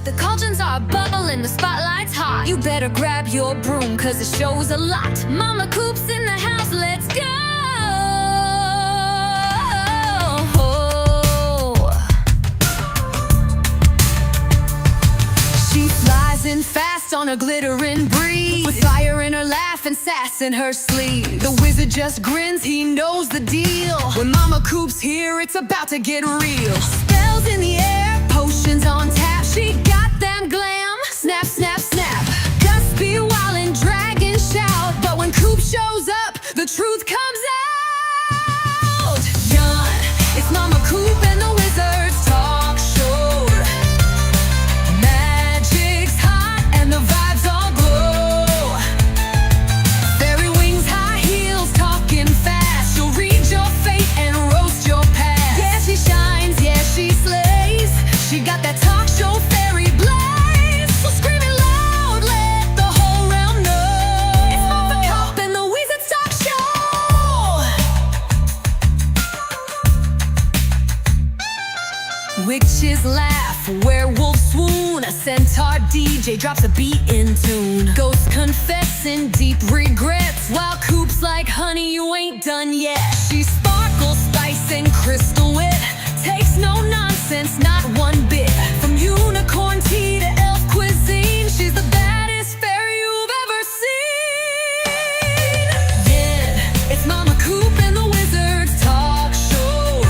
The cauldrons are bubbling, the spotlight's hot. You better grab your broom, cause the show's a lot. Mama Coop's in the house, let's go! She flies in fast on a glittering breeze, with fire in her laugh and sass in her sleeve. The wizard just grins, he knows the deal. When Mama Coop's here, it's about to get real. Spells in the air, potions on tap. She got them glam, snap, snap, snap. Gust be wild and dragon shout, but when Coop shows up, the truth comes out. Yawn, it's Mama Coop and the wizard's talk show. Magic's hot and the vibes all glow. Fairy wings, high heels, talking fast. She'll read your fate and roast your past. Yeah, she shines, yeah, she slays. She got that talk show fairy blaze. So scream it loud, let the whole realm know. It's Momma Coop and the Wizard's talk show. Witches laugh, werewolves swoon. A centaur DJ drops a beat in tune. Ghosts confessing deep regrets, while Coop's like, honey, you ain't done yet. She sparkles, spice, and crystal wit. Takes no nonsense, not one bit. From unicorn tea to elf cuisine, she's the baddest fairy you've ever seen. Yeah, it's Mama Coop and the Wizard's talk show,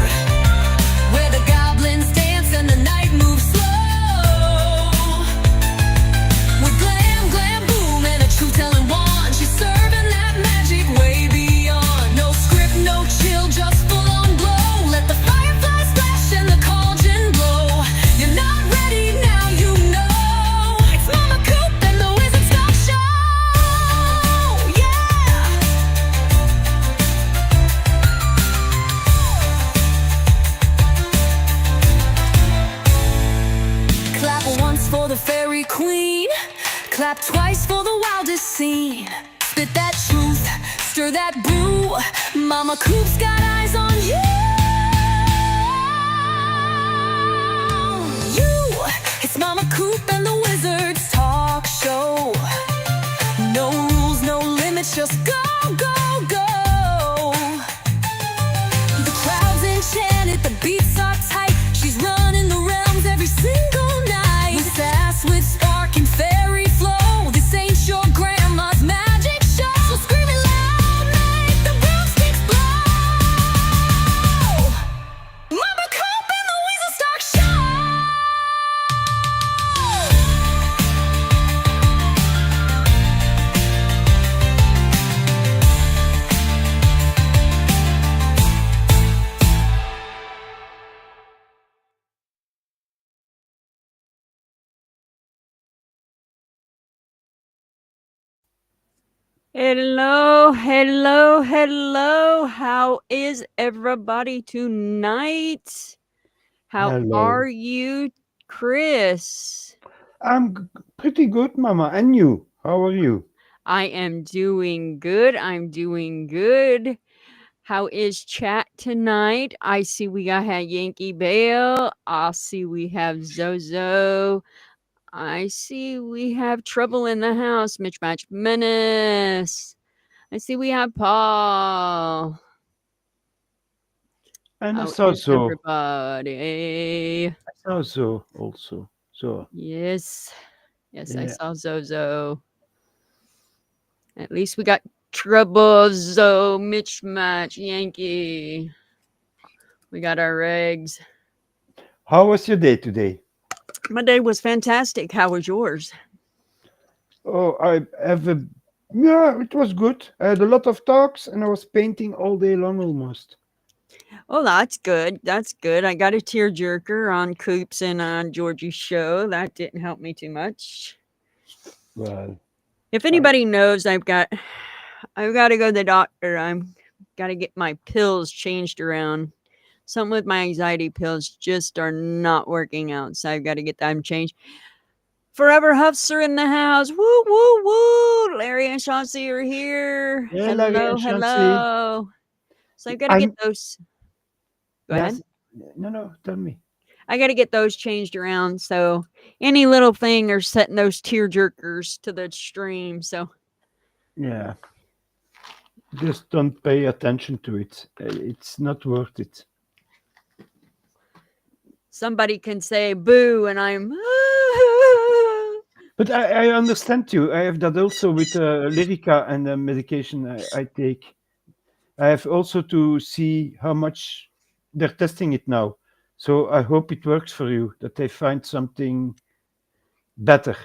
where the goblins dance and the night moves slow. With glam, glam, boom, and a truth-telling wand, she's serving that magic way beyond. No script, no chill, just full-on glow. Let the firefly splash and the cauldron blow. You're not ready now, you know. It's Mama Coop and the Wizard's talk show. Yeah! Clap once for the fairy queen, clap twice for the wildest scene. Spit that truth, stir that brew. Mama Coop's got eyes on you. It's Mama Coop and the Wizard's talk show. No rules, no limits, just go, go, go. The crowd's enchanted, the beats are tight. She's running the realms every single night. With sass, with spark and fairy flow. This ain't your grandma's magic show. So scream it loud, make the broomsticks blow. Mama Coop and the Wizard's talk show. Hello, hello, hello. How is everybody tonight? How Hello. are you, Chris? I'm pretty good, Mama. And you? How are you? I am doing good. I'm doing good. How is chat tonight? I see we got Yankee Bale. I see we have Zozo. I see we have Trouble in the House, Mitch Match Menace. I see we have Paul. And I How saw is so. everybody? I saw so also. So Yes. Yes, I yeah. saw Zozo. At least we got Trouble, Zo, Mitch Match, Yankee. We got our regs. How was your day today? My day was fantastic. How was yours? Oh, I have a yeah, it was good. I had a lot of talks and I was painting all day long almost. Oh, that's good. That's good. I got a tearjerker on Coop's and on Georgie's show. That didn't help me too much. Well, If anybody knows, I've got to go to the doctor. I'm got to get my pills changed around. Something with my anxiety pills just are not working out, so I've got to get them changed. Forever Huffs are in the house. Woo, woo, woo. Larry and Chauncey are here. yeah, Larry Hello, and Chauncey. hello. So I've got to get those. Go ahead. No, tell me. I got to get those changed around. So any little thing or setting those tear jerkers to the stream. So Yeah. Just don't pay attention to it. It's not worth it. somebody can say boo, and I'm. But I understand you. I have that also with Lyrica and the medication I take. I have also to see how much they're testing it now. So I hope it works for you, that they find something better.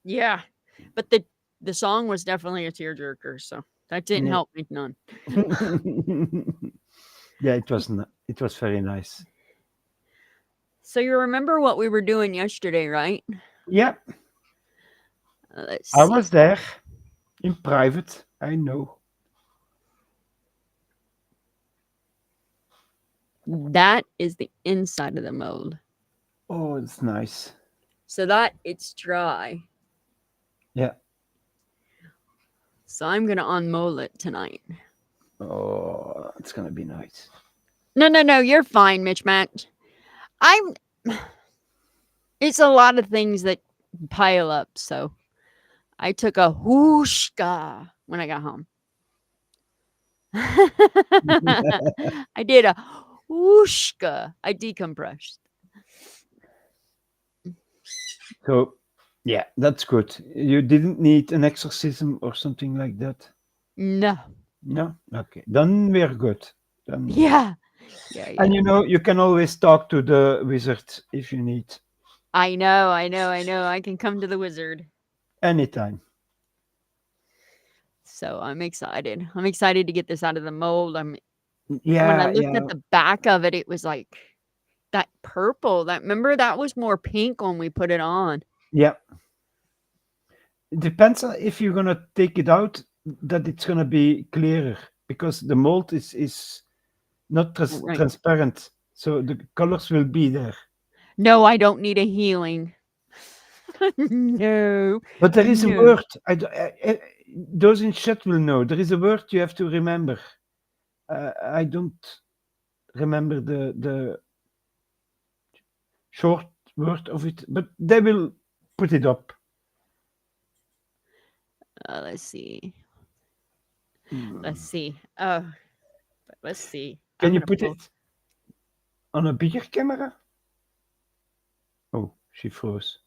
Yeah, but the song was definitely a tearjerker, so that didn't Yeah. help me none. Yeah, it was very nice. So you remember what we were doing yesterday, right? Yeah, Let's I see. was there in private. I know. That is the inside of the mold. Oh, it's nice. So that it's dry. Yeah. So I'm gonna unmold it tonight. Oh, it's gonna be nice. No, you're fine, Mitch Match. I'm. It's a lot of things that pile up. So I took a whooshka when I got home. I did a whooshka. I decompressed. So, yeah, that's good. You didn't need an exorcism or something like that. No. No? Okay. Then we're good. Then Yeah. Yeah. and you know you can always talk to the wizard if you need. I know. I can come to the wizard. Anytime. So I'm excited. I'm excited to get this out of the mold. When I Yeah, looked yeah, at the back of it, it was like that purple. That remember that was more pink when we put it on. yeah. It depends on if you're gonna take it out, that it's gonna be clearer because the mold is not Right. transparent, so the colors will be there. No, I don't need a healing. No. But there is a No. word. Those in chat will know. There is a word you have to remember. I don't remember the short word of it, but they will put it up. Let's see. Let's Mm. see. Let's see. Can I'm you gonna put pull. it on a bigger camera? Oh, she froze.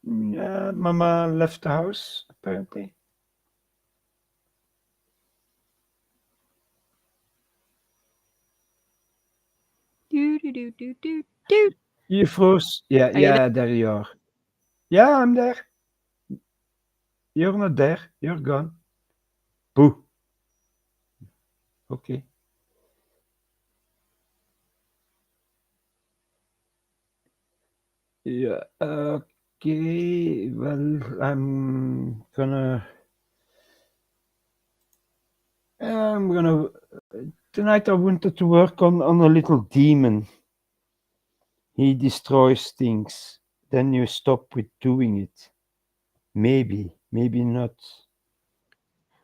Yeah, Mama left the house apparently. Do. You froze. Yeah, Are you there? yeah, there you are. Yeah, I'm there. You're not there. You're gone. Boo. Okay. Yeah. Okay. Well, I'm gonna. Tonight I wanted to work on a little demon. He destroys things. Then you stop with doing it. Maybe, maybe not.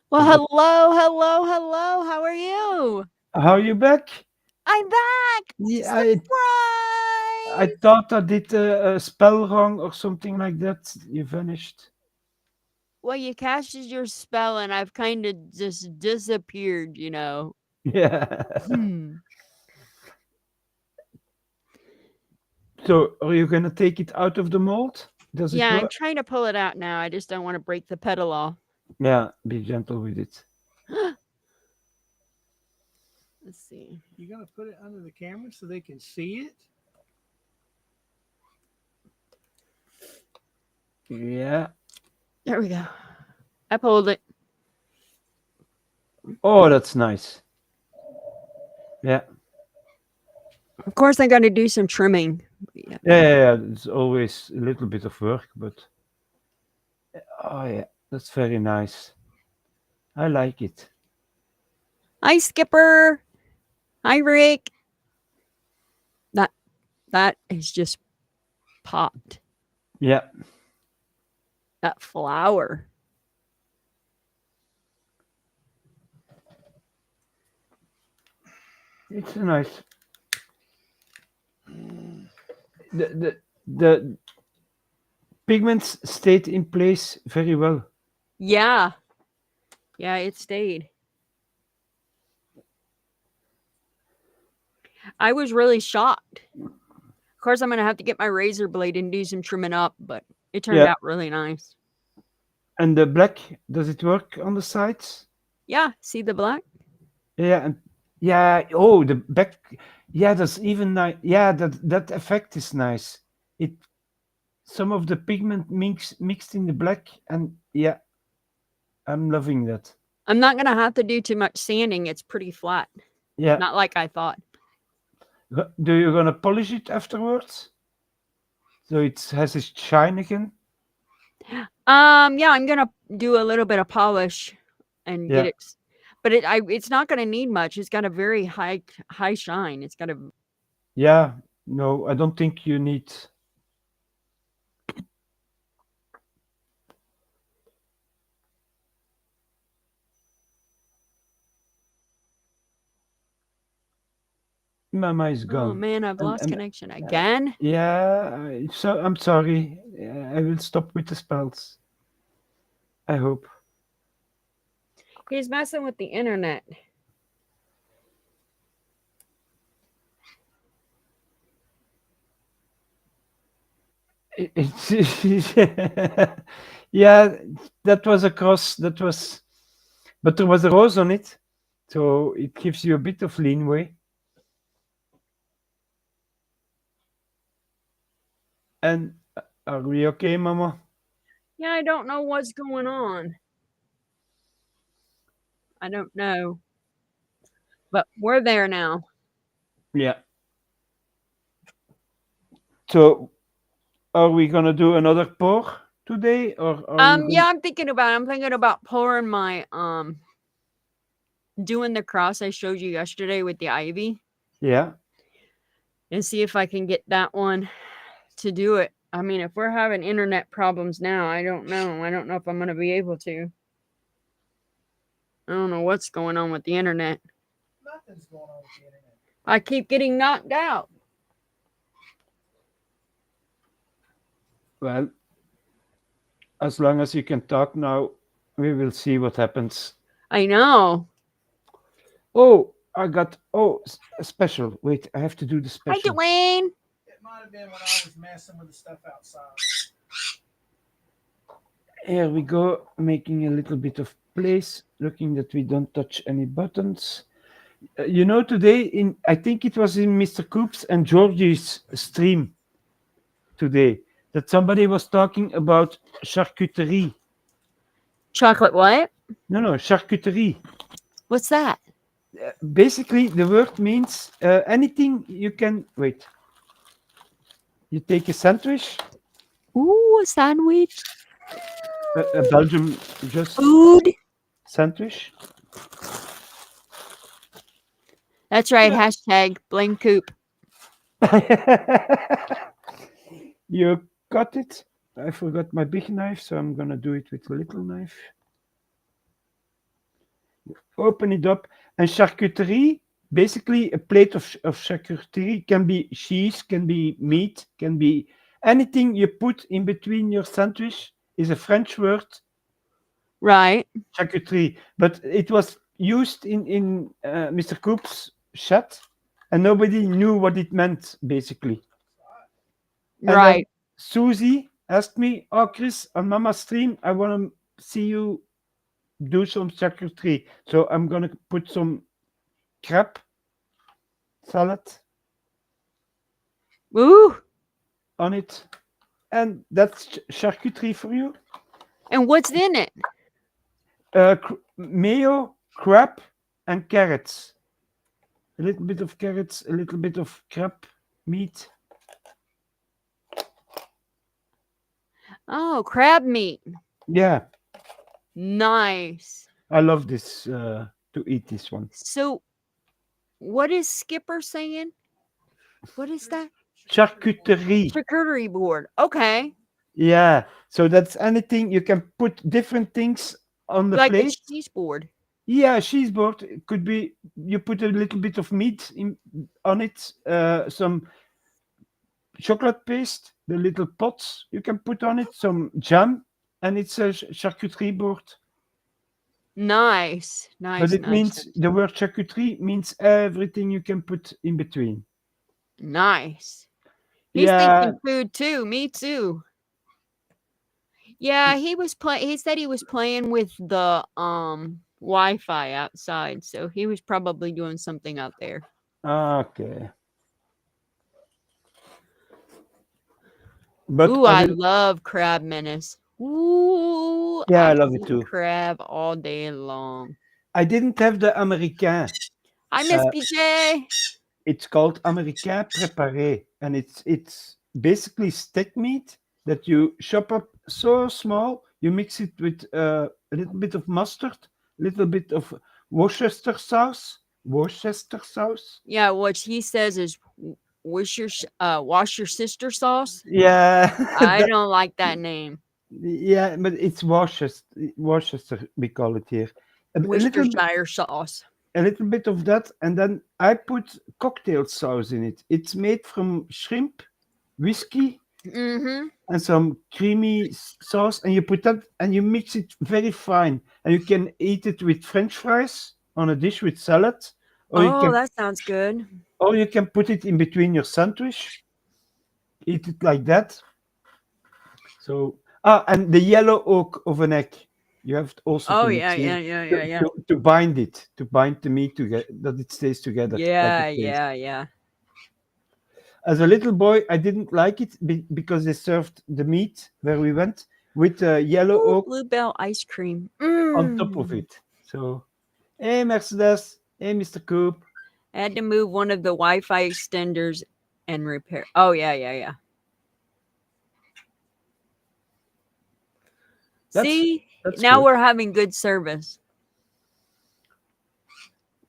Well, I got. hello. How are you? How are you back? I'm back. Yeah, I Surprise! thought I did a spell wrong or something like that. You vanished. Well, you casted your spell, and I've kind of just disappeared. Yeah. Hmm. So, are you gonna take it out of the mold? Does it Yeah, I'm work? trying to pull it out now. I just don't want to break the petal off. Yeah, be gentle with it. Let's see. You gonna put it under the camera so they can see it? Yeah. There we go. I pulled it. Oh, that's nice. Yeah. Of course, I got to do some trimming. Yeah. Yeah. It's always a little bit of work, but oh yeah, that's very nice. I like it. Hi, Skipper. Hi, Rick. That is just popped. Yeah. That flower. It's nice. the pigments stayed in place very well. Yeah. Yeah, it stayed. I was really shocked. Of course, I'm going to have to get my razor blade and do some trimming up, but it turned Yeah, out really nice. and the black, does it work on the sides? Yeah, see the black? Yeah, and yeah. Oh, the back. Yeah, that's even nice. Yeah, that effect is nice. It some of the pigment mixed in the black, and yeah, I'm loving that. I'm not going to have to do too much sanding. It's pretty flat. Yeah. Not like I thought. Do you gonna polish it afterwards? So it has its shine again? Yeah, I'm going to do a little bit of polish and get Yeah. it but it's not going to need much. It's got a very high shine. It's got a Yeah. No, I don't think you need. Mama is Oh gone. man, I've lost And connection again. yeah, so I'm sorry. I will stop with the spells. I hope. He's messing with the internet. Yeah, that was a cross. That was, but there was a rose on it, so it gives you a bit of leeway. And are we okay, Mama? Yeah, I don't know what's going on. I don't know. But we're there now. Yeah. So, are we gonna do another pour today, or are you Yeah, going? I'm thinking about pouring my doing the cross I showed you yesterday with the ivy Yeah. and see if I can get that one to do it. I mean, if we're having internet problems now, I don't know. I don't know if I'm going to be able to. I don't know what's going on with the internet. Nothing's going on with the internet. I keep getting knocked out. Well, as long as you can talk now, we will see what happens. I know. Oh, I got a special. Wait, I have to do the Hi, special. Dwayne. It might have been when I was messing with the stuff outside. Here we go, making a little bit of place, looking that we don't touch any buttons. You know, today I think it was in Mr. Coop's and Georgie's stream today that somebody was talking about charcuterie. Chocolate what? No, charcuterie. What's that? Basically, the word means anything you can. Wait. You take a sandwich, Ooh, a sandwich. a Belgium just Food. sandwich. That's right. Yeah. Hashtag blame Coop. You got it. I forgot my big knife, so I'm gonna do it with a little knife. Open it up, and charcuterie, basically a plate of charcuterie can be cheese, can be meat, can be anything you put in between your sandwich is a French word, Right. charcuterie. But it was used in Mr. Coop's chat, and nobody knew what it meant, basically. And then Right. Susie asked me, "Oh, Chris, on Mama's stream, I want to see you do some charcuterie. So I'm gonna put some crab salad Ooh. on it, and that's charcuterie for you. And what's in it? Mayo, crab, and carrots. A little bit of carrots, a little bit of crab meat. Oh, crab meat. Yeah, Nice. I love this to eat this one. So, what is Skipper saying? What is that? Charcuterie. Charcuterie board. Okay. Yeah, so that's anything you can put different things on the Like a plate. cheese board. Yeah, cheese board. It could be you put a little bit of meat on it, some chocolate paste, the little pots you can put on it, some jam, and it's a charcuterie board. Nice. But Nice, it nice, means the word charcuterie means everything you can put in between. nice. He's Yeah, thinking food too. Me too. Yeah, he said he was playing with the Wi-Fi outside, so he was probably doing something out there. okay. But Ooh, I I will. love crab menace. Ooh, Yeah, I I love could it eat too. crab all day long. I didn't have the Américain. Hi, Miss Uh, PJ. it's called Américain préparé, and it's basically steak meat that you chop up so small. You mix it with a little bit of mustard, a little bit of Worcester sauce. Worcester sauce. Yeah, what he says is wash your sister sauce. Yeah, I don't like that name. yeah, but it's Worcester we call it here. Worcestershire sauce. A little bit of that, and then I put cocktail sauce in it. It's made from shrimp, whiskey, Mm-hmm. and some creamy sauce, and you put that and you mix it very fine, and you can eat it with French fries on a dish with salad, or you Oh, can that sounds good. put it in between your sandwich. Eat it like that. So and the yellow oak of an egg. You have also to Oh mix yeah, here yeah, yeah, yeah, yeah. to bind it, to bind the meat together, that it stays together like a Yeah, paste. yeah, yeah. As a little boy, I didn't like it because they served the meat where we went with yellow Ooh, oak bluebell ice cream. on top of Mm. it. So, hey, Mercedes. Hey, Mr. Coop. I had to move one of the Wi-Fi extenders and repair. Oh yeah, yeah, yeah. That's See, that's now good. we're having good service.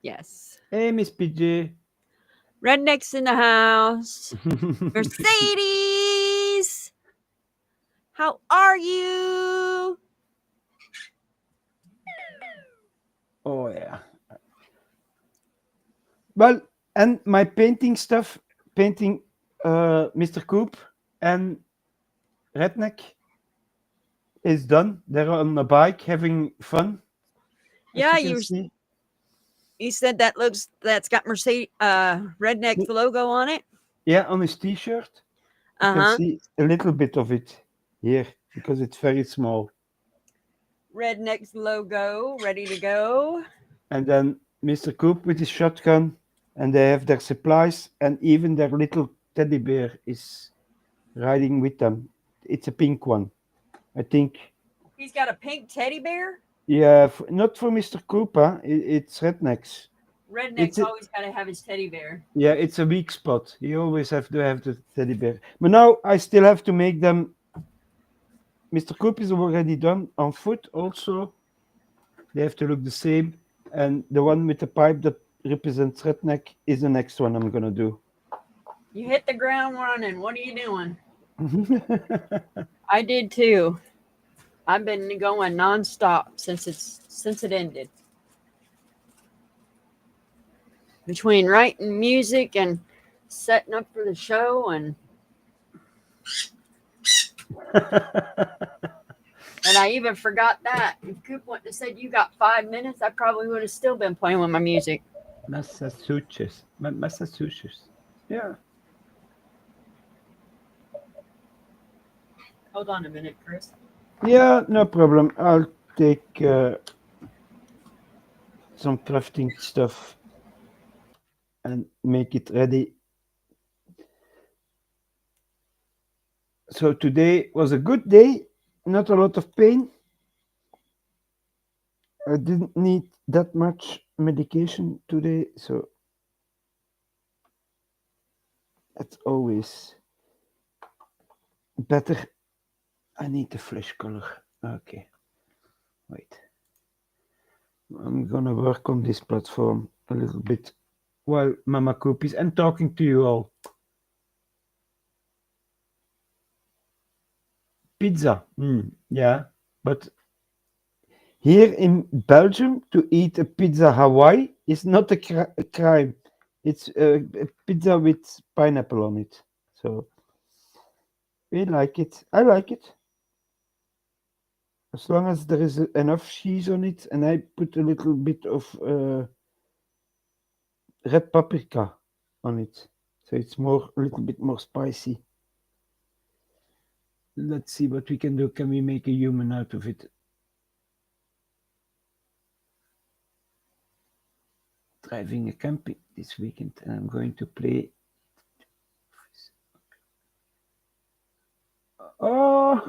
Yes. Hey, Miss PJ. Rednecks in the house. Mercedes, how are you? Oh yeah. Well, and my painting stuff, painting Mr. Coop and Redneck is done. They're on a bike having fun, as Yeah, you can see. you said that's got Mercedes Redneck's logo on it. Yeah, on his t-shirt. You Uh can huh. see a little bit of it here because it's very small. Redneck's logo ready to go. And then Mr. Coop with his shotgun, and they have their supplies, and even their little teddy bear is riding with them. It's a pink one, I think. He's got a pink teddy bear. Yeah, not for Mr. Coop, huh? It's Rednecks. It's Redneck's a, always got to have his teddy bear. yeah, it's a weak spot. You always have to have the teddy bear. But now I still have to make them. Mr. Coop is already done on foot. Also, they have to look the same. And the one with the pipe that represents Redneck is the next one I'm gonna do. You hit the ground running. What are you doing? I did too. I've been going nonstop since it ended. Between writing music and setting up for the show, and I even forgot that. If Coop wouldn't have said you got 5 minutes, I probably would have still been playing with my music. Massachusetts. Massachusetts. Yeah. Hold on a minute, Chris. Yeah, no problem. I'll take some crafting stuff and make it ready. So today was a good day, not a lot of pain. I didn't need that much medication today, so that's always better. I need the flesh color. Okay, wait. I'm gonna work on this platform a little bit while Mama Coop is and talking to you all. Pizza, yeah, but here in Belgium, to eat a pizza Hawaii is not a crime. It's a pizza with pineapple on it. So We like it. I like it. As long as there is enough cheese on it, and I put a little bit of red paprika on it, so it's more a little bit more spicy. Let's see what we can do. Can we make a human out of it? Driving a camping this weekend, and I'm going to play. Oh,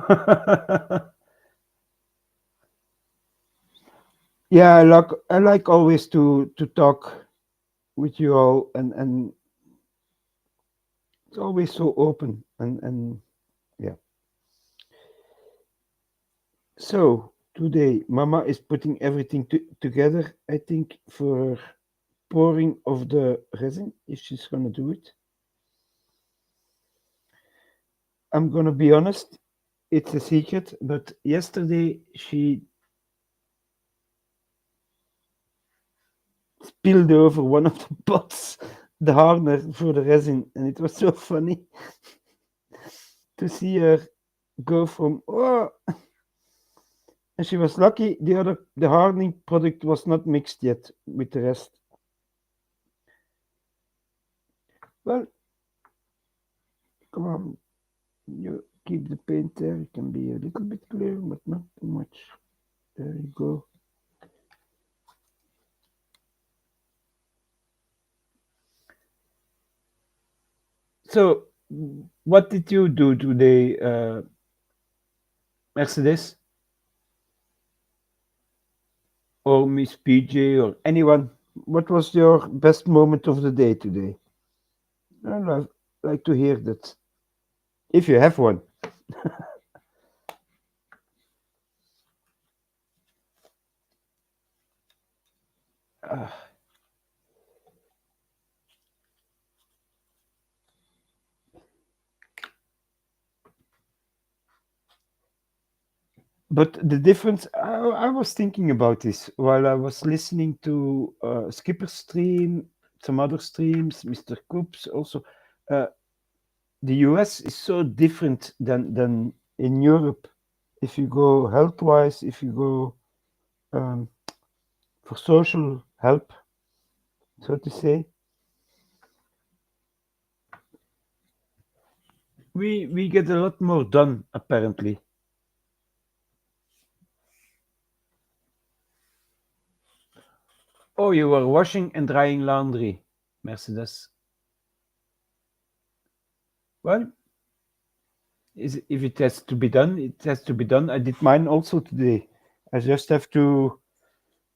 yeah. I like always to talk with you all, and it's always so open and yeah. So today, Mama is putting everything together. I think for pouring of the resin, if she's gonna do it. I'm gonna be honest, it's a secret, but yesterday she spilled over one of the pots the hardener for the resin, and it was so funny to see her go from oh, and she was lucky the hardening product was not mixed yet with the rest. Well, come on, you keep the paint there. It can be a little bit clear, but not too much. There you go. So, what did you do today, Mercedes or Miss PJ or anyone? What was your best moment of the day today? I'd like to hear that, if you have one. Ah, but the difference, I was thinking about this while I was listening to Skipper's stream, some other streams, Mr. Coop's also. Uh, the US is so different than in Europe. If you go health wise, if you go um, for social help, so to say, we get a lot more done apparently. Oh, you were washing and drying laundry, Mercedes. Well, if it has to be done, it has to be done. I did mine also today. I just have to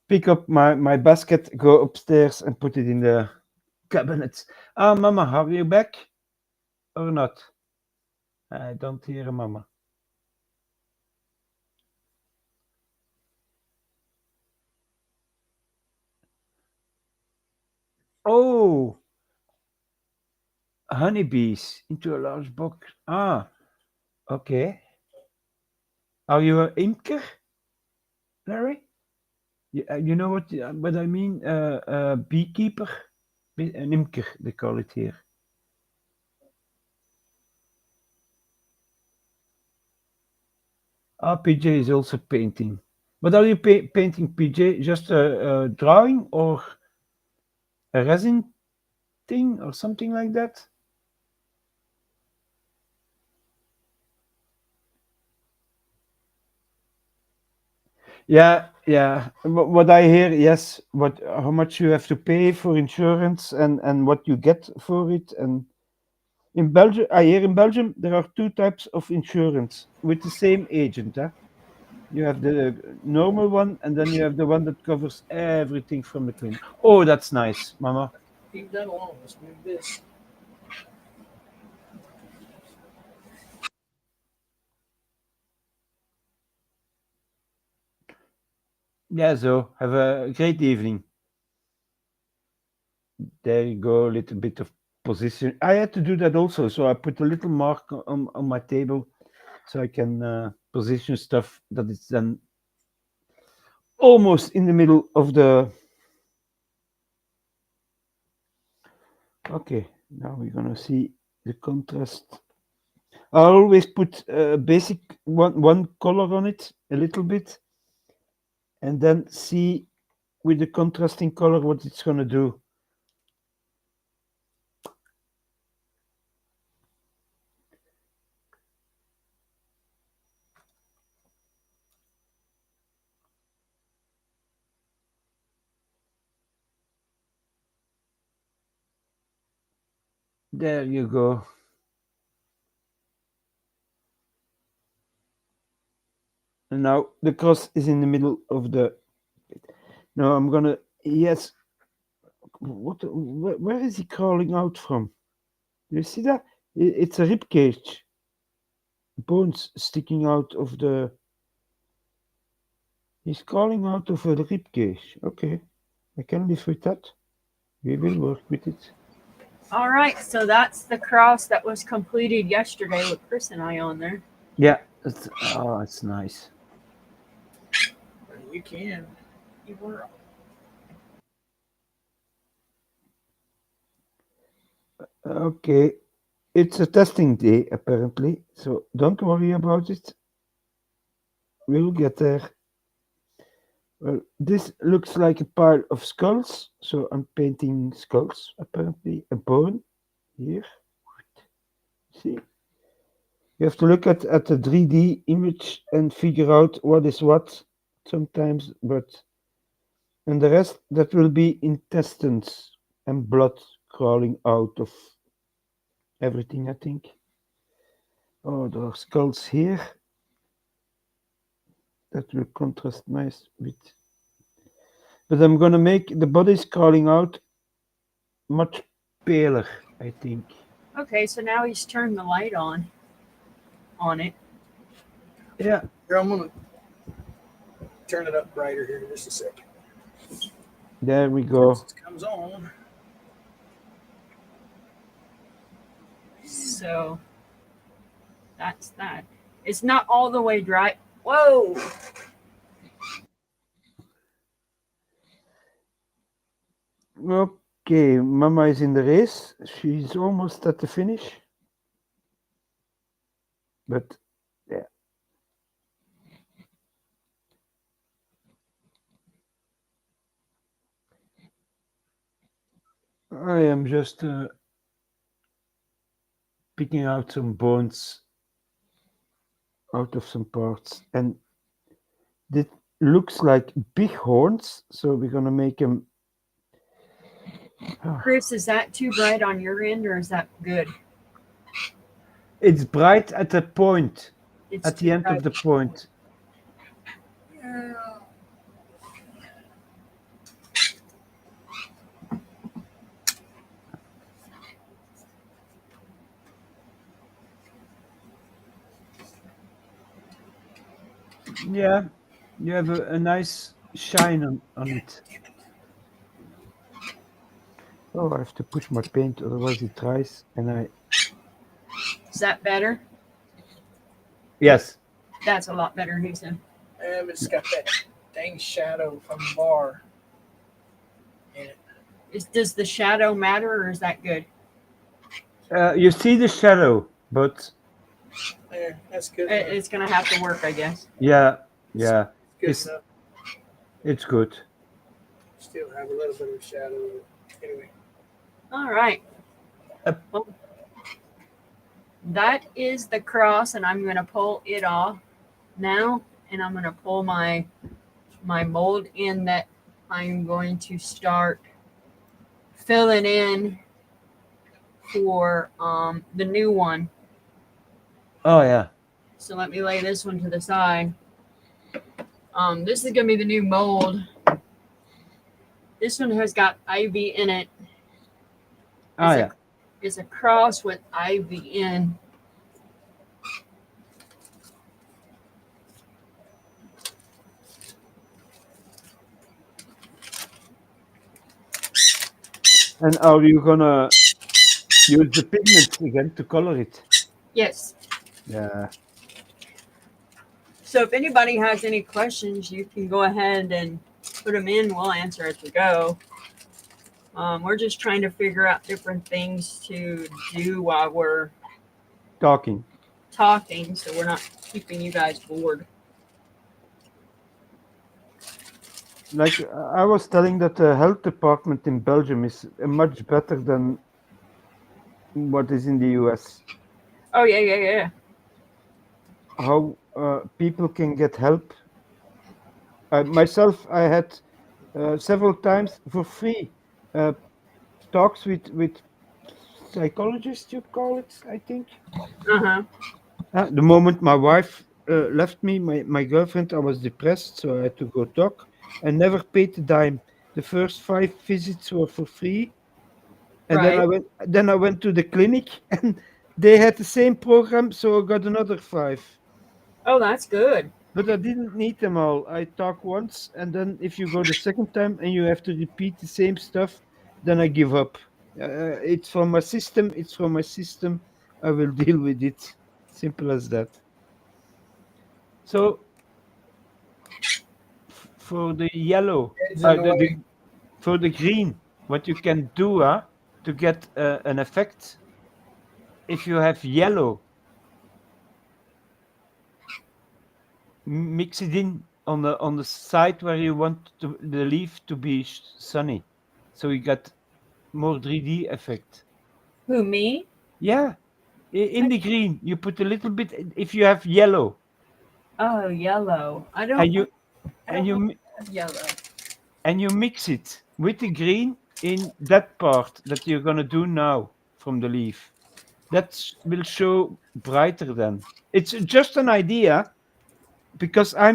pick up my basket, go upstairs, and put it in the cabinet. Ah, Mama, are you back or not? I don't hear a Mama. Oh, honeybees into a large box. Ah, okay. Are you a imker, Larry? You know what I mean? Beekeeper, an imker, they call it here. Ah, PJ is also painting. What are you painting, PJ? Just a drawing or a resin thing or something like that? Yeah, yeah. What I hear, yes. What how much you have to pay for insurance and what you get for it. And in Belgium, I hear in Belgium there are two types of insurance with the same agent. Huh? You have the normal one, and then you have the one that covers everything from the clean. Oh, that's nice, Mama. Leave that alone. Let's move this. Yeah, so have a great evening. There you go, a little bit of position. I had to do that also, so I put a little mark on my table so I can position stuff that is then almost in the middle of the. Okay, now we're gonna see the contrast. I always put basic one color on it, a little bit, and then see with the contrasting color what it's gonna do. There you go. And now the cross is in the middle of the. Now I'm gonna. Yes. What? Where is he crawling out from? Do you see that? It's a rib cage. Bones sticking out of the. He's crawling out of a rib cage. Okay, I can live with that. We will work with it. All right, so that's the cross that was completed yesterday with Chris and I on there. Yeah. It's nice. You can. You were. Okay. It's a testing day apparently, so don't worry about it. We'll get there. Well, this looks like a pile of skulls, so I'm painting skulls, apparently. A bone here. See? You have to look at the 3D image and figure out what is what sometimes, but. And the rest, that will be intestines and blood crawling out of everything, I think. Oh, there are skulls here. That will contrast nice with. But I'm gonna make the bodies crawling out much paler, I think. Okay, so now he's turned the light on it. Yeah. Here, I'm gonna turn it up brighter here in just a second. There we go. Once it comes on. So that's that. It's not all the way dry. Whoa! Okay, Mama is in the race. She's almost at the finish. But yeah. I am just picking out some bones out of some parts, and it looks like big horns, so we're gonna make them. Chris, is that too bright on your end or is that good? It's bright at the point, It's at too the end bright. of the point. Yeah, you have a nice shine on it. Oh, I have to push my paint, otherwise it dries, and I. Is that better? Yes. That's a lot better, he said. It's got that dang shadow from the bar in it. Does the shadow matter or is that good? You see the shadow, but There, that's good enough. It's gonna have to work, I guess. yeah, Good it's enough. it's good. Still have a little bit of shadow. Anyway. All right. Well, that is the cross, and I'm gonna pull it off now, and I'm gonna pull my mold in that I'm going to start filling in for the new one. Oh yeah. So let me lay this one to the side. This is gonna be the new mold. This one has got ivy in it. Oh yeah. It's a cross with ivy in. And are you gonna use the pigments again to color it? Yes. Yeah. So if anybody has any questions, you can go ahead and put them in. We'll answer as we go. We're just trying to figure out different things to do while we're Talking. talking, so we're not keeping you guys bored. Like I was telling that the health department in Belgium is much better than what is in the US. Oh yeah. How people can get help. Myself, I had several times for free uh, talks with psychologists. You call it, I think. Uh-huh. The moment my wife left me, my girlfriend, I was depressed, so I had to go talk. I never paid a dime. The first 5 visits were for free, and then Right. I went to the clinic, and they had the same program, so I got another 5. Oh, that's good. But I didn't need them all. I talk once, and then if you go the second time and you have to repeat the same stuff, then I give up. It's from my system. It's from my system. I will deal with it. Simple as that. So for the yellow, It's in the way. for the green, what you can do to get an effect, if you have yellow, mix it in on the side where you want the leaf to be sunny, so you get more 3D effect. Who, me? Yeah, in the green, you put a little bit. If you have yellow, Oh, yellow. I and don't you I and don't you know mi- if yellow. and you mix it with the green in that part that you're gonna do now from the leaf. That will show brighter then. It's just an idea because I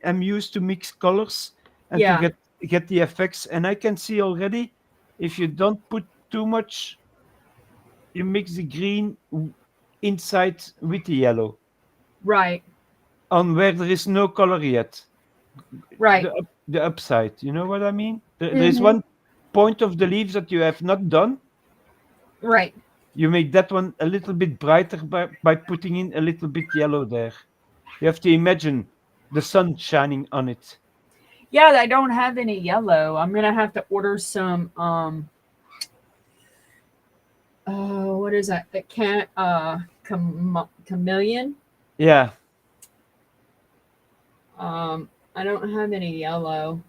am used to mix colors and to Yeah, get the effects, and I can see already if you don't put too much, you mix the green inside with the yellow right, on where there is no color yet. right. The upside, you know what I mean? There is Mm-hmm. one point of the leaves that you have not done. Right. You make that one a little bit brighter by putting in a little bit yellow there. You have to imagine the sun shining on it. Yeah, I don't have any yellow. I'm gonna have to order some what is that? The can't chameleon. Yeah, I don't have any yellow.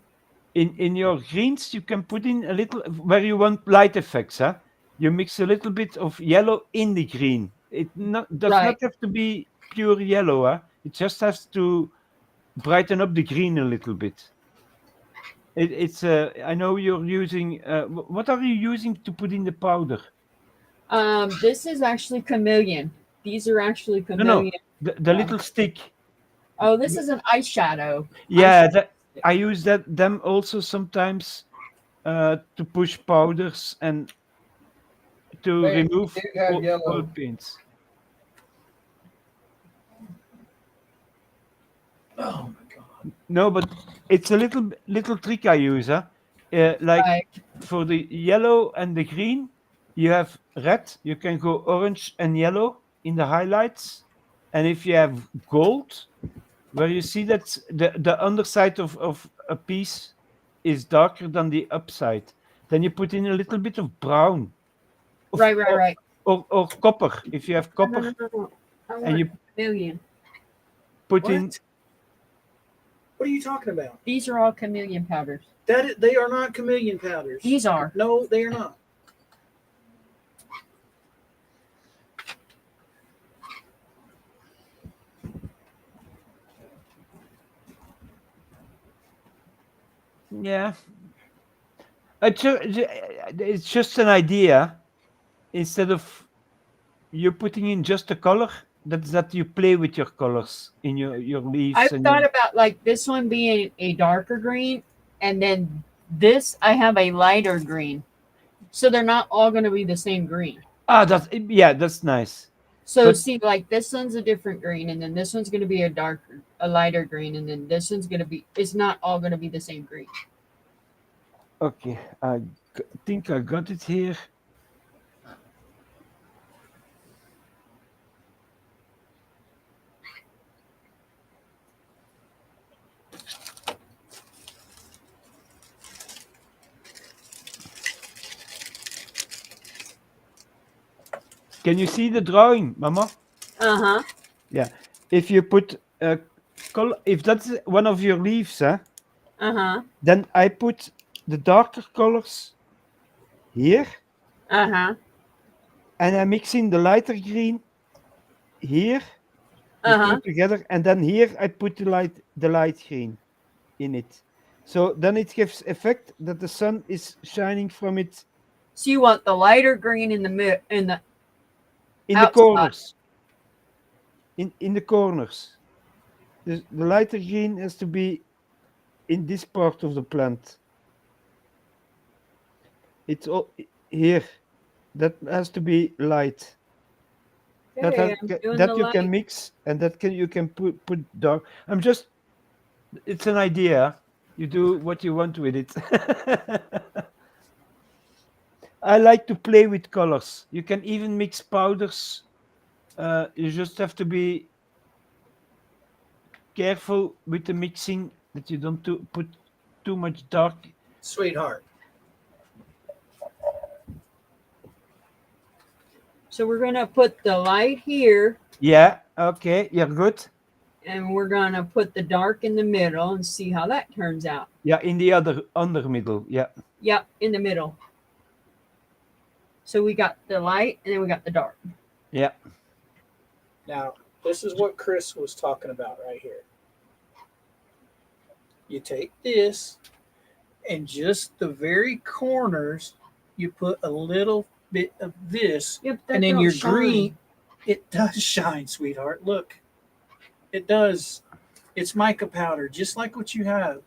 in your greens you can put in a little where you want light effects, huh? You mix a little bit of yellow in the green. It does not Right. have to be pure yellow, huh? It just has to brighten up the green a little bit. It's I know you're using what are you using to put in the powder? This is actually chameleon. These are actually No, no, chameleon. the Uh, little stick. oh, this is an eyeshadow. Yeah, Eyeshadow. that I use them also sometimes to push powders and to They remove do have oil yellow. paints. Oh my god. No, but it's a little trick I use, huh? Like Right. for the yellow and the green, you have red. You can go orange and yellow in the highlights, and if you have gold, where you see that the underside of a piece is darker than the upside, then you put in a little bit of brown of, Right. Right. Right. or copper. If you have No, copper no, no, no, no. I and want you chameleon. put in, What? What are you talking about? These are all chameleon powders. They are not chameleon powders. These are. No, they are not. yeah, it's just an idea. Instead of you putting in just a color, that's that you play with your colors in your leaves I've and thought your. about like this one being a darker green, and then this I have a lighter green. So they're not all going to be the same green. That's nice. So But see, like this one's a different green, and then this one's going to be a lighter green, and then this one's going to be. It's not all going to be the same green. okay, think I got it here. Can you see the drawing, Mama? Uh-huh. Yeah. If you put if that's one of your leaves, Uh-huh. then I put the darker colors here, Uh-huh. and I mix in the lighter green here, the two Uh-huh. together, and then here I put the light green in it. So then it gives effect that the sun is shining from it So you want the lighter green in the in the in the outside. corners. In the corners. The lighter green has to be in this part of the plant. It's all here. That has to be light. Okay, I'm doing the That you can light. mix, and that can you can put dark. I'm just. It's an idea. You do what you want with it. I like to play with colors. You can even mix powders. You just have to be careful with the mixing that you don't put too much dark. Sweetheart. So we're gonna put the light here, Yeah. Okay. You're good. and we're gonna put the dark in the middle and see how that turns out. Yeah. In the other under middle. Yeah. Yep, in the middle. So we got the light and then we got the dark. Yeah. Now, this is what Chris was talking about right here. You take this, and just the very corners, you put a little bit of this, Yep, that and then don't your shine. green. It does shine, sweetheart. Look, it does. It's mica powder, just like what you have.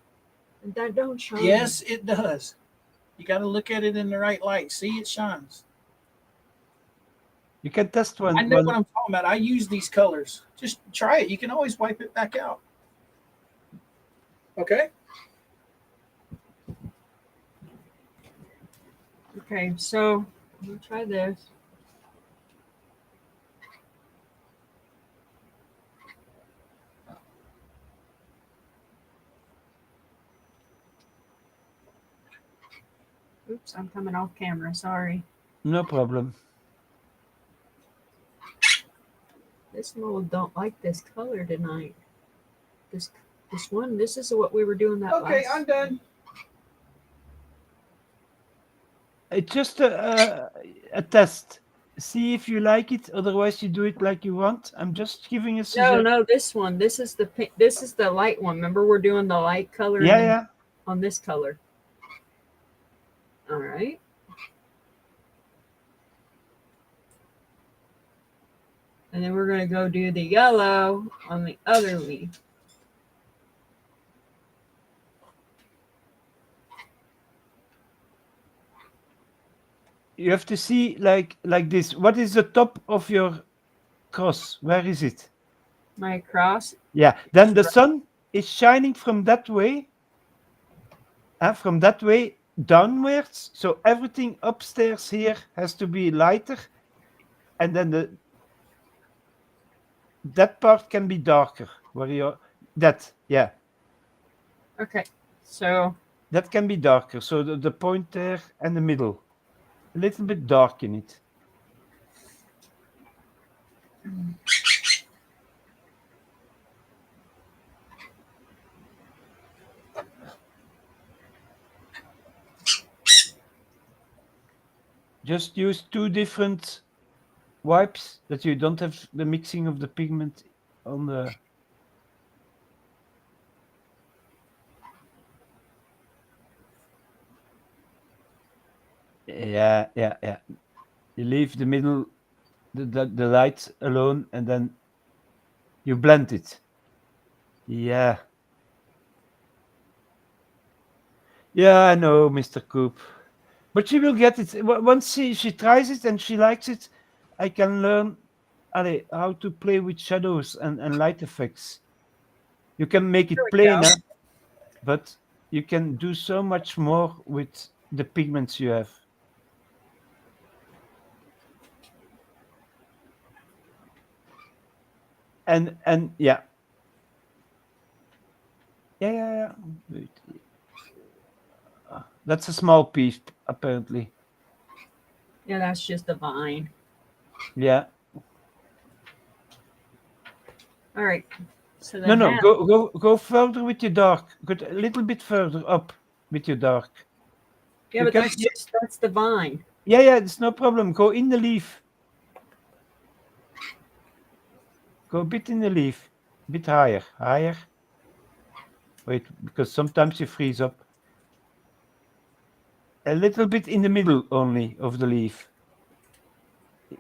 That don't shine. Yes, it does. You got to look at it in the right light. See, it shines. You can test I one. know what I'm talking about. I use these colors. Just try it. You can always wipe it back out. Okay? Okay, so we'll try this. Oops, I'm coming off camera. Sorry. No problem. This mold don't like this color tonight. This one. This is what we were doing that Okay, last. I'm done. It's just a test. See if you like it. Otherwise, you do it like you want. I'm just giving a No, suggestion. no, this one. This is the pink. This is the light one. Remember, we're doing the light color. Yeah, and then yeah. on this color. All right. And then we're going to go do the yellow on the other leaf. You have to see like this. What is the top of your cross? Where is it? My cross. Yeah. Then the sun is shining from that way. From that way downwards. So everything upstairs here has to be lighter, and then that part can be darker. Where you yeah. Okay. So That can be darker. So the point there and the middle. A little bit dark in it. Just use two different wipes that you don't have the mixing of the pigment on the. Yeah, yeah, yeah. You leave the middle, the light alone, and then you blend it. Yeah. Yeah, I know, Mr. Coop. But she will get it. Once she tries it and she likes it, I can learn how to play with shadows and light effects. You can make here it we go. plainer, but you can do so much more with the pigments you have. And yeah. Yeah. Wait. That's a small piece, apparently. Yeah, that's just a vine. Yeah. All right. So No, then no, now, go further with your dark. Go a little bit further up with your dark. yeah, You but can, that's the vine. yeah, it's no problem. Go in the leaf. Go a bit in the leaf. Bit higher, higher. Wait, because sometimes you freeze up. A little bit in the middle only of the leaf.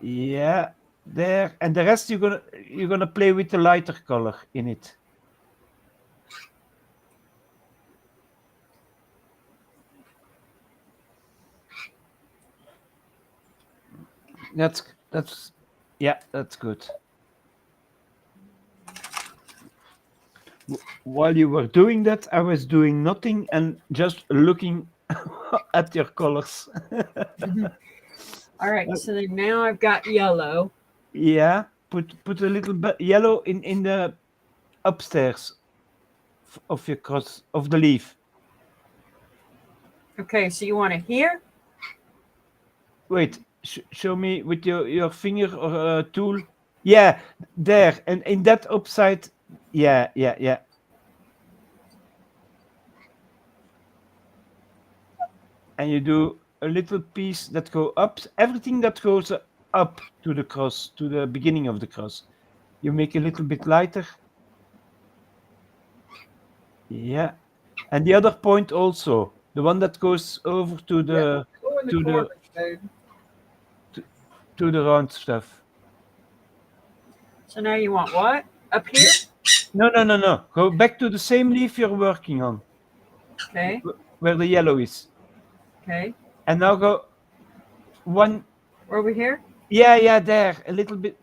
Yeah, there. And the rest you're gonna play with the lighter color in it. That's yeah, that's good. While you were doing that, I was doing nothing and just looking at your colors. All right. So then now I've got yellow. Yeah, put a little bit yellow in the upstairs of your cross of the leaf. Okay. So you want it here? Wait, show me with your finger or tool. Yeah, there and in that upside. Yeah, yeah, yeah. And you do a little piece that go up. Everything that goes up to the cross, to the beginning of the cross. You make a little bit lighter. Yeah. And the other point also, the one that goes over to Yeah, the go in the to the corners, dude. to, to the round stuff. So now you want what? Up here? No, no, no, no. Go back to the same leaf you're working on, Okay. where the yellow is. Okay. And now go one. Over here? Yeah, yeah, there. A little bit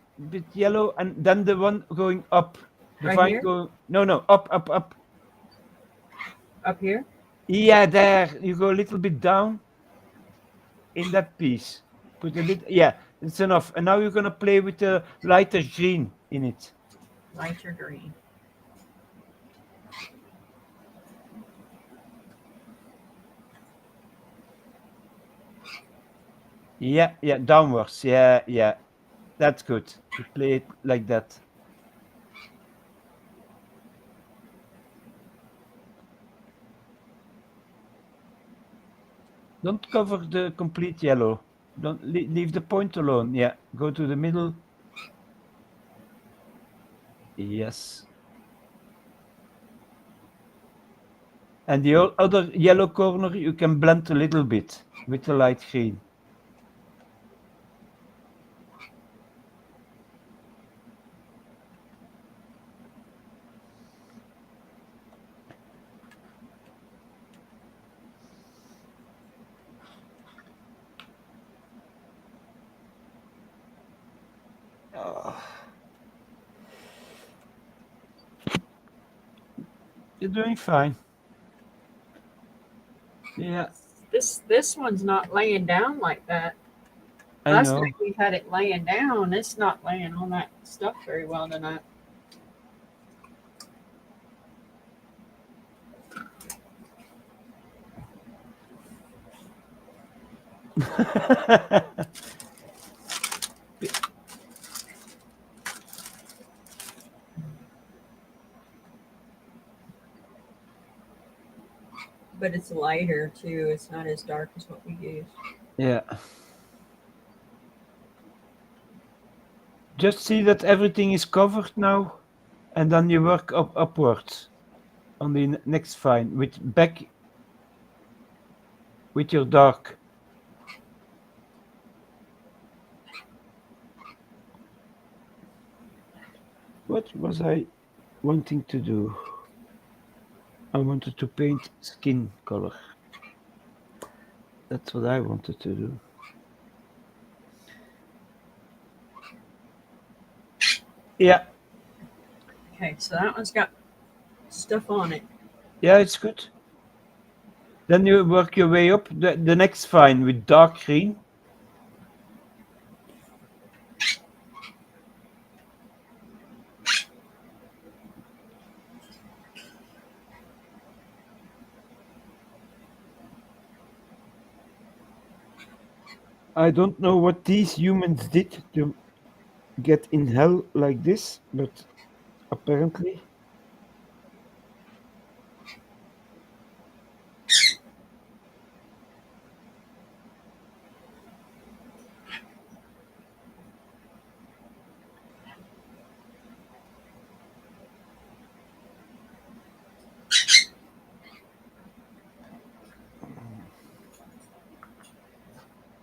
yellow, and then the one going up. The Right vine here? going. No, no, up, up, up. Up here? Yeah, there. You go a little bit down in that piece. Put a little. Yeah, it's enough. And now you're gonna play with the lighter green in it. Lighter green. Yeah, yeah, downwards. Yeah, yeah. That's good. You play it like that. Don't cover the complete yellow. Don't leave the point alone. Yeah, go to the middle. Yes. And the other yellow corner you can blend a little bit with the light green. Oh, you're doing fine. Yeah, This one's not laying down like that. I Last night know. we had it laying down. It's not laying on that stuff very well tonight. But it's lighter too. It's not as dark as what we use. Yeah. Just see that everything is covered now, and then you work upwards on the next vine with back with your dark. What was I wanting to do? I wanted to paint skin color. That's what I wanted to do. Yeah, Okay, so that one's got stuff on it. yeah, it's good. Then you work your way up the next vine with dark green. I don't know what these humans did to get in hell like this, but apparently.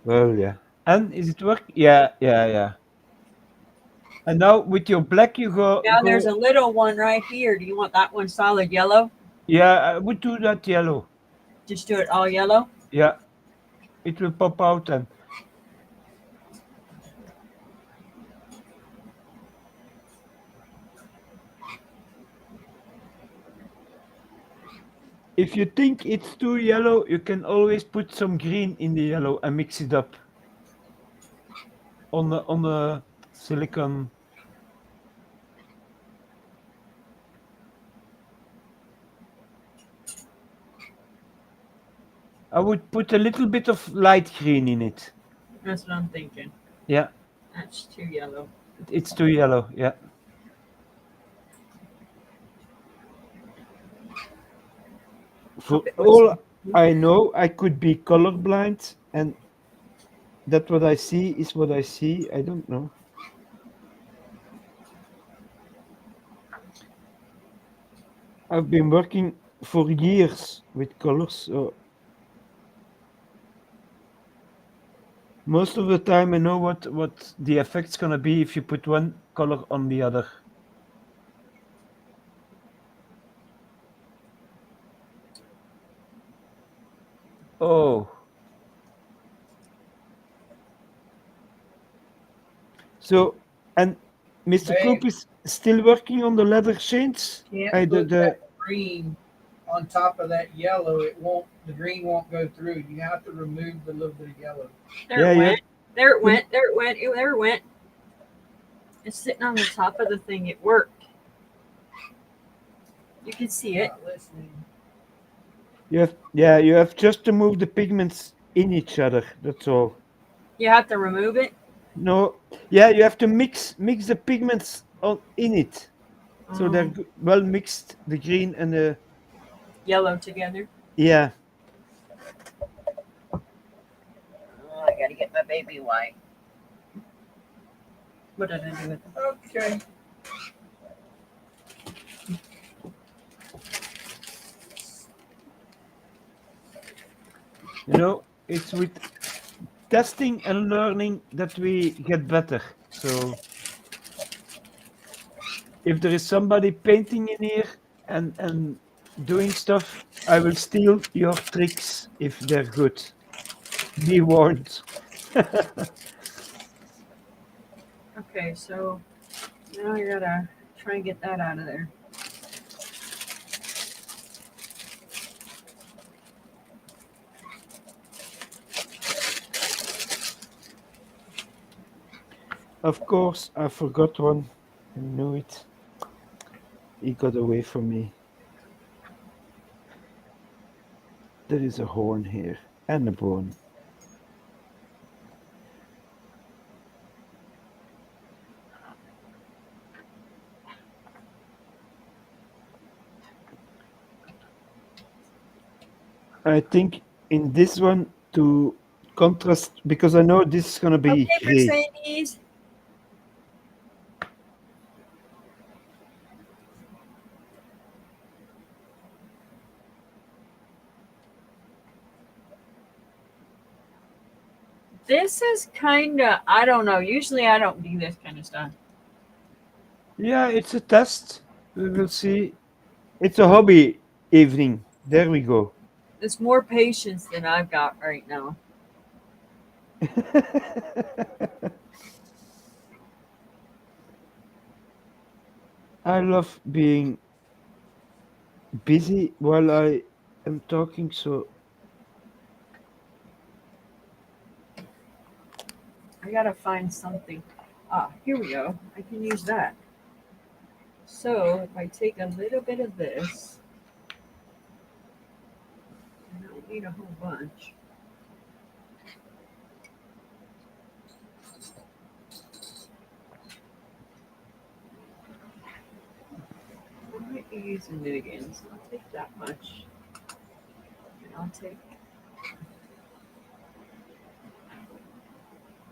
Well, yeah. And is it work? Yeah, yeah, yeah. And now with your black, you Now there's go. a little one right here. Do you want that one solid yellow? Yeah, I would do that yellow. Just do it all yellow. Yeah, it will pop out and if you think it's too yellow, you can always put some green in the yellow and mix it up on the silicon. I would put a little bit of light green in it. That's what I'm thinking. Yeah, That's too yellow. it's too yellow. Yeah. For Pop it with all some. I know, I could be colorblind, and that what I see is what I see. I don't know. I've been working for years with colors, so most of the time I know what the effect's gonna be if you put one color on the other. Oh, so and Mr. Babe, Coop is still working on the leather chains. can't I put the that green on top of that yellow. It won't. The green won't go through. You have to remove the little bit of yellow. There yeah it you have went. There it to, went. There it went. There it went. It's sitting on the top of the thing. It worked. You can see it. Not listening. you have just to move the pigments in each other. That's all. You have to remove it. No, yeah, you have to mix the pigments on in it so they're Um, well mixed, the green and the Yellow together. yeah. Oh, I gotta get my baby white. What did I do with it? Okay. You know, it's with testing and learning that we get better. So if there is somebody painting in here and doing stuff, I will steal your tricks if they're good. Be warned. Okay, so now I gotta try and get that out of there. Of course, I forgot one. I knew it. He got away from me. There is a horn here and a bone. I think in this one to contrast because I know this is gonna be Okay, gray. Mercedes. This is kind of, I don't know. Usually I don't do this kind of stuff. Yeah, it's a test. We will see. It's a hobby evening. There we go. It's more patience than I've got right now. I love being busy while I am talking, so I gotta find something. Ah, here we go. I can use that. So if I take a little bit of this, I don't need a whole bunch. using mitigants. I'll take that much. And I'll take.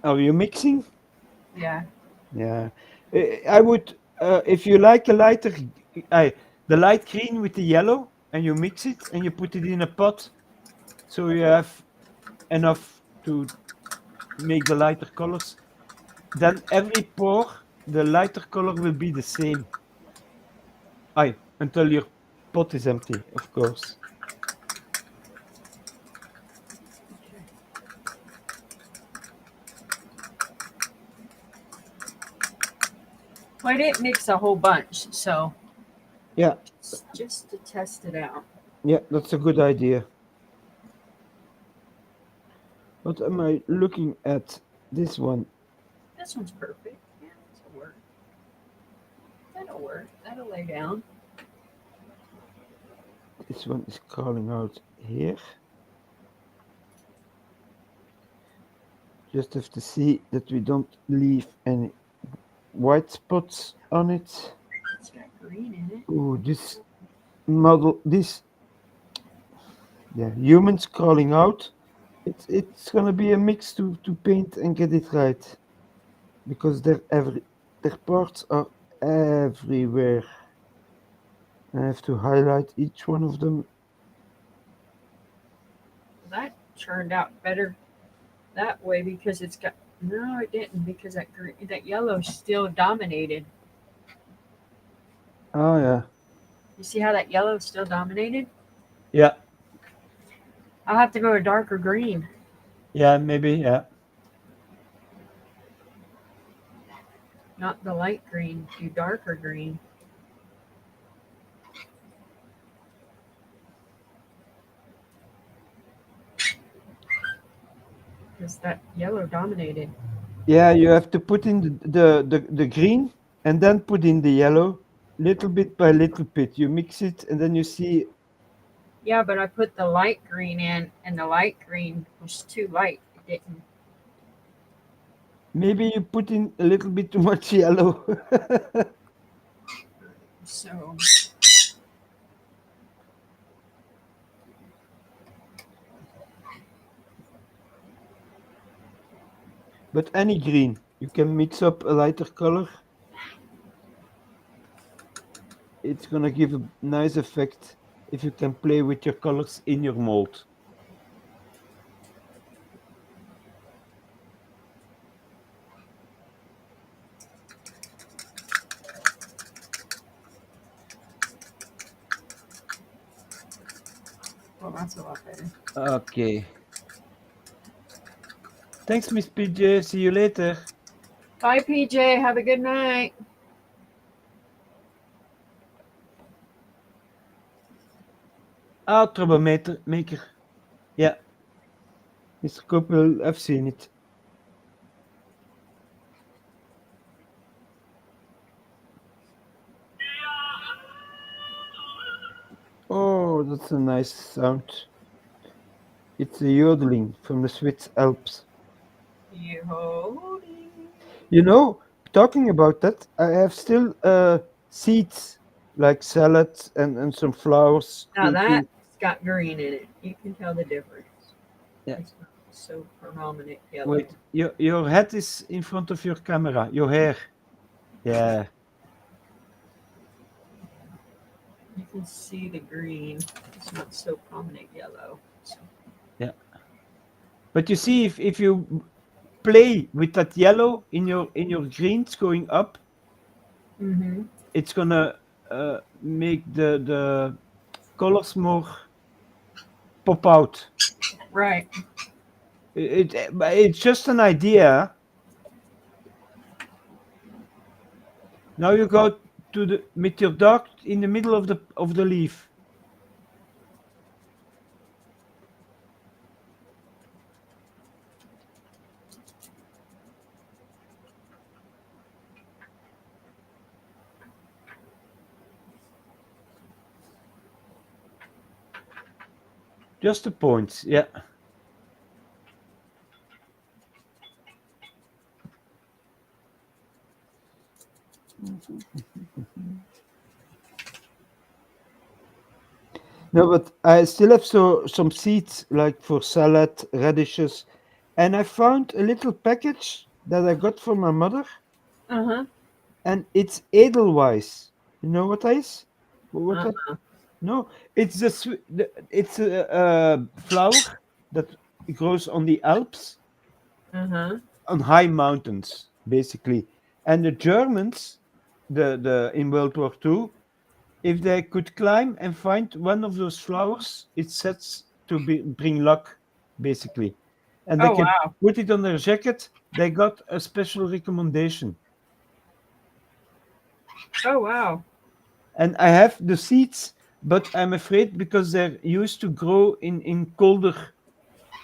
Are you mixing? Yeah. Yeah. I would, if you like a lighter, the light green with the yellow, and you mix it and you put it in a pot, so you have enough to make the lighter colors. Then every pour, the lighter color will be the same. Until your pot is empty, of course. Well, I didn't mix a whole bunch, so Yeah, just to test it out. yeah, that's a good idea. What am I looking at? This one. This one's perfect. Yeah, this will work. That'll work. That'll lay down. This one is calling out here. Just have to see that we don't leave any white spots on it. It's got green in it. Oh, this model, humans calling out. It's gonna be a mix to paint and get it right, because their parts are everywhere. I have to highlight each one of them. That turned out better that way because it's got. No, it didn't because that yellow still dominated. Oh yeah, You see how that yellow still dominated? yeah, I'll have to go a darker green. yeah, maybe, yeah. Not the light green, do darker green. Because that yellow dominated. Yeah, you have to put in the green and then put in the yellow, little bit by little bit. You mix it and then you see. Yeah, but I put the light green in, and the light green was too light. It didn't. Maybe you put in a little bit too much yellow. So But any green, you can mix up a lighter color. It's gonna give a nice effect if you can play with your colors in your mold. well, that's a lot better. Okay. Thanks, Miss PJ. See you later. Bye, PJ. Have a good night. Troublemaker. Maker. Yeah, Mr. Coop will have seen it. Oh, that's a nice sound. It's a yodeling from the Swiss Alps. Yehudi. You know, talking about that, I have still seeds like salads and some flowers Now to that's got green in it. You can tell the difference. Yeah. It's not so prominent yellow. wait. Your head is in front of your camera. Your hair. Yeah. You can see the green. It's not so prominent yellow. So. Yeah. But you see, if you play with that yellow in your greens going up, Mm-hmm. it's gonna make the colors more pop out. Right. It's just an idea. Now you go to the with your dog in the middle of the leaf. Just the points, yeah. No, but I still have some seeds like for salad, radishes, and I found a little package that I got from my mother, Uh-huh. and it's Edelweiss. You know what that is? What that? Uh-huh. No, it's it's a flower that grows on the Alps, Uh-huh. on high mountains, basically. And the Germans, the in World War II, if they could climb and find one of those flowers, it sets to bring luck, basically. And they Oh can wow. put it on their jacket. They got a special recommendation. Oh wow. And I have the seeds, but I'm afraid because they're used to grow in colder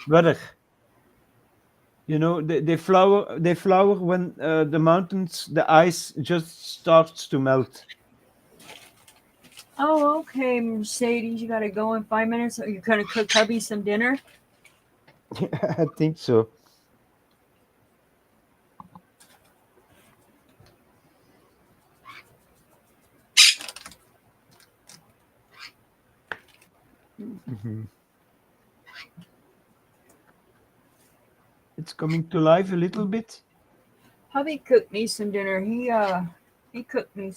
weather. You know, they flower when the mountains, the ice just starts to melt. Oh, okay, Mercedes. You gotta go in 5 minutes. Are you gonna cook hubby some dinner? I think so. Mhm. It's coming to life a little bit. Hubby cooked me some dinner. He cooked me.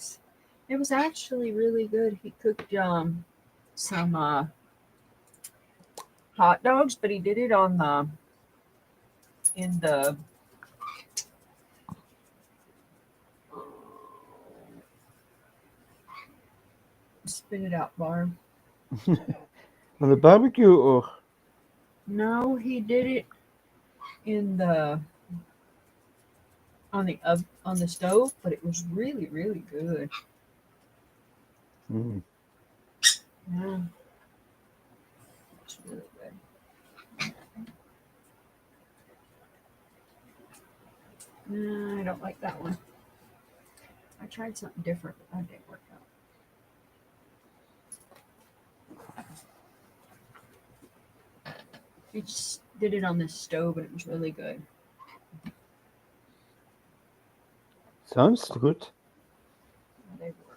It was actually really good. He cooked some hot dogs, but he did it on the in the spit it out, Barb. On the barbecue or No, he did it in the on the stove, but it was really really good. mm. Yeah, it's really good. No, I don't like that one. I tried something different, but that didn't work out. He just did it on the stove, and it was really good. Sounds good. Yeah, they were.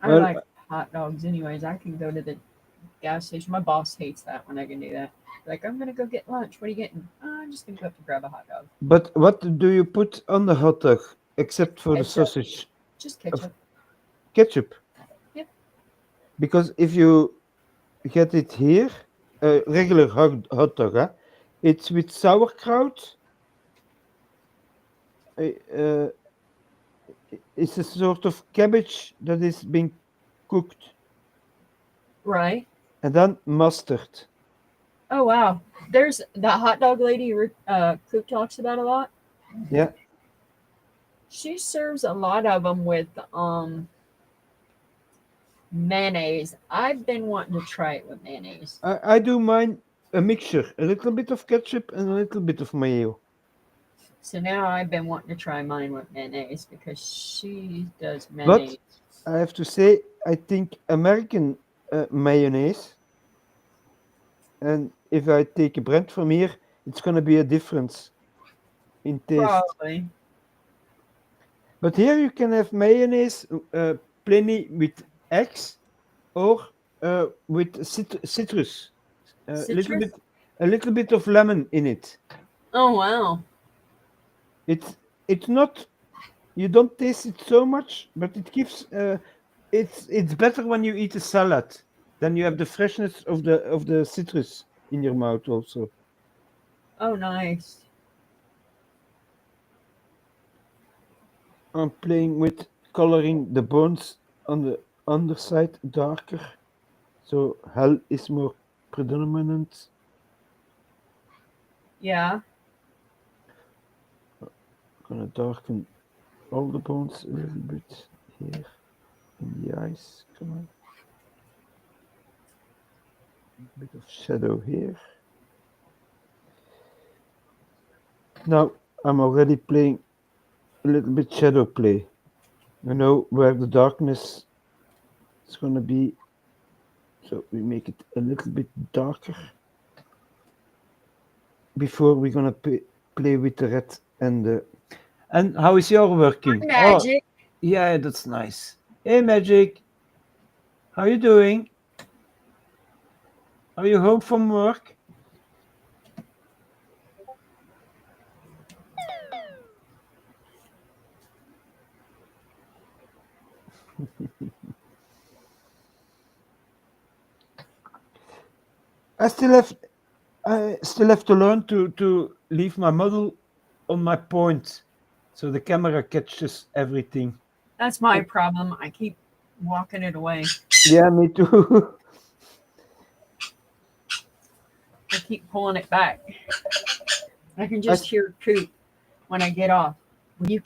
I Well, like hot dogs, anyways. I can go to the gas station. My boss hates that when I can do that. Like, I'm gonna go get lunch. What are you getting? I'm just gonna go up and grab a hot dog. but what do you put on the hot dog except for the Ketchup, sausage? just Of ketchup. ketchup. Yep. Because if you get it here, a regular hot dog, huh? It's with sauerkraut. Uh, uh, it's a sort of cabbage that is being cooked, Right. and then mustard. Oh wow. There's that hot dog lady Coop talks about a lot. Yeah, She serves a lot of them with mayonnaise. I've been wanting to try it with mayonnaise. I do mine a mixture, a little bit of ketchup and a little bit of mayo. So now I've been wanting to try mine with mayonnaise because she does But mayonnaise. I have to say, I think American mayonnaise, and if I take a brand from here, it's gonna be a difference in taste. Probably. But here you can have mayonnaise plenty with eggs or with citrus, Citrus? a little bit of lemon in it. Oh wow. It's it's not, you don't taste it so much, but it gives it's better when you eat a salad. Then you have the freshness of the citrus in your mouth also. Oh nice. I'm playing with coloring the bones on the underside darker, so hell is more predominant. Yeah. Gonna darken all the bones a little bit here in the eyes. Come on, bit of shadow here. Now I'm already playing a little bit shadow play. You know where the darkness is gonna be, so we make it a little bit darker before we're gonna play with the red and the And how is your working? Oh, Magic. yeah, that's nice. Hey, Magic, how you doing? Are you home from work? I still have I still have to learn to leave my model on my point, so the camera catches everything. That's my problem. I keep walking it away. Yeah, me too. I keep pulling it back. I can I, just hear Coop when I get off. Will you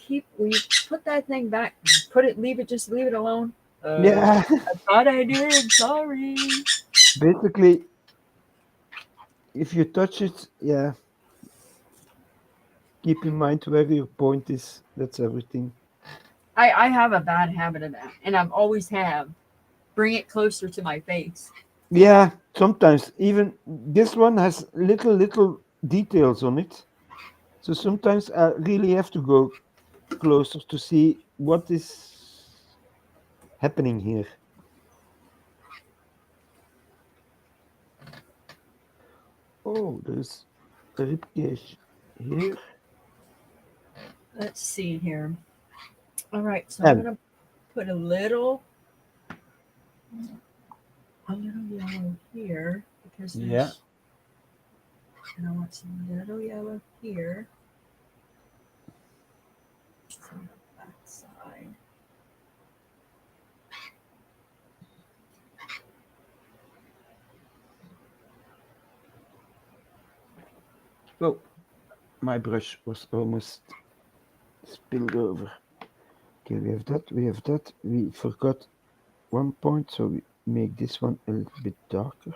put that thing back? Put it, leave it, just leave it alone. yeah, I thought I did. Sorry. basically, if you touch it, yeah, keep in mind where your point is. That's everything. I have a bad habit of that, and I've always have. Bring it closer to my face. Yeah, sometimes even this one has little details on it. So sometimes I really have to go closer to see what is happening here. Oh, there's a ribcage here. Let's see here. All right, so I'm And gonna put a little yellow here because yeah, there's, and I want some little yellow here. On the back side. oh, my brush was almost spilled over. Okay, we have that, we have that. We forgot one point, so we make this one a little bit darker.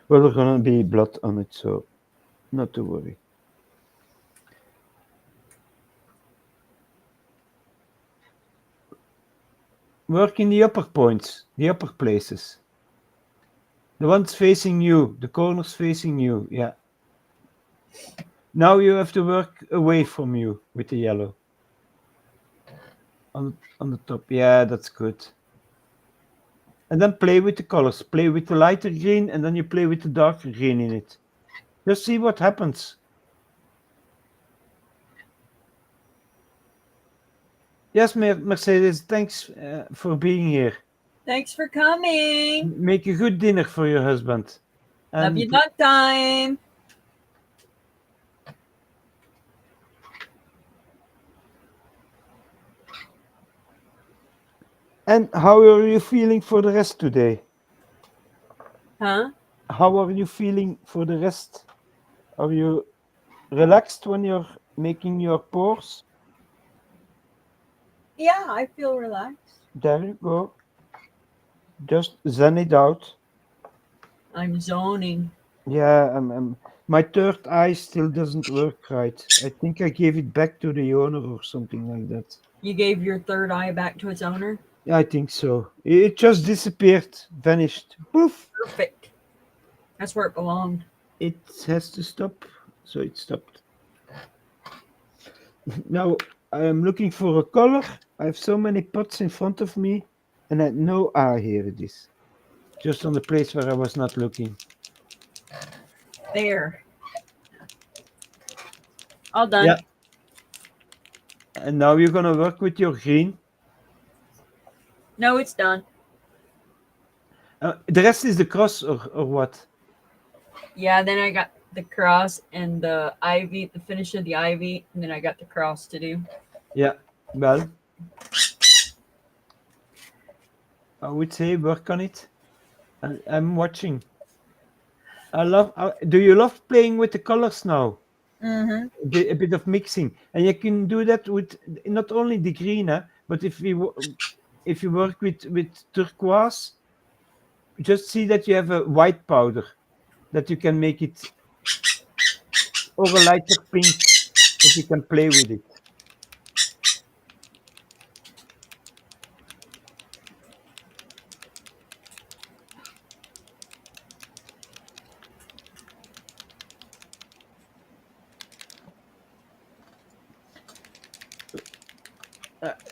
Well, there's gonna be blood on it, so not to worry. Work in the upper points, the upper places. The ones facing you, the corners facing you, yeah. Now you have to work away from you with the yellow. On the top, yeah, that's good. And then play with the colors. Play with the lighter green, and then you play with the darker green in it. Just see what happens. Yes, Mercedes, thanks for being here. Thanks for coming. Make a good dinner for your husband. Love you, And dog time. and how are you feeling for the rest today? Huh? How are you feeling for the rest? Are you relaxed when you're making your pores? Yeah, I feel relaxed. There you go. Just zen it out. I'm zoning. Yeah, my third eye still doesn't work right. I think I gave it back to the owner or something like that. You gave your third eye back to its owner? I think so. It just disappeared, vanished. Poof! Perfect. That's where it belonged. It has to stop, so it stopped. Now I am looking for a color. I have so many pots in front of me, and I know, here it is. Just on the place where I was not looking. There. All Yeah, done. and now you're gonna work with your green. No, it's done. The rest is the cross or what? Yeah, then I got the cross and the ivy, the finish of the ivy, and then I got the cross to do. Yeah, well, I would say work on it. I'm watching. I love. Do you love playing with the colors now? Mm-hmm. A bit of mixing, and you can do that with not only the green, but if you work with turquoise, just see that you have a white powder that you can make it or a lighter pink that you can play with it.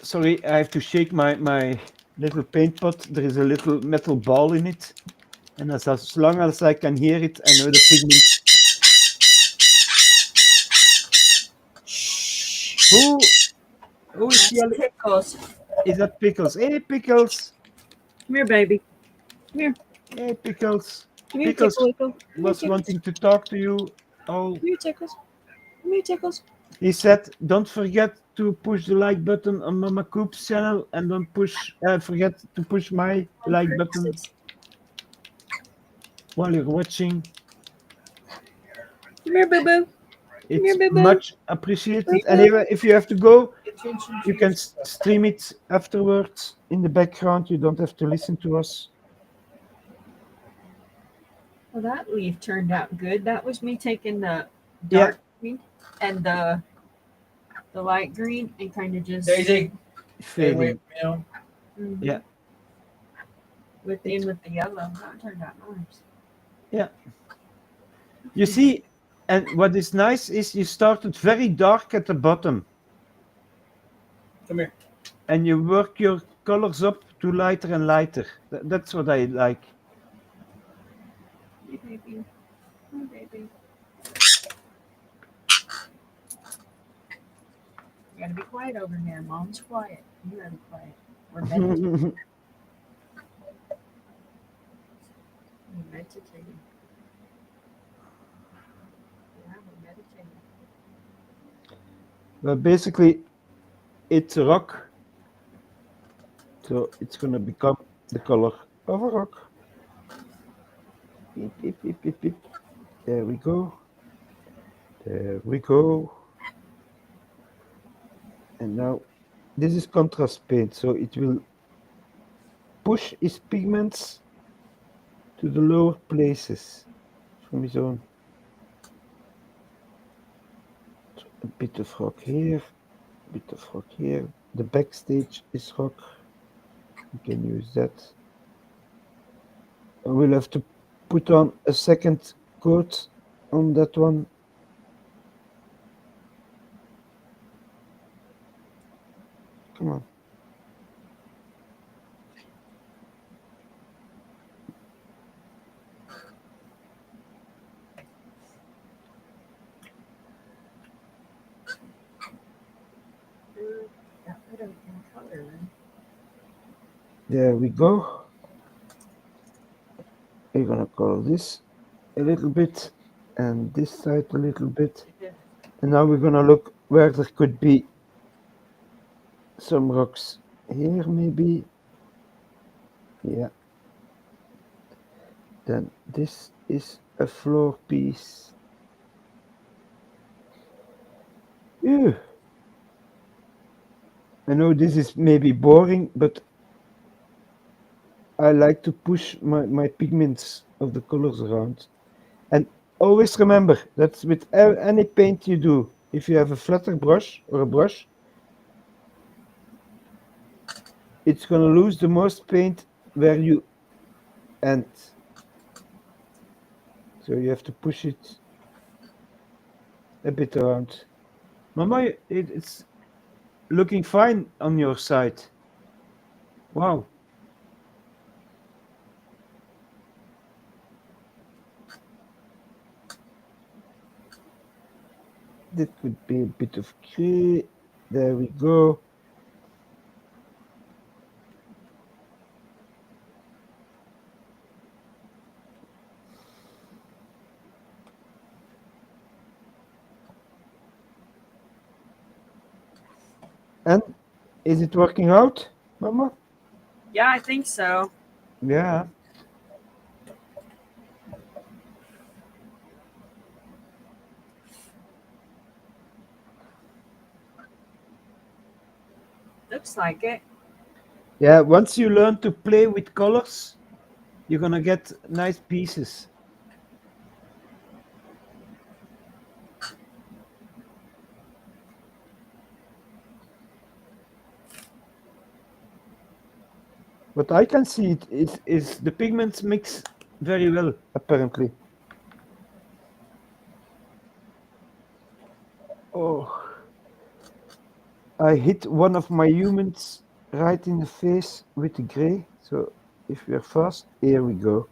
Sorry, I have to shake my little paint pot. There is a little metal ball in it, and as long as I can hear it, I know the pigment. Who is That's yelling? Pickles. Is that Pickles? Hey, Pickles! Come here, baby. Come here. Hey, Pickles! Come here, Pickles Tickle Wickle. Come here, was Tickles. wanting to talk to you. Oh, Come here, Tickles. Come here, Tickles. he said, "Don't forget to push the like button on Mama Coop's channel, and don't forget to push my Come like here, button kisses. while you're watching. Come here, boo boo. Come It's here, boo boo. much appreciated. Boo And boo. if you have to go, Attention you to your can stuff. stream it afterwards in the background. You don't have to listen to us. Well, that leaf turned out good. That was me taking the Yeah, dark green and the light green and kind of just Daisy, stay away fading. from him. mhm, Yeah, with the yellow. That turned out nice. yeah. You see, and what is nice is you started very dark at the bottom, Come here. and you work your colors up to lighter and lighter. That's what I like. Hey, baby. Hi, baby. You gotta be quiet over here. Mom's quiet. You gotta be quiet. We're meditating. We're meditating. Yeah, we're meditating. Well, basically, it's a rock, so it's gonna become the color of a rock. Beep, beep, beep, beep, beep. There we go. There we go. And now this is contrast paint, so it will push his pigments to the lower places from his own. So a bit of rock here, a bit of rock here. The backstage is rock. You can use that. I will have to put on a second coat on that one. Come on. Got rid of my color. There we go. We're gonna color this a little bit and this side a little bit. And now we're gonna look where there could be some rocks here maybe. Yeah. Then this is a floor piece. Ew. I know this is maybe boring, but I like to push my pigments of the colors around. And always remember, that's with any paint you do. If you have a flatter brush or a brush, it's gonna lose the most paint where you end. So you have to push it a bit around. Mama, it's looking fine on your side. Wow. That could be a bit of gray. There we go. And is it working out, Mama? Yeah, I think so. Yeah. Looks like it. Yeah, once you learn to play with colors, you're gonna get nice pieces. What I can see is the pigments mix very well, apparently. Oh, I hit one of my humans right in the face with the gray. So if we're fast, here we go.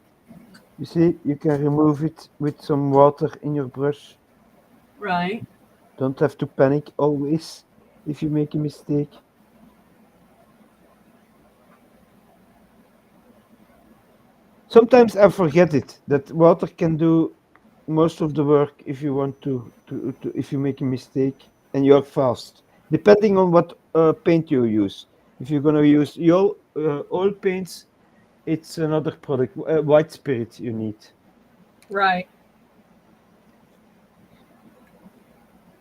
You see, you can remove it with some water in your brush. Right. Don't have to panic always if you make a mistake. Sometimes I forget it that water can do most of the work if you want to if you make a mistake and you're fast. Depending on what paint you use. If you're gonna use your oil paints, it's another product, white spirit you need. Right.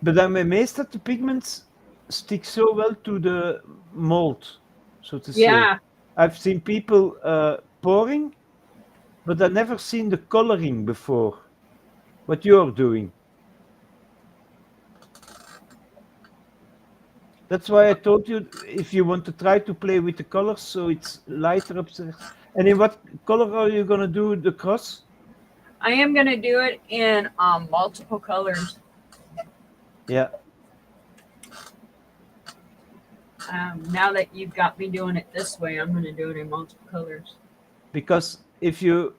But I'm amazed that the pigments stick so well to the mold, so to say. Yeah. I've seen people pouring, but I've never seen the coloring before. What you're doing. That's why I told you if you want to try to play with the colors so it's lighter upstairs. And in what color are you gonna do the cross? I am gonna do it in multiple colors. Yeah, Now that you've got me doing it this way, I'm gonna do it in multiple colors. because if you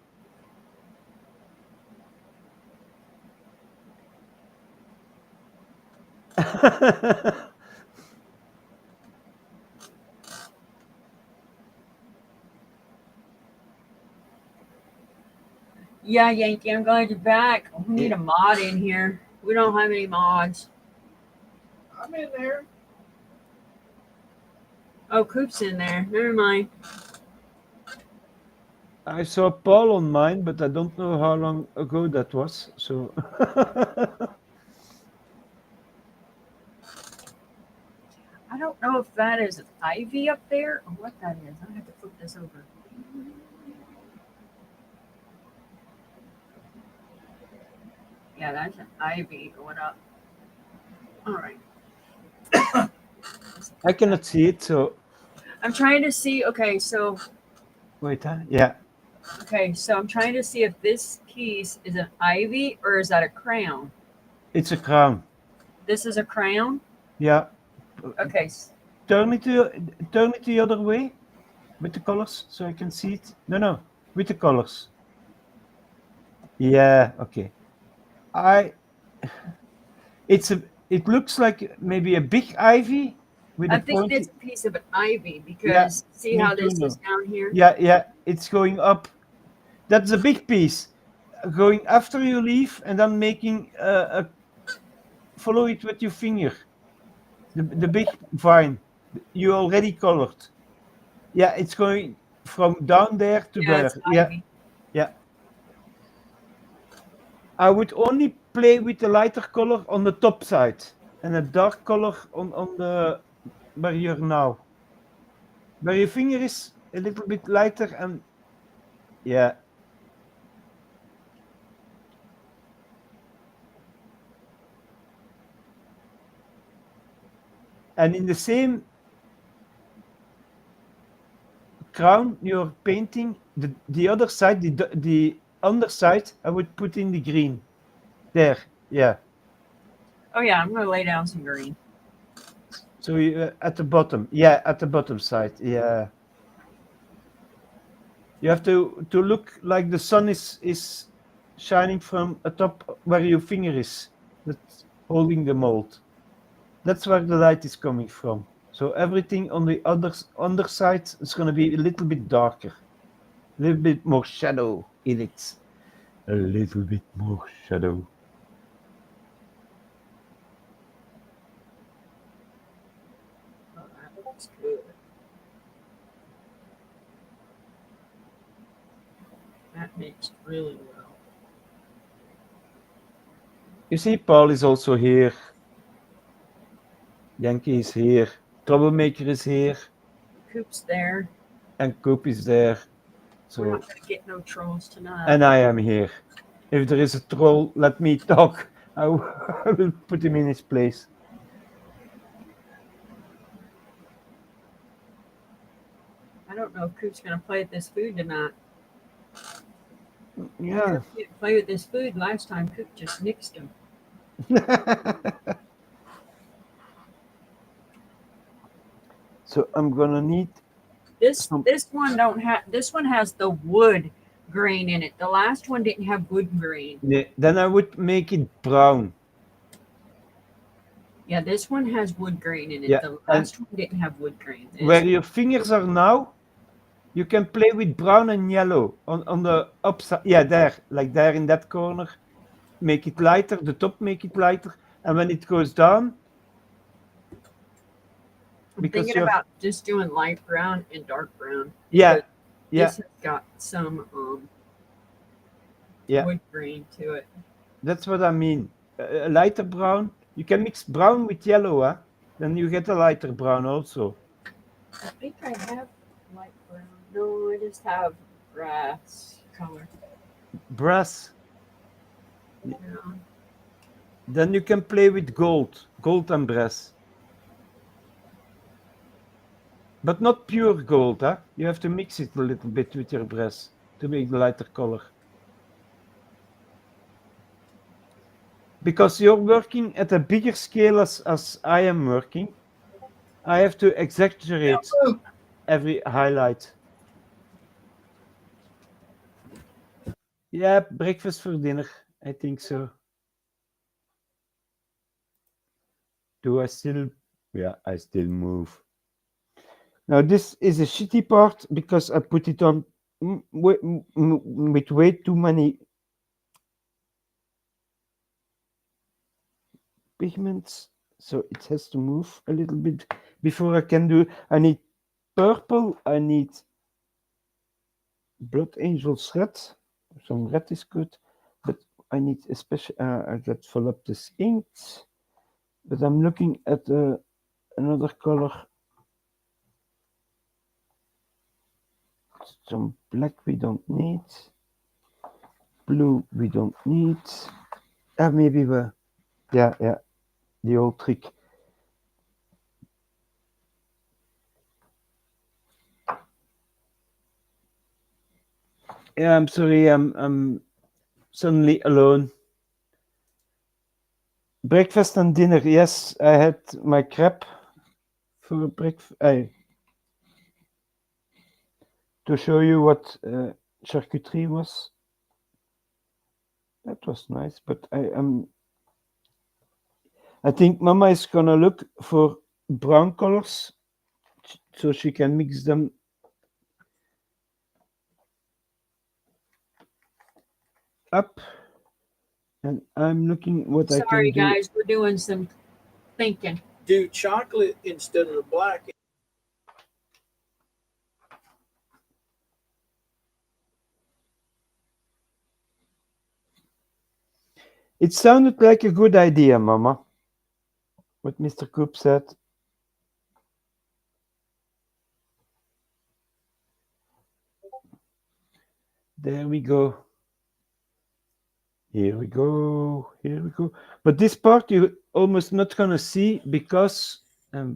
Yeah, Yankee, I'm glad you're back. We need Yeah, a mod in here. We don't have any mods. I'm in there. Oh, Coop's in there. Never mind. I saw Paul on mine, but I don't know how long ago that was. So I don't know if that is an ivy up there or what that is. I have to flip this over. Yeah, that's an ivy going up. All right. I cannot see it. So I'm trying to see. wait, huh? Yeah, So I'm trying to see if this piece is an ivy or is that a crown. it's a crown. This is a crown. Yeah, Okay. turn it to turn it the other way with the colors so I can see it. No, no, with the colors. Yeah, okay. I it's a it looks like maybe a big ivy with I a think it's pointy. a piece of an ivy Yeah, because see me how too. this is No. down here. Yeah, yeah, it's going up. That's a big piece. Going after you leave and then making a follow it with your finger. The big vine you already colored. Yeah, it's going from down there to Yeah, it's there. Yeah, ivy. yeah. I would only play with the lighter color on the top side and a dark color on the where you're now. Where your finger is a little bit lighter and yeah. And in the same crown you're painting, the other side, the underside, I would put in the green. There, yeah. Oh yeah, I'm gonna lay down some green. So you, at the bottom, yeah, at the bottom side, yeah. You have to look like the sun is shining from atop where your finger is, that's holding the mold. That's where the light is coming from. So everything on the other underside is going to be a little bit darker, a little bit more shadow in it. A little bit more shadow. Oh, that looks good. That mixed really well. You see, Paul is also here. Yankee is here. Troublemaker is here. Coop's there. And Coop is there. We're not So, gonna get no trolls tonight. and I am here. If there is a troll, let me talk. I will put him in his place. I don't know if Coop's gonna play with this food tonight. Yeah. Coop didn't play with this food last time. Coop just nixed him. So I'm gonna need This some. this one don't have. This one has the wood grain in it. The last one didn't have wood grain. Yeah, then I would make it brown. Yeah, this one has wood grain in it. Yeah, The and last one didn't have wood grain. where This your fingers are now, you can play with brown and yellow on the upside. Yeah, there, like there in that corner. Make it lighter. The top make it lighter, and when it goes down, I'm because thinking you're about just doing light brown and dark brown yeah, because yeah, this has got some yeah. wood grain to it. That's what I mean. A lighter brown. You can mix brown with yellow, huh? Then you get a lighter brown also. I think I have light brown. No, I just have brass color. Brass. Yeah. Then you can play with gold and brass. But not pure gold, huh? You have to mix it a little bit with your brass to make the lighter color. Because you're working at a bigger scale as I am working, I have to exaggerate every highlight. Yeah, breakfast for dinner. I think so. Do I still? Yeah, I still move. Now this is a shitty part because I put it on with way too many pigments, so it has to move a little bit before I can do. I need purple. I need blood angels red. Some red is good, but I need especially. I got fill up this ink, but I'm looking at another color. Some black we don't need. Blue we don't need. Maybe we. Yeah, yeah. The old trick. Yeah, I'm sorry. I'm suddenly alone. Breakfast and dinner. Yes, I had my crepe for breakfast. To show you what charcuterie was. That was nice, but I think Mama is gonna look for brown colors so she can mix them up. And I'm looking what I can Sorry, do. guys, we're doing some thinking. Do chocolate instead of the black. It sounded like a good idea, Mama. What Mr. Coop said. There we go. Here we go. Here we go. But this part you almost not gonna see because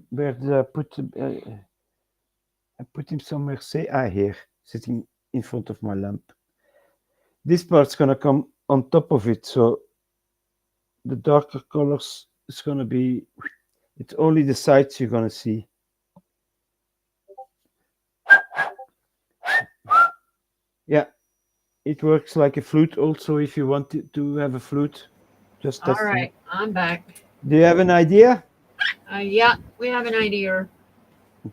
where did I put? I put him somewhere. Say, here, sitting in front of my lamp. This part's gonna come on top of it, so the darker colors is gonna be. It's only the sides you're gonna see. Yeah, it works like a flute. Also, if you want to have a flute, just All testing. right, I'm back. Do you have an idea? Yeah, we have an idea.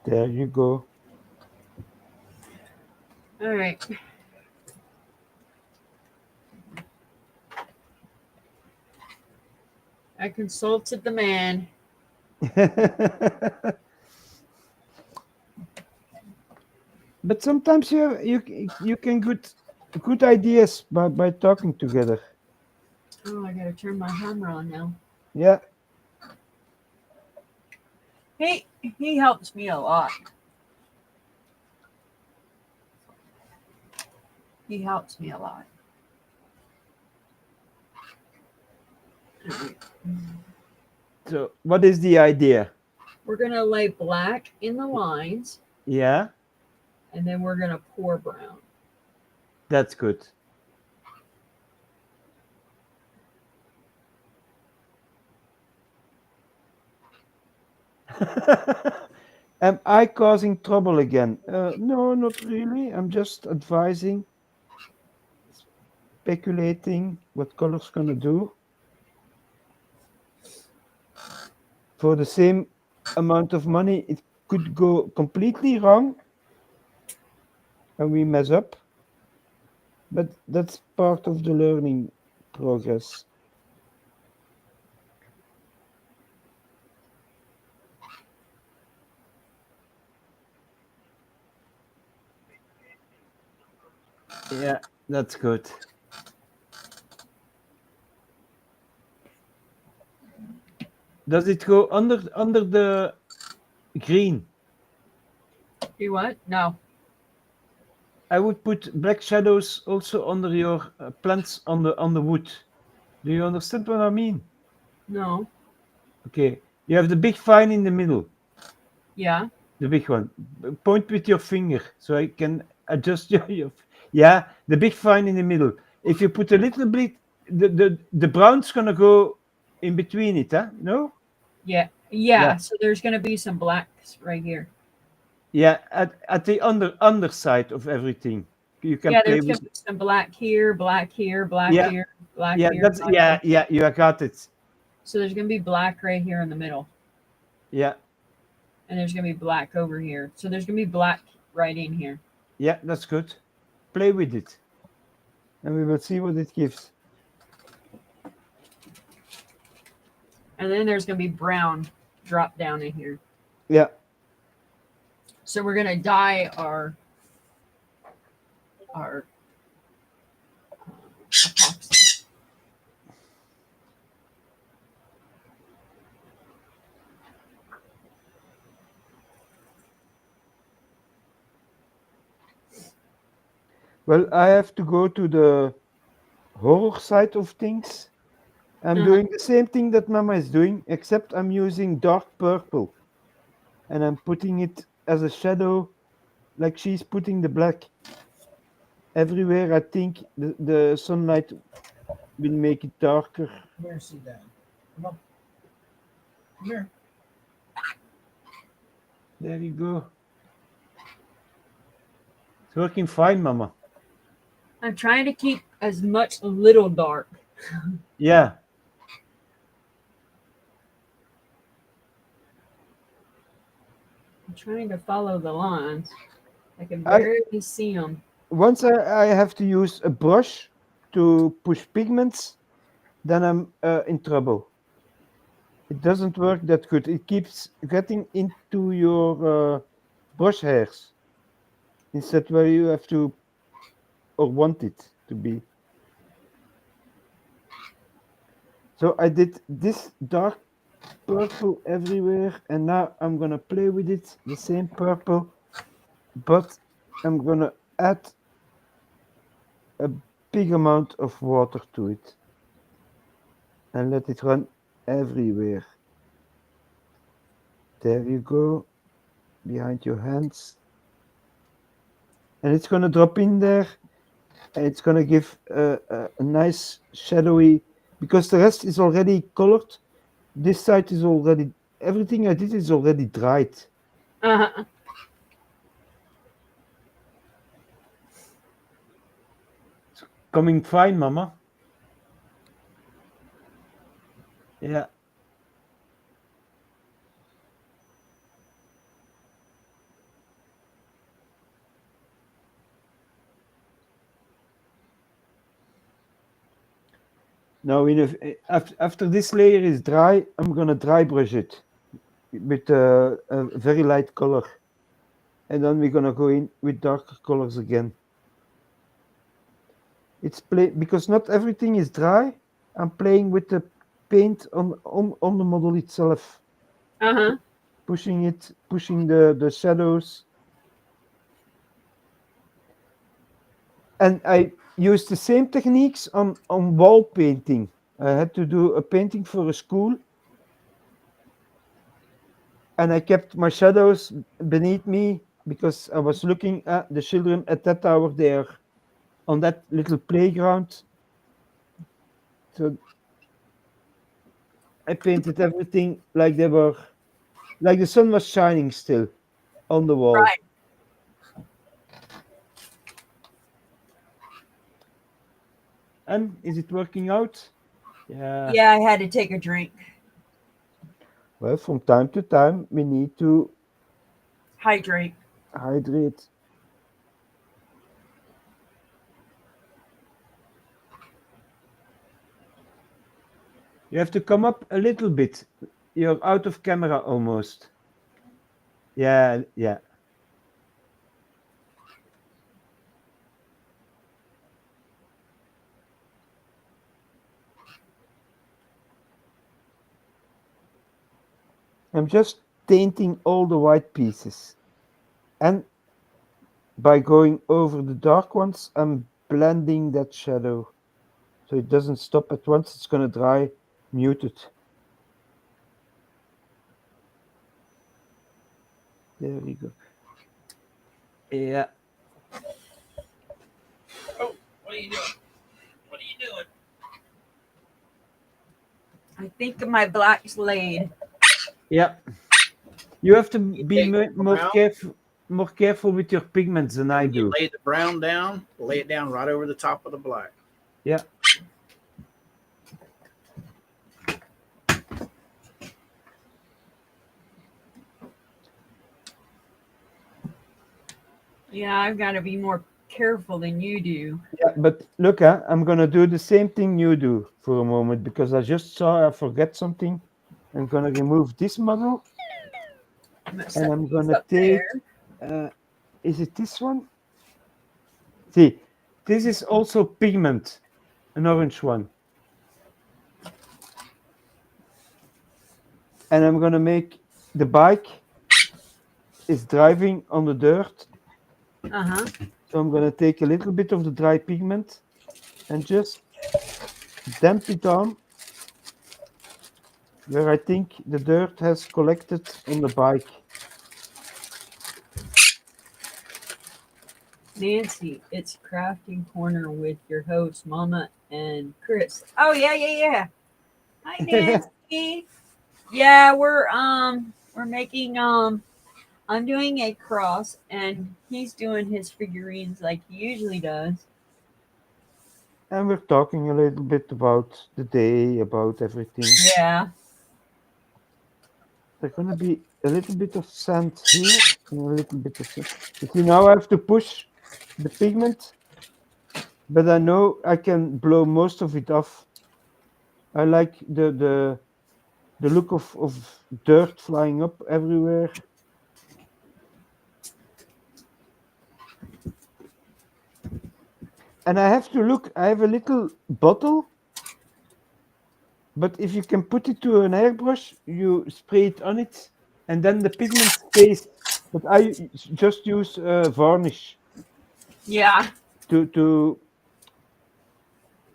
There you go. All right. I consulted the man. But sometimes you can get good ideas by talking together. Oh, I gotta turn my hammer on now. Yeah. He helps me a lot. He helps me a lot. So what is the idea? We're gonna lay black in the lines, Yeah, and then we're gonna pour brown. that's good. Am I causing trouble again? No, not really. I'm just advising, speculating what color's gonna do. For the same amount of money, it could go completely wrong and we mess up, but that's part of the learning progress. Yeah, that's good. Does it go under the green? Do what? No. I would put black shadows also under your plants on the wood. Do you understand what I mean? No. Okay, you have the big vine in the middle, Yeah. the big one. Point with your finger so I can adjust yeah, the big vine in the middle. If you put a little bit, the brown's gonna go in between it, huh? No? Yeah. Yeah, Yeah. So there's gonna be some blacks right here. yeah, at the underside of everything. You can Yeah, play there's with. gonna be some black here, black here, black Yeah, here, black yeah, here, that's black yeah, here. yeah. You got it. So there's gonna be black right here in the middle, Yeah, and there's gonna be black over here. So there's gonna be black right in here. yeah, that's good. Play with it, and we will see what it gives. And then there's gonna be brown drop down in here. Yeah. So we're gonna dye our epoxy. Well, I have to go to the horror side of things. I'm Uh-huh. doing the same thing that Mama is doing, except I'm using dark purple and I'm putting it as a shadow, like she's putting the black everywhere. I think the sunlight will make it darker. Come here, sit down. Come on. Come here. There you go. It's working fine, Mama. I'm trying to keep as much little dark. Yeah, I'm trying to follow the lines. I can I barely see them. once I have to use a brush to push pigments, then I'm in trouble. It doesn't work that good. It keeps getting into your brush hairs instead where you have to or want it to be. So I did this dark purple everywhere and now I'm gonna play with it, the same purple, but I'm gonna add a big amount of water to it and let it run everywhere. There you go, behind your hands. And it's gonna drop in there and it's gonna give a nice shadowy, because the rest is already colored. This side is already, everything I did is already dried. Uh-huh. Coming fine, Mama. Yeah. Now, after this layer is dry, I'm gonna dry brush it with a very light color, and then we're gonna go in with darker colors again. It's play because not everything is dry. I'm playing with the paint on the model itself, Uh-huh. pushing it, pushing the shadows, and I used the same techniques on wall painting. I had to do a painting for a school, and I kept my shadows beneath me because I was looking at the children at that hour there on that little playground. So I painted everything like they were, like the sun was shining still. on the wall. Right. And is it working out? Yeah. Yeah, I had to take a drink. Well, from time to time, we need to Hydrate. hydrate. You have to come up a little bit. You're out of camera almost. Yeah, yeah. I'm just tainting all the white pieces. And by going over the dark ones, I'm blending that shadow. So it doesn't stop at once, it's gonna dry muted. There we go. Yeah. Oh, what are you doing? What are you doing? I think my black's laid. Yeah. You have to You be take the more careful with your pigments than I when you do. lay the brown down, lay it down right over the top of the black. Yeah. Yeah, I've got to be more careful than you do. Yeah, but look, I'm gonna do the same thing you do for a moment because I just saw I forget something. I'm gonna remove this model I'm gonna and set I'm these gonna up take. there. Is it this one? See, this is also pigment, an orange one, and I'm gonna make the bike is driving on the dirt. Uh-huh. So I'm gonna take a little bit of the dry pigment and just damp it on where I think the dirt has collected on the bike. Nancy, it's Crafting Corner with your host, Mama and Chris. Oh yeah. Hi Nancy. Yeah, we're making I'm doing a cross and he's doing his figurines like he usually does. And we're talking a little bit about the day, about everything. Yeah. There's gonna be a little bit of sand here and a little bit of sand. You see, now I have to push the pigment, but I know I can blow most of it off. I like the look of dirt flying up everywhere. And I have to look, I have a little bottle, but if you can put it to an airbrush, you spray it on it, and then the pigment stays. But I just use varnish Yeah. to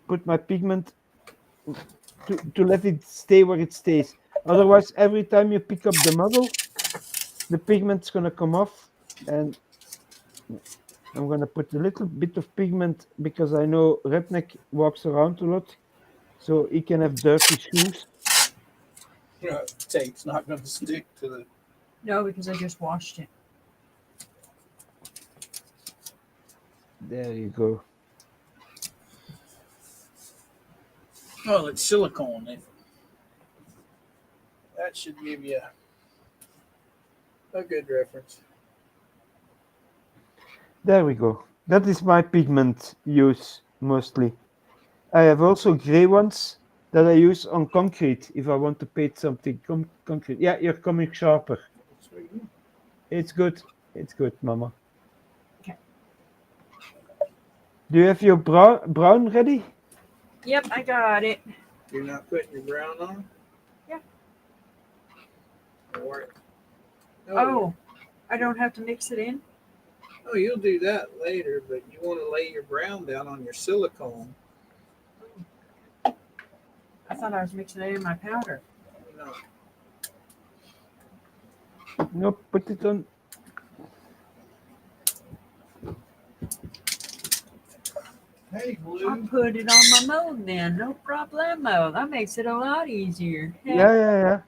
put my pigment to let it stay where it stays. Otherwise, every time you pick up the model, the pigment's gonna come off, and I'm gonna put a little bit of pigment because I know Redneck walks around a lot, so he can have dirty shoes. Tape's not going to stick to the. No, because I just washed it. There you go. Well, it's silicone. That should give you a good reference. There we go. That is my pigment use mostly. I have also gray ones that I use on concrete if I want to paint something concrete. Yeah, you're coming sharper. Sweet. It's good. It's good, Mama. Okay. Do you have your brown ready? Yep, I got it. You're not putting your brown on? Yeah. Or, Oh, I don't have to mix it in? Oh, you'll do that later, but you want to lay your brown down on your silicone. I thought I was mixing it in my powder. No. No, put it on. Hey, I'll Blue. put it on my mold then. No problemo. That makes it a lot easier. Heck, Yeah.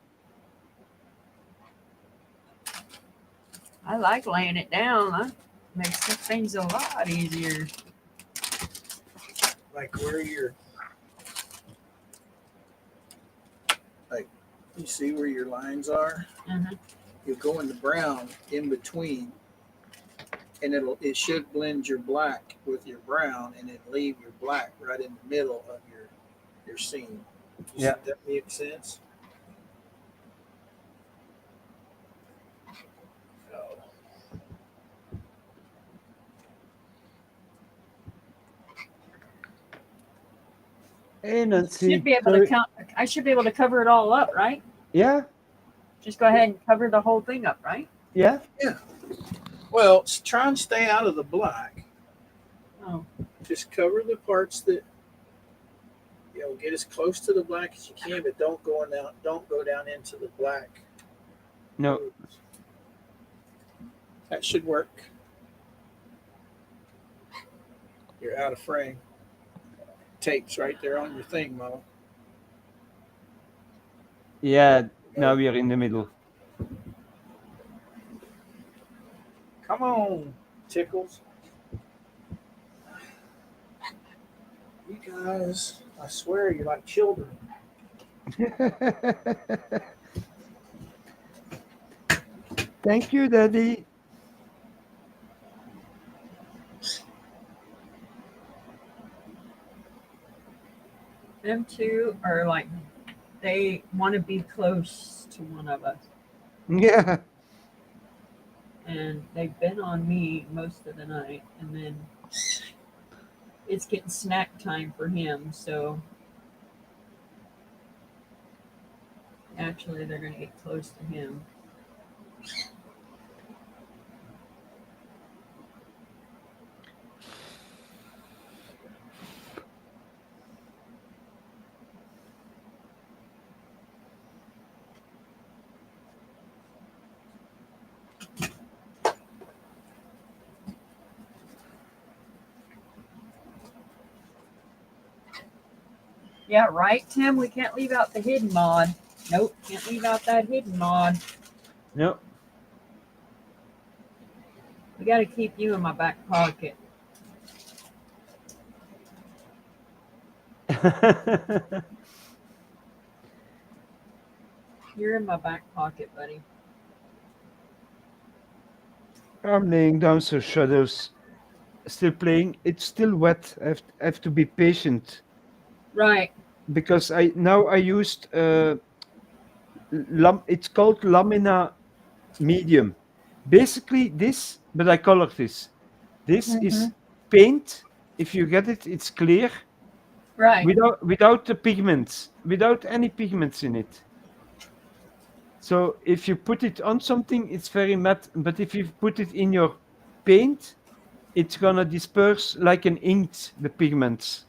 I like laying it down. That makes things a lot easier. Like where you're, like, you see where your lines are? Mm-hmm. You go in the brown in between, and it should blend your black with your brown, and then leave your black right in the middle of your scene. Does Yeah. that make sense? Oh. Hey, I should Nancy. be able to Sorry. count. I should be able to cover it all up, right? Yeah. Just go ahead and cover the whole thing up, right? Yeah. Yeah. Well, try and stay out of the black. Oh, Just cover the parts that get as close to the black as you can, but don't go down into the black. No. That should work. You're out of frame. Tape's right there on your thing, Mo. Yeah. Now Go. we are in the middle. Come on, Tickles. You guys, I swear you're like children. Thank you, Daddy. them two are like they want to be close to one of us, Yeah. and they've been on me most of the night, and then it's getting snack time for him. So actually, they're gonna get close to him. Yeah, right, Tim? We can't leave out the hidden mod. Nope, can't leave out that hidden mod. No. We got to keep you in my back pocket. You're in my back pocket, buddy. I'm laying down some shadows. Still playing. It's still wet. I have to be patient Right. because I used it's called lamina medium. Basically this, but I colored this. This is paint. If you get it, it's clear Right. without the pigments, without any pigments in it. So if you put it on something, it's very matte. But if you put it in your paint, it's gonna disperse like an ink, the pigments.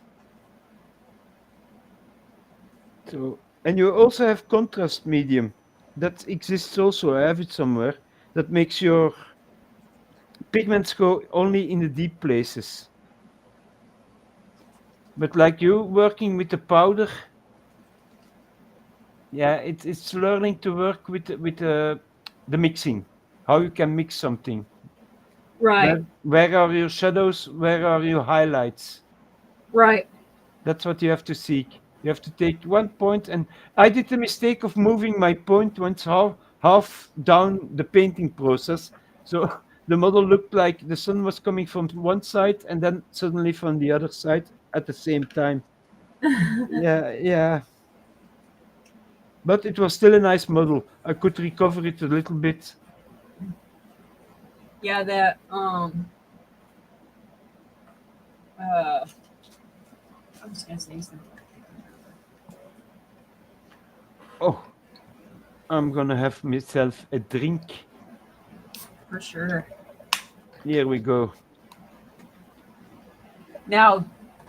So, and you also have contrast medium. That exists also. I have it somewhere. That makes your pigments go only in the deep places. But like you working with the powder, yeah, it's learning to work with the mixing. How you can mix something. Right. Where are your shadows? Where are your highlights? Right. That's what you have to seek. You have to take one point, and I did the mistake of moving my point once half down the painting process. So the model looked like the sun was coming from one side and then suddenly from the other side at the same time. Yeah, yeah. But it was still a nice model. I could recover it a little bit. Yeah, that I was gonna say something. Oh, I'm gonna have myself a drink. For sure. Here we go. Now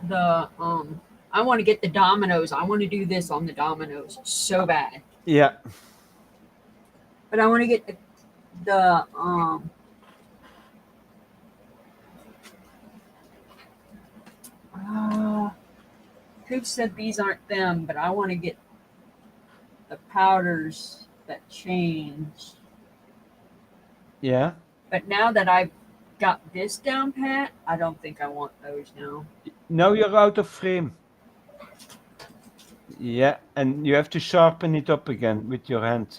the I want to get the dominoes. I want to do this on the dominoes so bad. Yeah. But I want to get the Coop said these aren't them, but I want to get the powders that change. Yeah. But now that I've got this down pat, I don't think I want those now. Now you're out of frame. Yeah, and you have to sharpen it up again with your hand.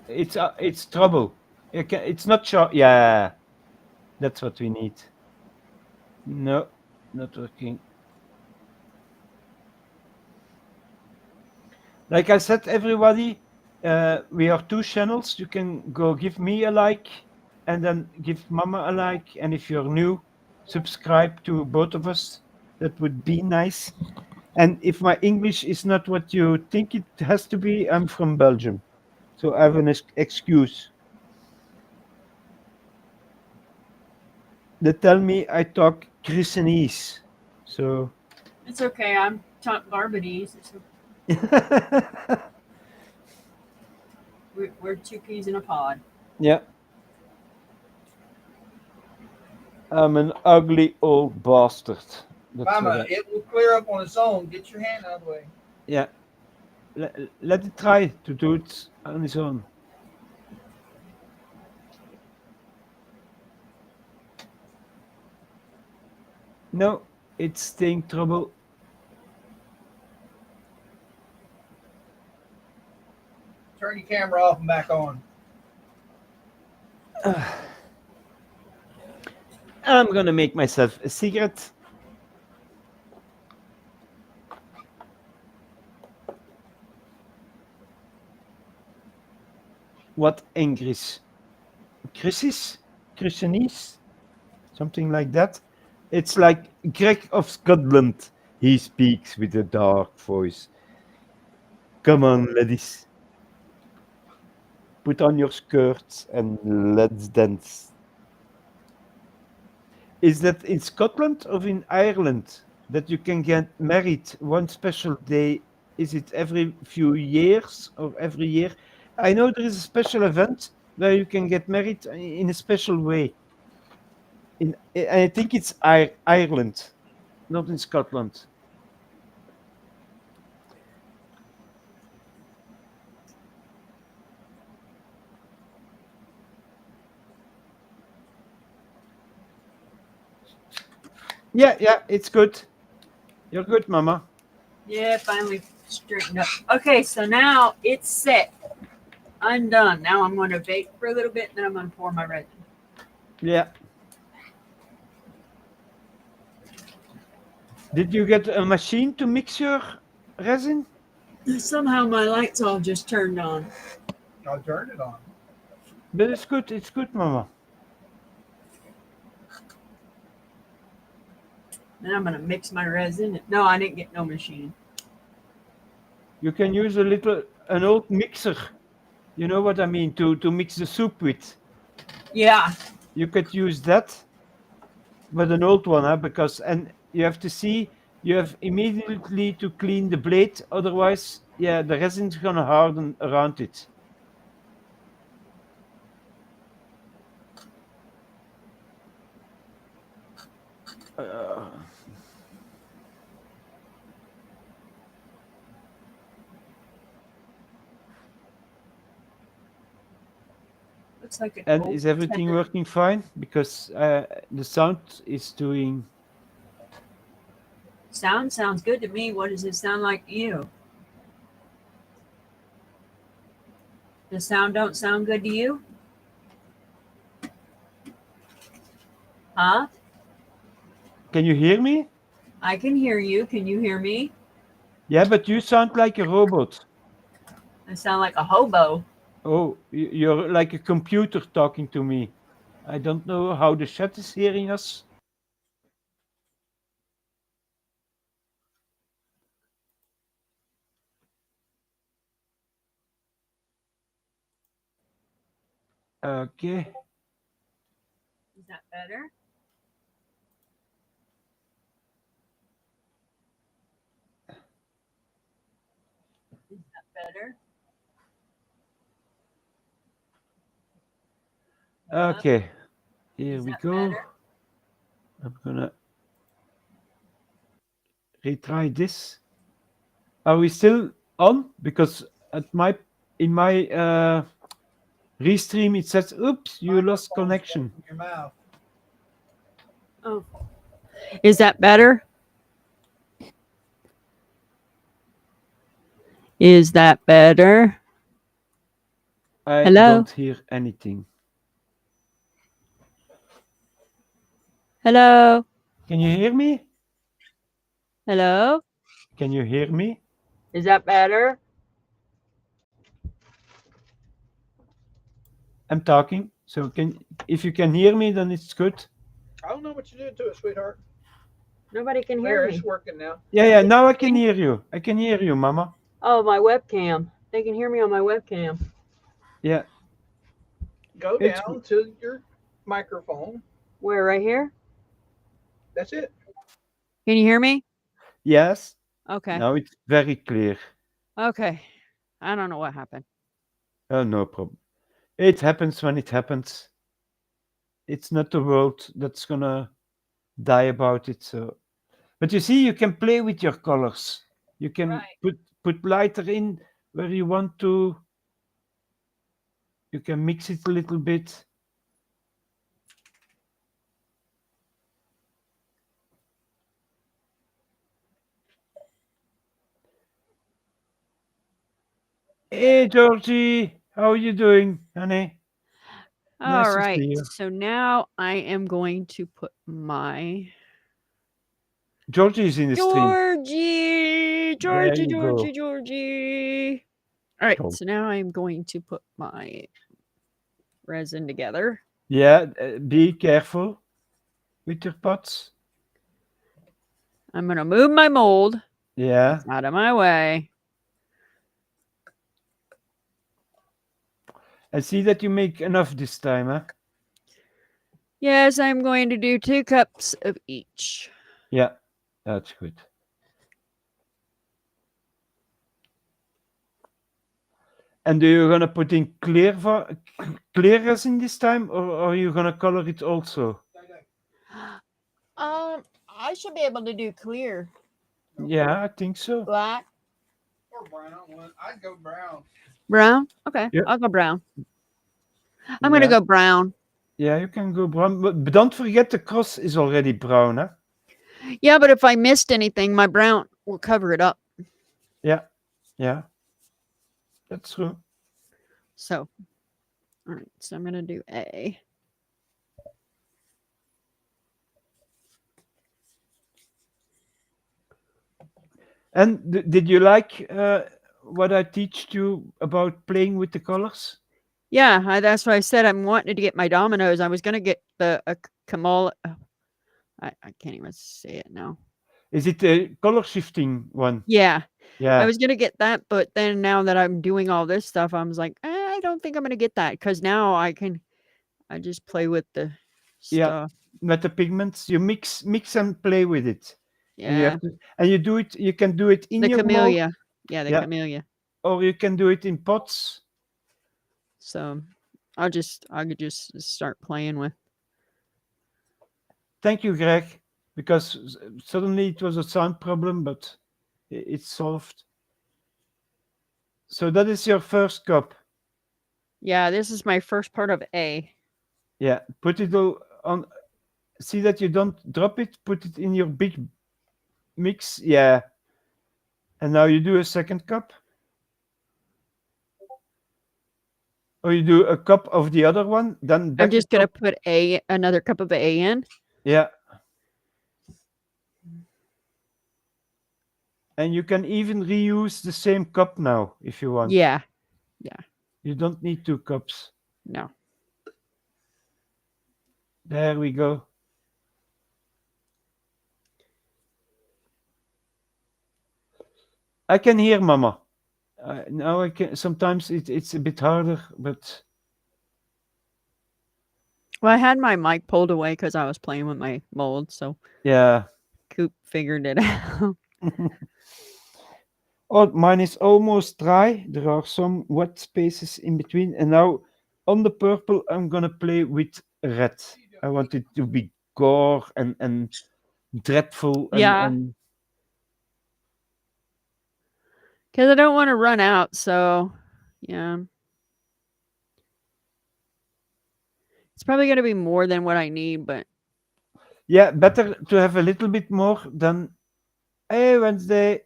It's trouble. It's not sharp. Yeah, that's what we need. No, not working. Like I said, everybody, we are two channels. You can go give me a like and then give Mama a like. And if you're new, subscribe to both of us. That would be nice. And if my English is not what you think it has to be, I'm from Belgium. So I have an excuse. They tell me I talk Christianese. So. It's okay. I'm talk Garbonese. We're two peas in a pod. Yeah. I'm an ugly old bastard. That's what Mama, it will clear up on its own. Get your hand out of the way. yeah. Let it try to do it on its own. No, it's staying trouble. Turn your camera off and back on. I'm gonna make myself a cigarette. What English? Christianese? Something like that. It's like Greg of Scotland. He speaks with a dark voice. Come on, ladies. Put on your skirts and let's dance. Is that in Scotland or in Ireland that you can get married one special day? Is it every few years or every year? I know there is a special event where you can get married in a special way. I think it's Ireland, not in Scotland. Yeah, it's good. You're good, Mama. Yeah, finally straightened up. Okay, so now it's set. I'm done. Now I'm going to bake for a little bit, and then I'm going to pour my resin. Yeah. Did you get a machine to mix your resin? Somehow my lights all just turned on. I'll turn it on. But it's good, Mama. Then I'm going to mix my resin. No, I didn't get no machine. You can use an old mixer. You know what I mean? To mix the soup with. Yeah. You could use that, but an old one, huh? Because and you have to see you have immediately to clean the blade, otherwise, yeah, the resin's gonna harden around it. Looks like And is everything working fine? Because the sound is doing. Sounds good to me. What does it sound like to you? The sound don't sound good to you? Huh? Can you hear me? I can hear you. Can you hear me? Yeah, but you sound like a robot. I sound like a hobo. Oh, you're like a computer talking to me. I don't know how the chat is hearing us. Okay. Is that better? Is that better? Okay. Here Is we that go. better? I'm gonna retry this. Are we still on? Because in my Restream, it says, oops, you lost Microphone's away connection. from your mouth. Oh, is that better? Is that better? I Hello? don't hear anything. Hello? Can you hear me? Hello? Can you hear me? Is that better? I'm talking. So if you can hear me, then it's good. I don't know what you did to it, sweetheart. Nobody can hear There, me. it's working now. Yeah, now I can hear you. I can hear you, Mama. Oh, my webcam. They can hear me on my webcam. Yeah, Go it's down to your microphone. Where, right here? That's it. Can you hear me? yes. Okay. Now it's very clear. Okay. I don't know what happened. Oh, no problem. It happens when it happens. It's not the world that's gonna die about it. So, but you see, you can play with your colors. You can put lighter in where you want to. You can mix it a little bit. Hey, Georgie, how are you doing, honey? All Nice to right. see you. So now I am going to put my Georgie is in the stream. Georgie, There Georgie, you Georgie, go. Georgie. All right. Go. So now I'm going to put my resin together. Yeah, be careful with your pots. I'm going to move my mold Yeah, out of my way. I see that you make enough this time, huh? Yes, I'm going to do 2 cups of each. Yeah, that's good. And are you gonna put in clear resin this time, or are you gonna color it also? I should be able to do clear. Yeah, I think so. Black. Or brown. I'd go brown. Brown? Okay. Yeah. I'll go brown. I'm going to Yeah, go brown. yeah, you can go brown, but don't forget the cross is already brown, huh? Yeah, but if I missed anything, my brown will cover it up. Yeah, yeah, that's true. So, all right. So I'm going to do A. And did you like what I teach you about playing with the colors? Yeah, that's why I said I'm wanting to get my dominoes. I was going to get the Kamal. I can't even say it now. Is it a color shifting one? Yeah. Yeah, I was going to get that, but then now that I'm doing all this stuff, I was like, I don't think I'm going to get that because now I just play with the yeah. stuff. With the pigments, you mix and play with it. And you Yeah. have to, and you do it. You can do it in The your mold, camellia. Yeah, the yeah, camellia. or you can do it in pots. So I could just start playing with. Thank you, Greg, because suddenly it was a sound problem, but it's solved. So that is your first cup. Yeah, this is my first part of A. Yeah, put it all on. See that you don't drop it. Put it in your big mix. Yeah. And now you do a second cup. Or you do a cup of the other one, then I'm back just it gonna up. put another cup of A in. Yeah. And you can even reuse the same cup now if you want. Yeah. You don't need 2 cups. No. There we go. I can hear Mama. Now I can. Sometimes it's a bit harder, but Well, I had my mic pulled away because I was playing with my mold, so yeah. Coop figured it out. Oh, mine is almost dry. There are some wet spaces in between. And now on the purple, I'm gonna play with red. I want it to be gore and dreadful Yeah. and Because I don't want to run out, so yeah. It's probably gonna be more than what I need, but Yeah, better to have a little bit more than. Hey, Wednesday.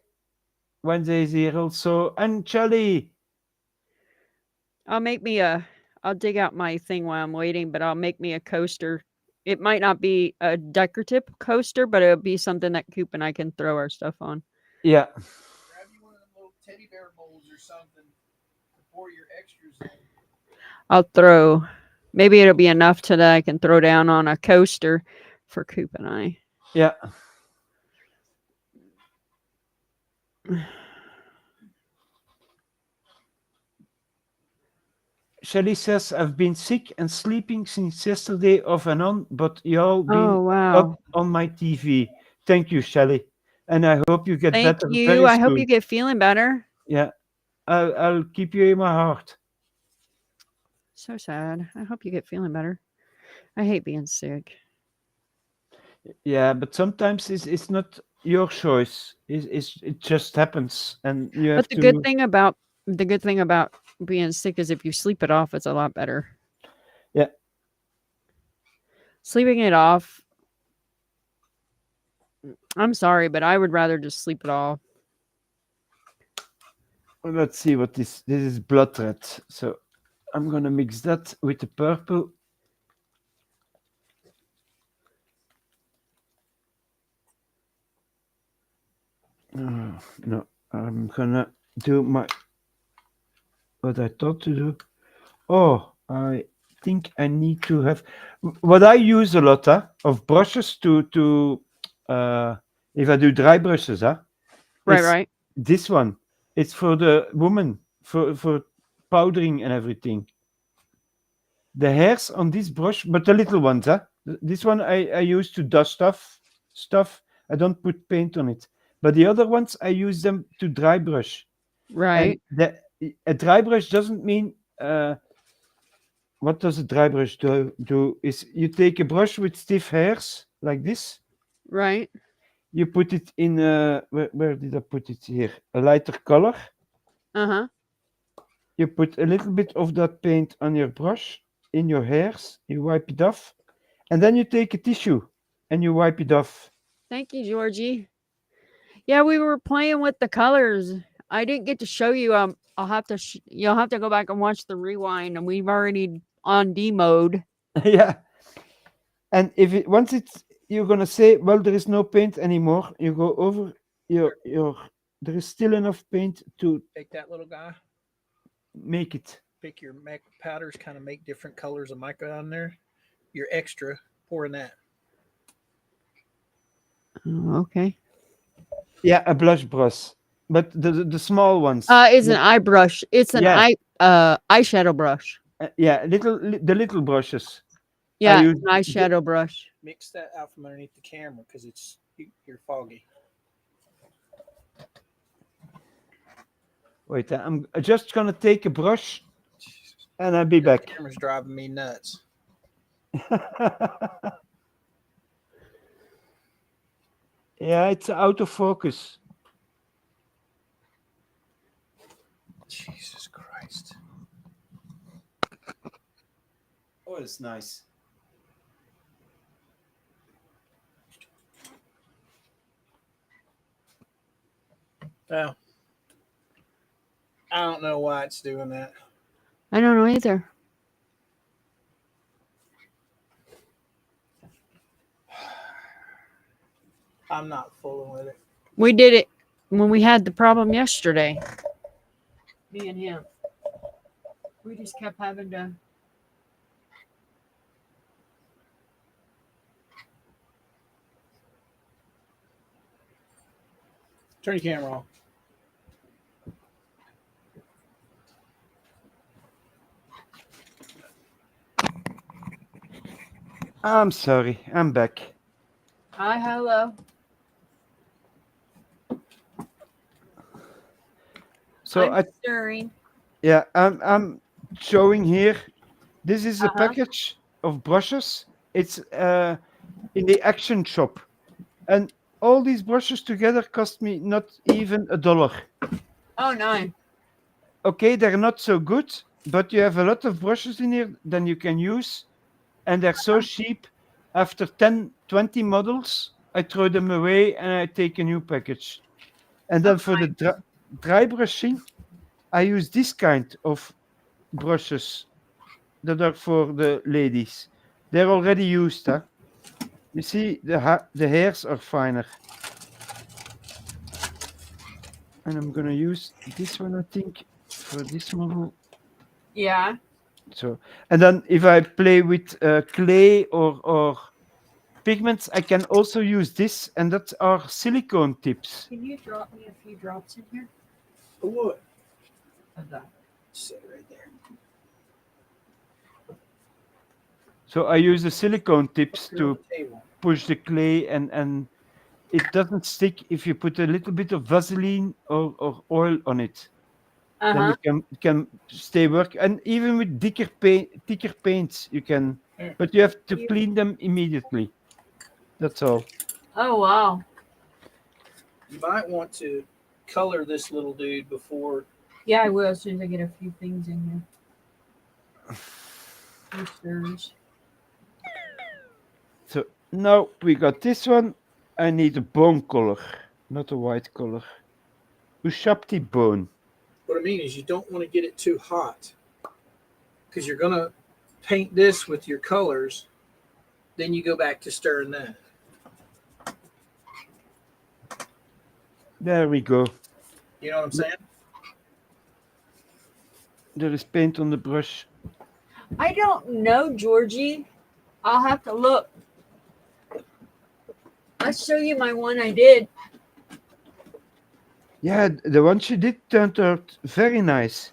Wednesday is here also. And Charlie. I'll dig out my thing while I'm waiting, but I'll make me a coaster. It might not be a decorative coaster, but it'll be something that Coop and I can throw our stuff on. Yeah. Grab you one of them little teddy bear bowls or something to pour your extras in. I'll throw. Maybe it'll be enough to that I can throw down on a coaster for Coop and I. Yeah. Shelley says, I've been sick and sleeping since yesterday off and on, but y'all been Oh wow! up on my TV. Thank you, Shelley. And I hope you get Thank better you. very I hope you soon. get feeling better. Yeah. I'll keep you in my heart. So sad. I hope you get feeling better. I hate being sick. Yeah, but sometimes it's not your choice. It just happens, and you have But to. the good thing about being sick is if you sleep it off, it's a lot better. Yeah. Sleeping it off. I'm sorry, but I would rather just sleep it off. Let's see what this is blood red. So I'm gonna mix that with the purple. No, I'm gonna do what I thought to do. Oh, I think I need to have what I use a lot of brushes to if I do dry brushes, it's Right. this one. It's for the woman for powdering and everything. The hairs on this brush, but the little ones, This one I use to dust off stuff. I don't put paint on it. But the other ones I use them to dry brush. And Right. a dry brush doesn't mean what does a dry brush do is you take a brush with stiff hairs like this, Right. you put it in where did I put it here? A lighter color. Uh-huh. You put a little bit of that paint on your brush in your hairs, you wipe it off, and then you take a tissue and you wipe it off. Thank you, Georgie. Yeah, we were playing with the colors. I didn't get to show you. I'll have to. You'll have to go back and watch the rewind. And we've already on D mode. Yeah. And if it once it's you're gonna say, well, there is no paint anymore, you go over your there is still enough paint to Take that little guy, make it. pick your powders, kind of make different colors of mica on there. Your extra, pour in that. Oh, okay. Yeah, a blush brush. But the small ones. It's an eye brush. It's an Yeah. eyeshadow brush. Yeah, the little brushes. Yeah, use an eyeshadow brush. Mix that out from underneath the camera because you're foggy. Wait, I'm just gonna take a brush and I'll be back. The camera's driving me nuts. Yeah, it's out of focus. Jesus Christ. Oh, it's nice. Well, I don't know why it's doing that. I don't know either. I'm not fooling with it. We did it when we had the problem yesterday. Me and him. We just kept having to. Turn your camera off. I'm sorry, I'm back. Hi, hello. So I'm stirring. yeah, I'm showing here. This is a Uh-huh. package of brushes. It's in the Action shop, and all these brushes together cost me not even $1. Oh, nice. Okay, they're not so good, but you have a lot of brushes in here then you can use, and they're so cheap. After 10, 20 models, I throw them away and I take a new package. And then for the dry brushing, I use this kind of brushes that are for the ladies. They're already used, huh? You see, the hairs are finer. And I'm gonna use this one, I think, for this model. Yeah. So, and then if I play with clay or pigments, I can also use this, and that are silicone tips. Can you drop me a few drops in here What? of that? Sit right there. So I use the silicone tips Put it on to the table. push the clay, and it doesn't stick if you put a little bit of Vaseline or oil on it. Then Uh-huh. it can stay work. And even with thicker paints, you can, Yeah. but you have to clean them immediately. That's all. Oh wow. You might want to color this little dude before. Yeah, I will as soon as I get a few things in here. Few stirs. So now we got this one. I need a bone color, not a white color. Ushapti bone. What I mean is, you don't want to get it too hot because you're gonna paint this with your colors. Then you go back to stirring that. There we go. You know what I'm saying? There is paint on the brush. I don't know, Georgie. I'll have to look. I'll show you my one I did. Yeah, the one she did turned out very nice.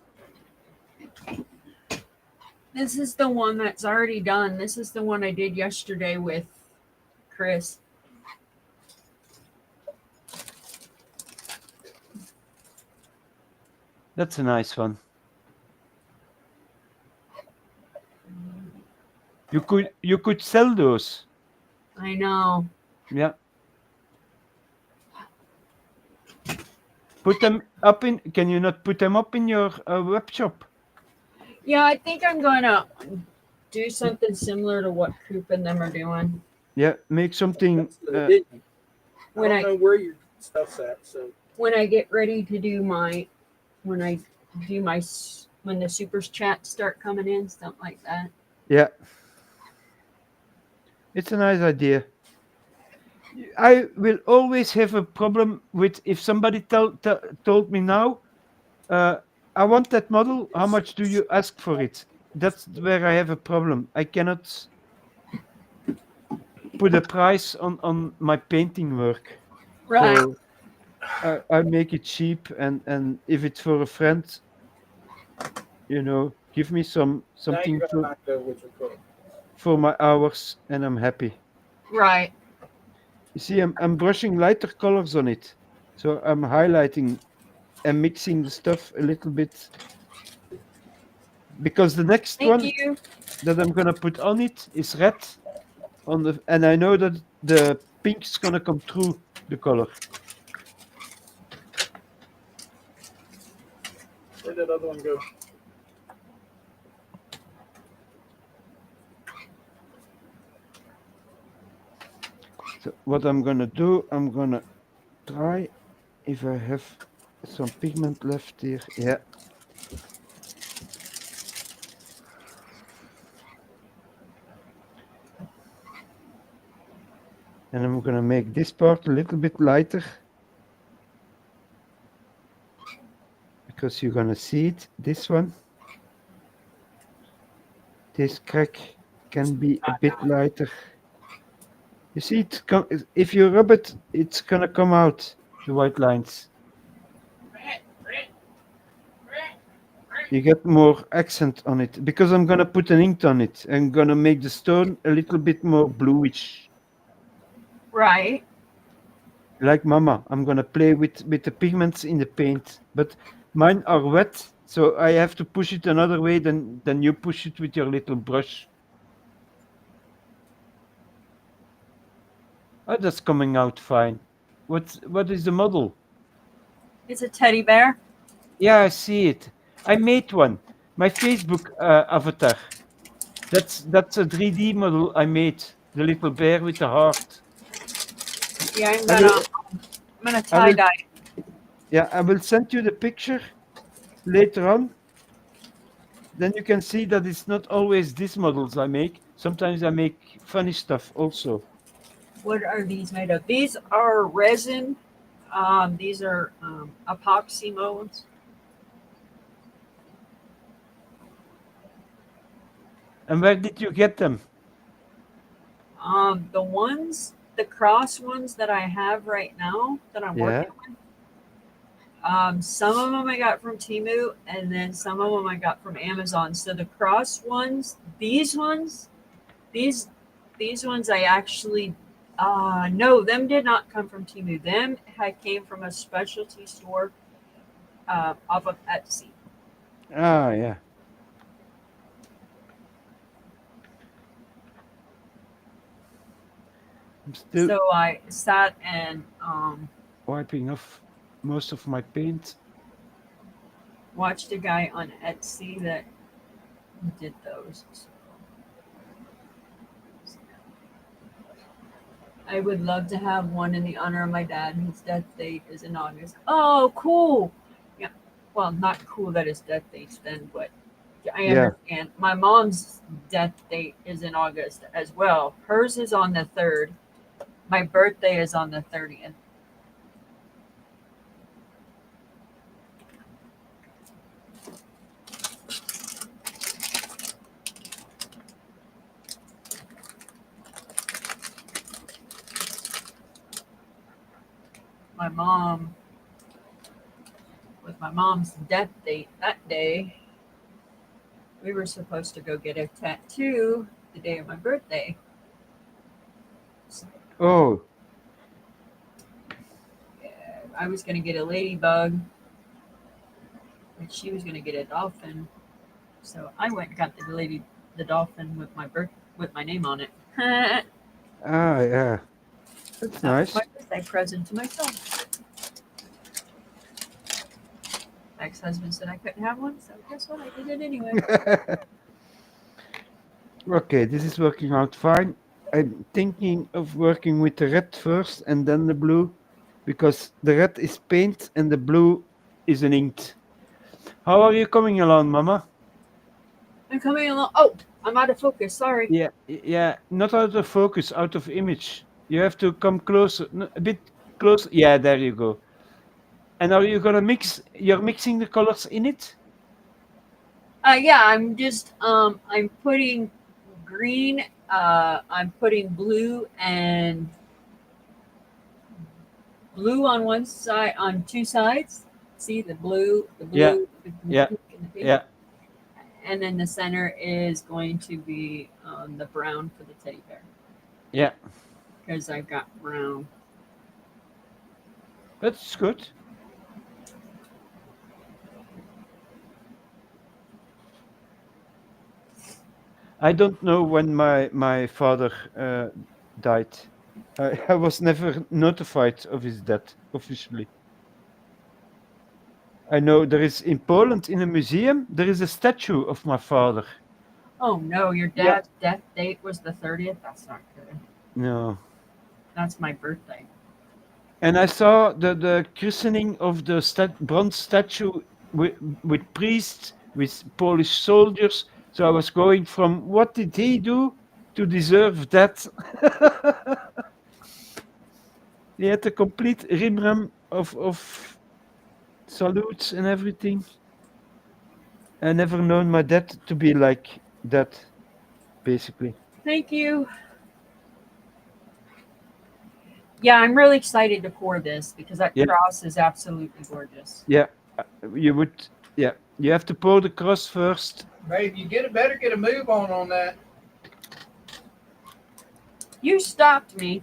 This is the one that's already done. This is the one I did yesterday with Chris. That's a nice one. You could sell those. I know. Yeah. Put them up in. Can you not put them up in your web shop? Yeah, I think I'm gonna do something similar to what Coop and them are doing. Yeah, make something. Didn't you? When I don't know where your stuff's at. So When I get ready to do when the supers chat start coming in, something like that. Yeah. It's a nice idea. I will always have a problem with if somebody told me now, I want that model. How much do you ask for it? That's where I have a problem. I cannot put a price on my painting work. Right. So I make it cheap, and if it's for a friend, give me now something you're gonna knock it over with your coat. for my hours, and I'm happy. Right. You see, I'm brushing lighter colors on it, so I'm highlighting and mixing the stuff a little bit. Because the next Thank one you. that I'm gonna put on it is red, and I know that the pink's gonna come through the color. Where'd that other one go? So what I'm gonna do, I'm gonna try if I have some pigment left here. Yeah. And I'm gonna make this part a little bit lighter, because you're gonna see it. This one, this crack can be a bit lighter. You see, if you rub it, it's gonna come out, the white lines. You get more accent on it, because I'm gonna put an ink on it. I'm gonna make the stone a little bit more bluish. Right. Like Momma, I'm gonna play with the pigments in the paint, but mine are wet, so I have to push it another way than you push it with your little brush. Oh, that's coming out fine. What is the model? It's a teddy bear. Yeah, I see it. I made one. My Facebook avatar. That's a 3D model I made. The little bear with the heart. Yeah, I will, I'm gonna I tie will, dye. yeah, I will send you the picture later on. Then you can see that it's not always these models I make. Sometimes I make funny stuff also. What are these made of? These are resin. These are epoxy molds. And where did you get them? The cross ones that I have right now that I'm Yeah. working with. Some of them I got from Temu, and then some of them I got from Amazon. So the cross ones, these these ones I actually no, them did not come from Temu. Them had came from a specialty store off of Etsy. Ah, yeah. I'm still So I sat and wiping off most of my paint. watched a guy on Etsy that did those. So I would love to have one in the honor of my dad. His death date is in August. Oh, cool. Yeah. Well, not cool that his death date's then, but I Yeah. understand. My mom's death date is in August as well. Hers is on the 3rd. My birthday is on the 30th. My mom, with my mom's death date that day, we were supposed to go get a tattoo the day of my birthday. So, Oh, I was going to get a ladybug, and she was going to get a dolphin. So I went and got the dolphin with with my name on it. That ah, yeah. That's was my nice. birthday present to myself. My ex-husband said I couldn't have one, so guess what? I did it anyway. Okay, this is working out fine. I'm thinking of working with the red first and then the blue, because the red is paint and the blue is an ink. How are you coming along, Mama? I'm coming along. Oh, I'm out of focus. Sorry. Yeah, yeah, not out of focus, out of image. You have to come closer, a bit closer. Yeah, there you go. And are you gonna mix? You're mixing the colors in it? Yeah, I'm putting green. I'm putting blue on one side, on two sides. See the Yeah, blue, the yeah, pink, and the pink. yeah, And then the center is going to be the brown for the teddy bear yeah. because I've got brown. That's good. I don't know when my father died. I was never notified of his death officially. I know there is in Poland in a museum there is a statue of my father. Oh no, your Yeah. dad's death date was the 30th. That's not good. No. That's my birthday. And I saw the christening of the bronze statue with priests, with Polish soldiers. So I was going from what did he do to deserve that? He had a complete rimram of salutes and everything. I never known my dad to be like that, basically. Thank you. Yeah, I'm really excited to pour this because that Yeah, cross is absolutely gorgeous. yeah. You would, yeah. You have to pour the cross first. Babe, you better get a move on that. You stopped me.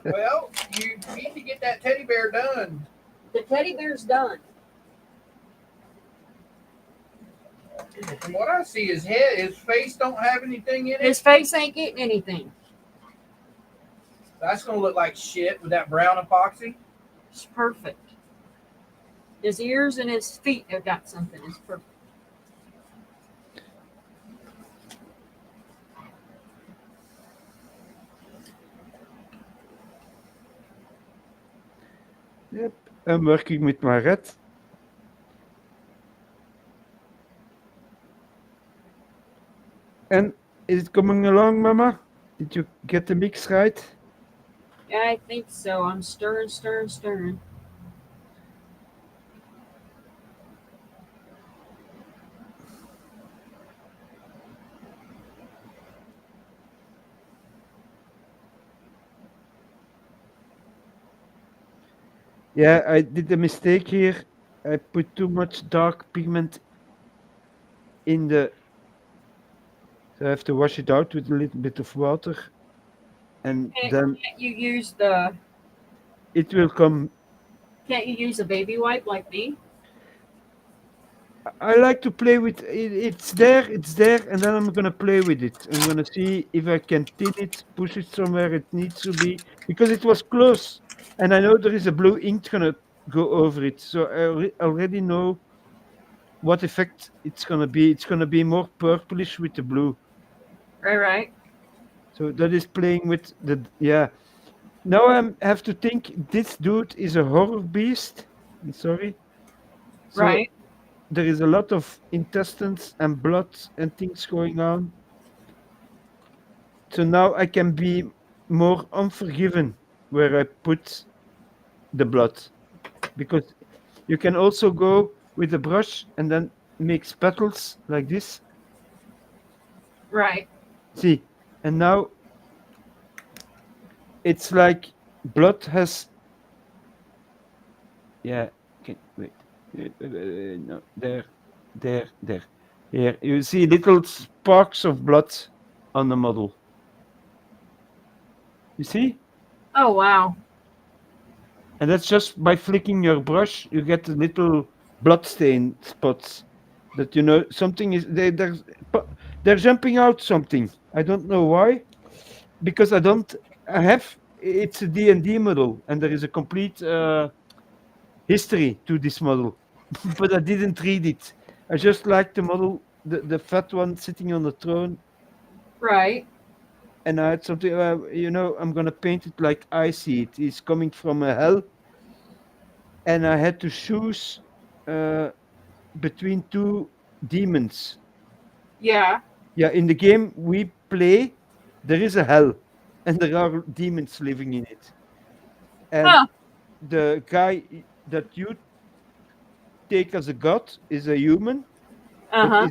Well, you need to get that teddy bear done. The teddy bear's done. From what I see, his face don't have anything in it. His face ain't getting anything. That's gonna look like shit with that brown epoxy. It's perfect. His ears and his feet have got something. It's perfect. I'm working with my rat. And is it coming along, Mama? Did you get the mix right? Yeah, I think so. I'm stirring, stirring, stirring. Yeah, I did a mistake here. I put too much dark pigment in the. So I have to wash it out with a little bit of water, and then Can't you use the? it will come. Can't you use a baby wipe like me? I like to play with it. It's there, and then I'm gonna play with it. I'm gonna see if I can thin it, push it somewhere it needs to be, because it was close, and I know there is a blue ink gonna go over it. So I already know what effect it's gonna be. It's gonna be more purplish with the blue. Right, right, So that is playing with the yeah. Now I have to think this dude is a horror beast. I'm sorry. So right. there is a lot of intestines and blood and things going on. So now I can be more unforgiven where I put the blood, because you can also go with a brush and then make speckles like this. Right. See, and now it's like blood has yeah. Okay, wait. No, there. Here, you see little sparks of blood on the model. You see? Oh wow. And that's just by flicking your brush, you get the little blood stain spots. That you know something is they're jumping out something. I don't know why, because I don't. I have it's a D&D model, and there is a complete history to this model, but I didn't read it. I just like the model, the fat one sitting on the throne, Right. and I had something. I'm gonna paint it like I see it. He's coming from a hell, and I had to choose uh, between two demons. Yeah. Yeah, in the game we play, there is a hell, and there are demons living in it. And Huh. the guy that you take as a god is a human, Uh but huh.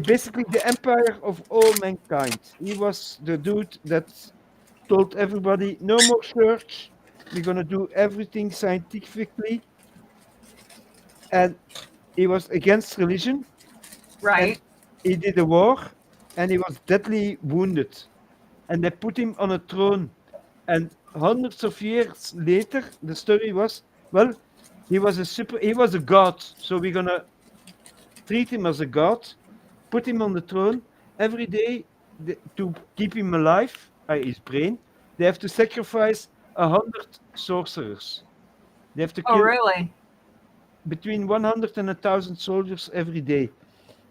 basically the empire of all mankind. He was the dude that told everybody, no more church. We're gonna do everything scientifically, and he was against religion, and Right. he did a war, and he was deadly wounded, and they put him on a throne. And hundreds of years later, the story was, well, he was a god, so we're gonna treat him as a god, put him on the throne every day to keep him alive, his brain. They have to sacrifice 100 sorcerers. They have to Oh kill really? between 100 and 1,000 soldiers every day.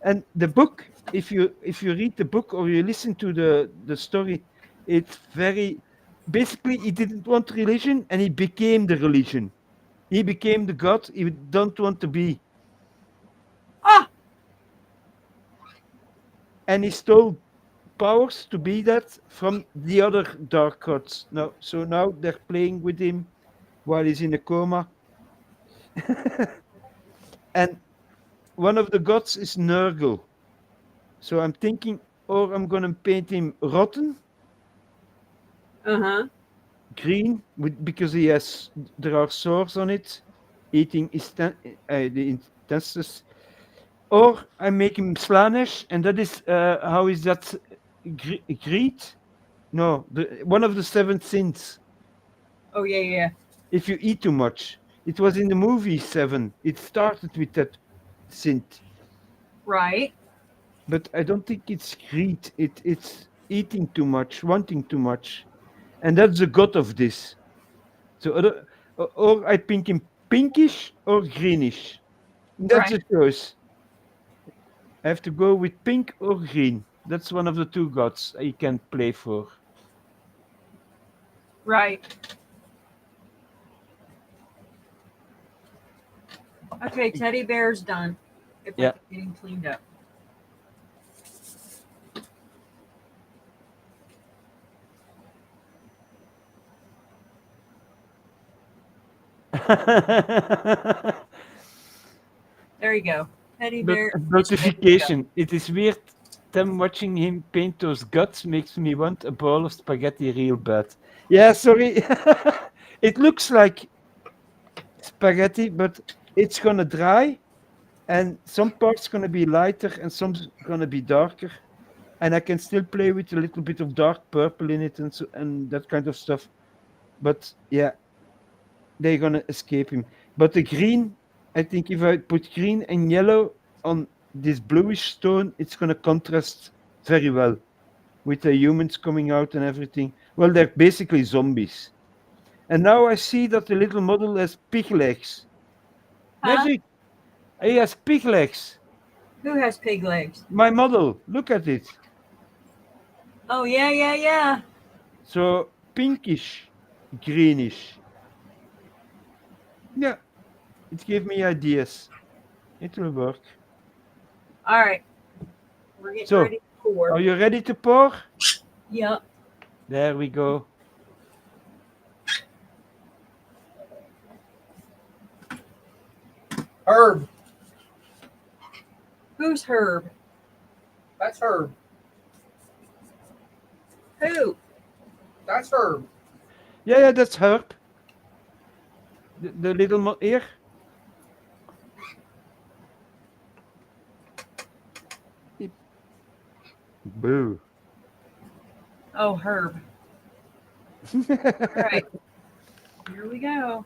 And the book, if you read the book or you listen to the story, it's very basically he didn't want religion and he became the religion. He became the god he don't want to be, Ah. and he stole powers to be that from the other dark gods. Now, so now they're playing with him while he's in a coma, and one of the gods is Nurgle. So I'm thinking, or I'm gonna paint him rotten Uh huh. green because he has there are sores on it, eating the intestines, or I make him Slaanesh, and that is how is that greed? No, one of the seven sins. Oh yeah, yeah. If you eat too much, it was in the movie Seven. It started with that sin, Right. but I don't think it's greed. It's eating too much, wanting too much, and that's the god of this. So or I pink him pinkish or greenish. That's Right. the choice. I have to go with pink or green. That's one of the two gods I can play for. Right. Okay, teddy bear's done. It's Yeah. like getting cleaned up. There you go. Teddy But bear a is ready to go. notification. It is weird. Them watching him paint those guts makes me want a bowl of spaghetti real bad. Yeah, sorry. It looks like spaghetti, but it's gonna dry, and some parts gonna be lighter and some's gonna be darker. And I can still play with a little bit of dark purple in it and so and that kind of stuff. But yeah, they're gonna escape him. But the green, I think if I put green and yellow on this bluish stone, it's gonna contrast very well with the humans coming out and everything. Well, they're basically zombies. And now I see that the little model has pig legs. Huh? Magic, he has pig legs. Who has pig legs? My model, look at it. Oh, yeah, yeah, yeah. So pinkish, greenish. Yeah, it gave me ideas. It will work. All right. We're getting So, ready to pour. are you ready to pour? Yep. There we go. Herb. Who's Herb? That's Herb. Who? That's Herb. Yeah, that's Herb. The little here. Boo. Oh, Herb. All right. Here we go.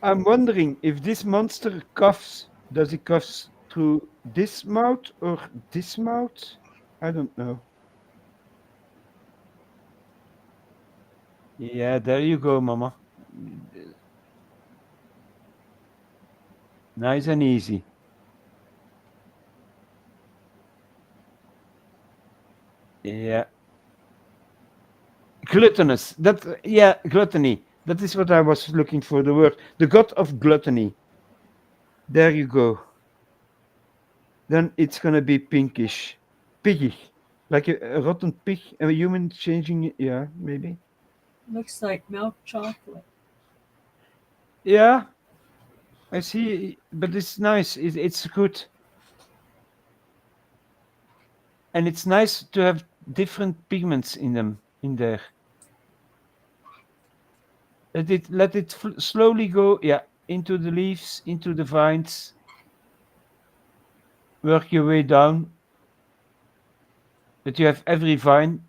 I'm wondering if this monster coughs. Does it cough through this mouth or this mouth? I don't know. Yeah, there you go, Mama. Nice and easy. Yeah. Gluttonous. That yeah, gluttony. That is what I was looking for. The word. The god of gluttony. There you go. Then it's gonna be pinkish, piggy, like a rotten pig, a human changing. Yeah, maybe. Looks like milk chocolate. Yeah, I see. But it's nice. It's good, and it's nice to have different pigments in them in there. Let it slowly go. Yeah, into the leaves, into the vines. Work your way down. That you have every vine.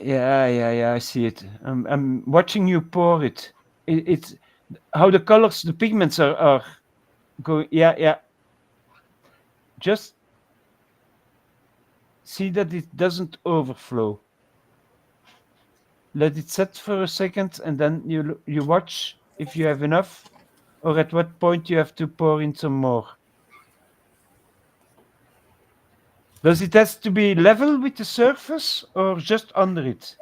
Yeah. I see it. I'm watching you pour it. It's how the colors, the pigments are going. Yeah. Just see that it doesn't overflow. Let it set for a second, and then you watch if you have enough, or at what point you have to pour in some more. Does it has to be level with the surface or just under it?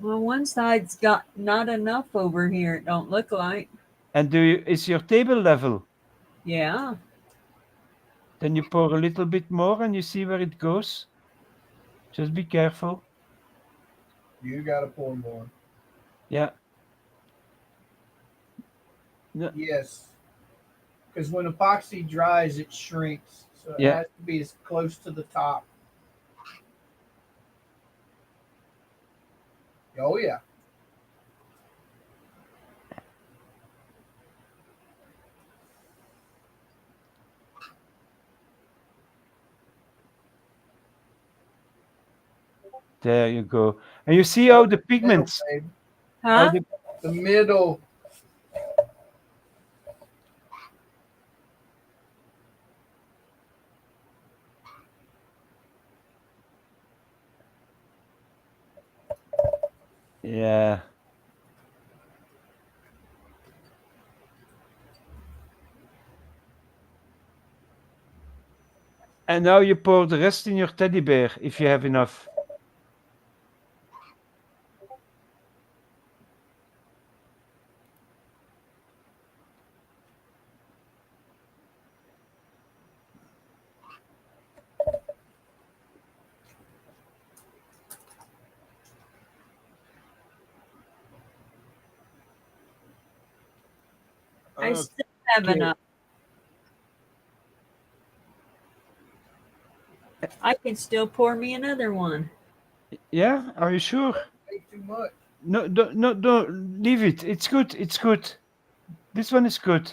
Well, one side's got not enough over here. It don't look like. And is your table level? Yeah. Then you pour a little bit more and you see where it goes. Just be careful. You got to pour more. Yeah. No, Yes. Because when epoxy dries, it shrinks. So it yeah. has to be as close to the top. Oh, yeah. There you go. And you see how the Middle, pigments, babe. how Huh? the The middle. Yeah. And now you pour the rest in your teddy bear if you have enough. I still have Okay. enough. I can still pour me another one. Yeah, are you sure? Way too much. No, don't leave it. It's good. It's good. This one is good.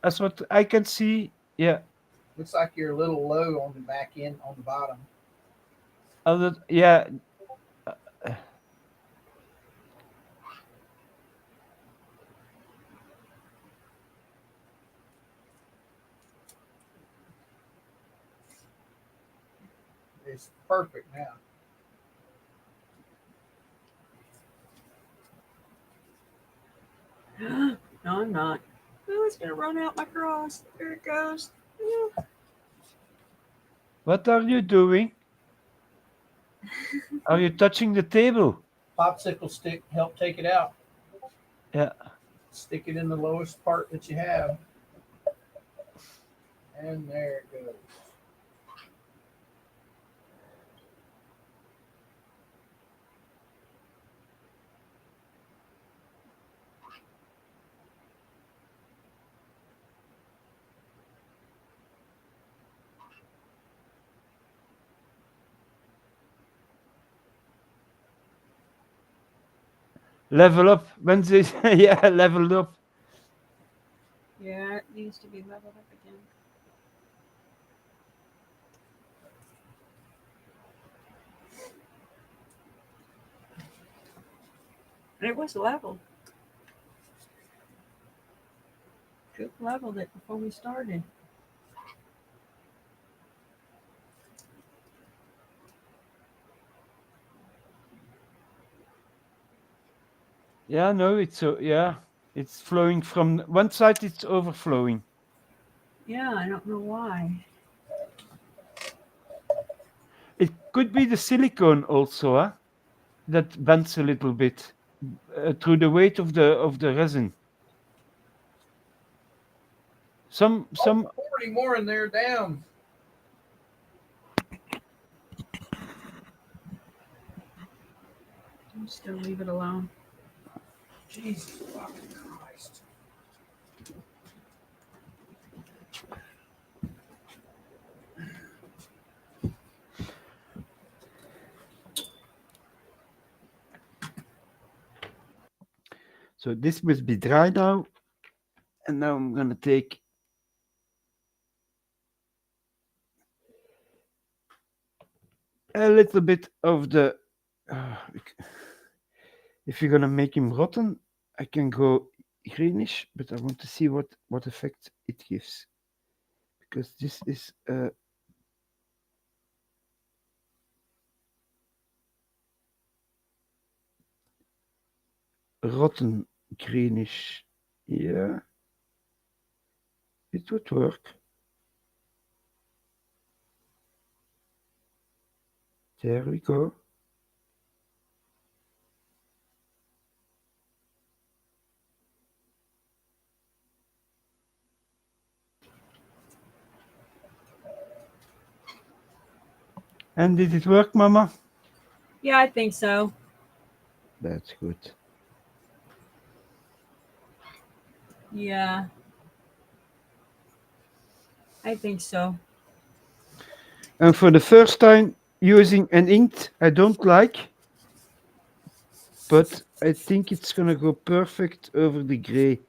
As what I can see. Yeah. Looks like you're a little low on the back end, on the bottom. Yeah. uh, It's perfect now. No, I'm not. Oh, it's gonna run out my cross. There it goes. What are you doing? Are you touching the table? Popsicle stick help take it out. Yeah. Stick it in the lowest part that you have. And there it goes. Level up. When they yeah, leveled up. Yeah, it needs to be leveled up again. It was leveled. Coop leveled it before we started. Yeah, no, it's so yeah. It's flowing from one side, it's overflowing. Yeah, I don't know why. It could be the silicone also, huh? That bends a little bit through the weight of the resin. Some Pour any more in there down. I'm still leave it alone. Jesus fucking Christ. so this must be dry now, and now I'm gonna take a little bit of the. Uh, if you're gonna make him rotten, I can go greenish, but I want to see what effect it gives because this is rotten greenish. Yeah, it would work. There we go. And did it work, Mama? Yeah, I think so. That's good. Yeah, I think so. And for the first time using an ink I don't like, but I think it's gonna go perfect over the gray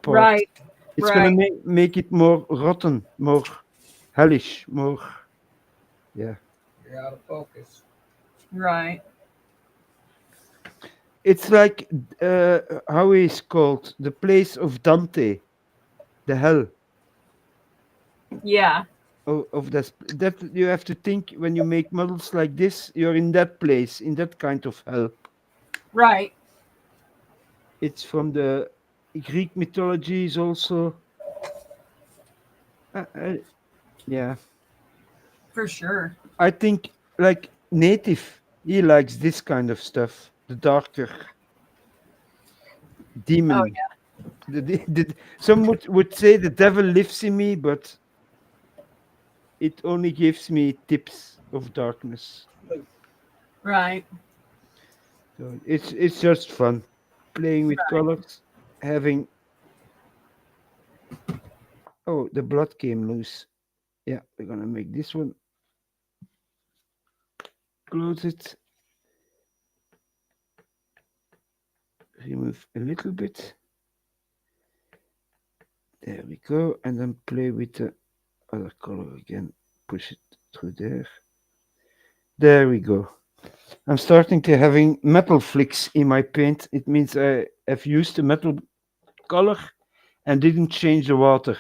part. Right, It's gonna right, make it more rotten, more hellish, more yeah. You're out of focus. right. It's like how is called the place of Dante, the hell. Yeah, of that you have to think when you make models like this, you're in that place, in that kind of hell. Right. It's from the Greek mythologies also. I, yeah, For sure. I think like native, he likes this kind of stuff. The darker Oh demon. Some would say the devil lives in me, but it only gives me tips of darkness. yeah. Right. So it's just fun playing with colors, having oh the blood came loose. Yeah, we're gonna make this one close it, remove a little bit. There we go, and then play with the other color again. Push it through there. There we go. I'm starting to having metal flicks in my paint. It means I have used the metal color and didn't change the water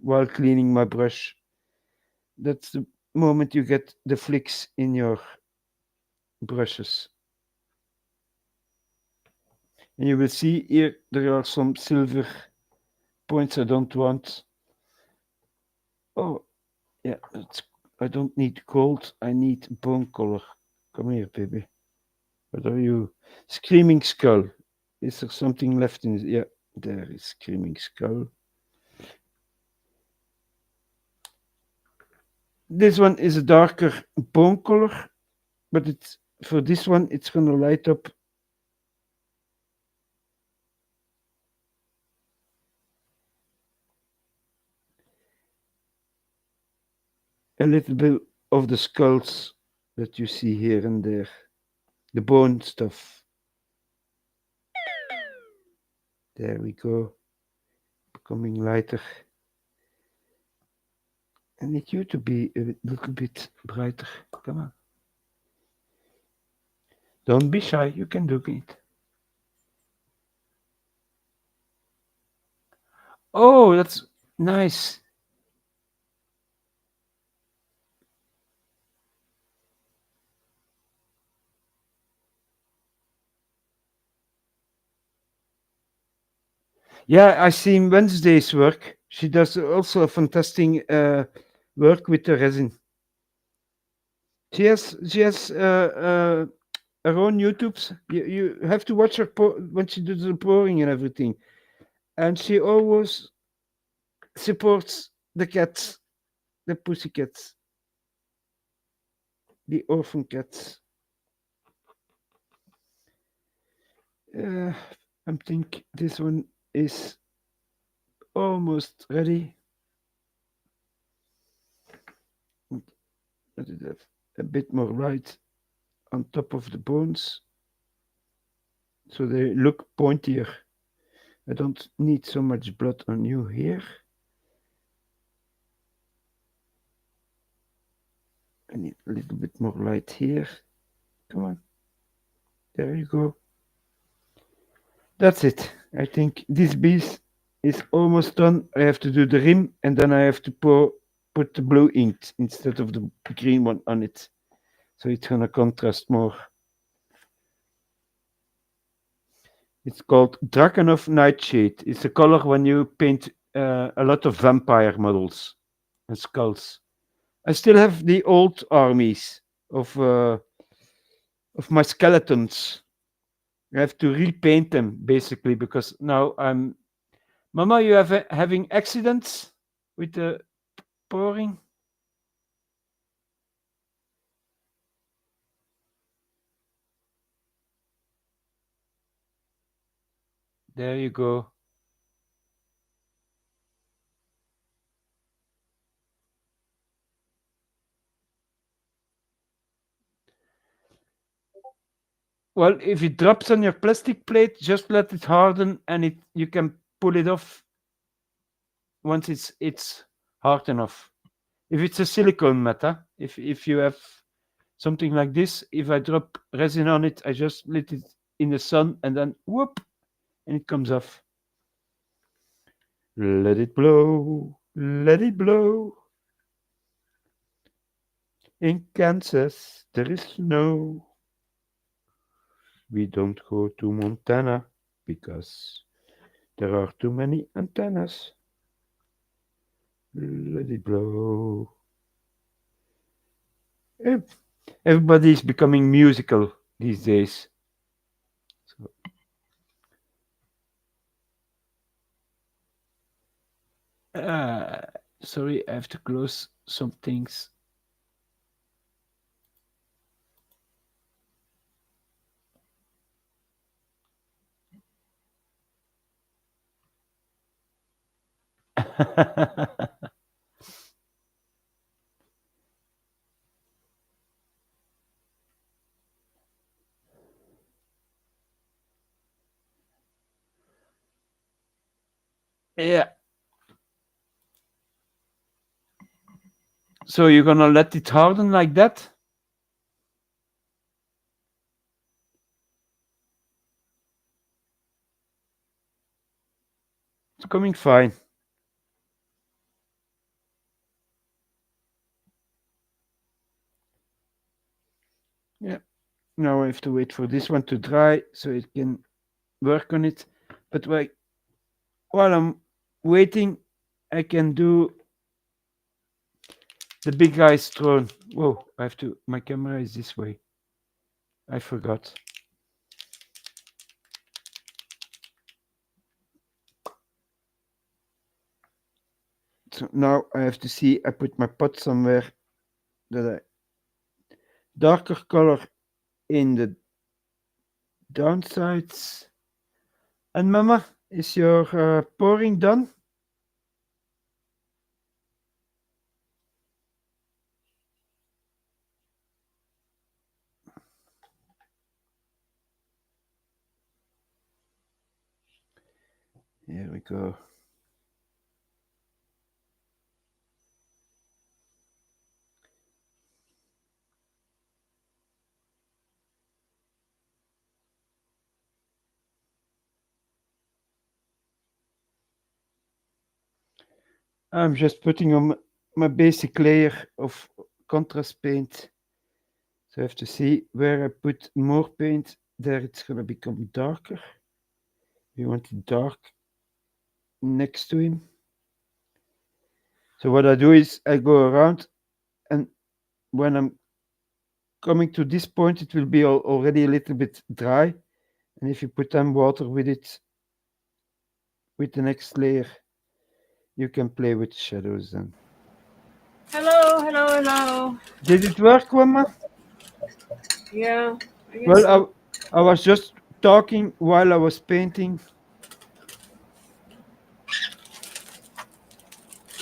while cleaning my brush. That's the moment you get the flicks in your brushes. And you will see here there are some silver points I don't want. Oh, yeah, I don't need gold, I need bone color. Come here, baby. What are you? Screaming skull. Is there something left in? Yeah, there is screaming skull. This one is a darker bone color, but it's for this one it's gonna light up a little bit of the skulls that you see here and there. The bone stuff. There we go. Becoming lighter. I need you to be a little bit brighter. Come on. Don't be shy. You can do it. Oh, that's nice. Yeah, I seen Wednesday's work. She does also a fantastic work with the resin. She has her own YouTubes. You have to watch her when she does the pouring and everything. And she always supports the cats, the pussy cats, the orphan cats. Uh, I think this one is almost ready. Let it have a bit more light on top of the bones so they look pointier. I don't need so much blood on you here. I need a little bit more light here. Come on. There you go. That's it. I think this piece is almost done. I have to do the rim and then I have to put the blue ink instead of the green one on it. So it's gonna contrast more. It's called Drakenhof Nightshade. It's a color when you paint a lot of vampire models and skulls. I still have the old armies of my skeletons. I have to repaint them basically because now I'm. Mama, you have having accidents with the pouring? There you go. Well, if it drops on your plastic plate, just let it harden and you can pull it off once it's hard enough. If it's a silicone mat, huh? If you have something like this, if I drop resin on it, I just let it in the sun and then whoop, and it comes off. Let it blow, let it blow. In Kansas, there is snow. We don't go to Montana because there are too many antennas. Let it blow. Ev- Everybody is becoming musical these days. So, uh, sorry, I have to close some things. Yeah. So you're gonna let it harden like that? It's coming fine. Yeah. Now I have to wait for this one to dry so it can work on it. But while I'm waiting, I can do the big guy's throne. Whoa, I have to. My camera is this way. I forgot. So now I have to see. I put my pot somewhere that I darker color in the downsides. And Mama, is your pouring done? Here we go. I'm just putting on my basic layer of contrast paint. So I have to see where I put more paint, there it's gonna become darker. We want it dark next to him. So what I do is I go around, and when I'm coming to this point, it will be already a little bit dry. And if you put some water with it, with the next layer, you can play with shadows then. Hello, hello, hello. Did it work, Mama? Yeah, I guess Well, so. I was just talking while I was painting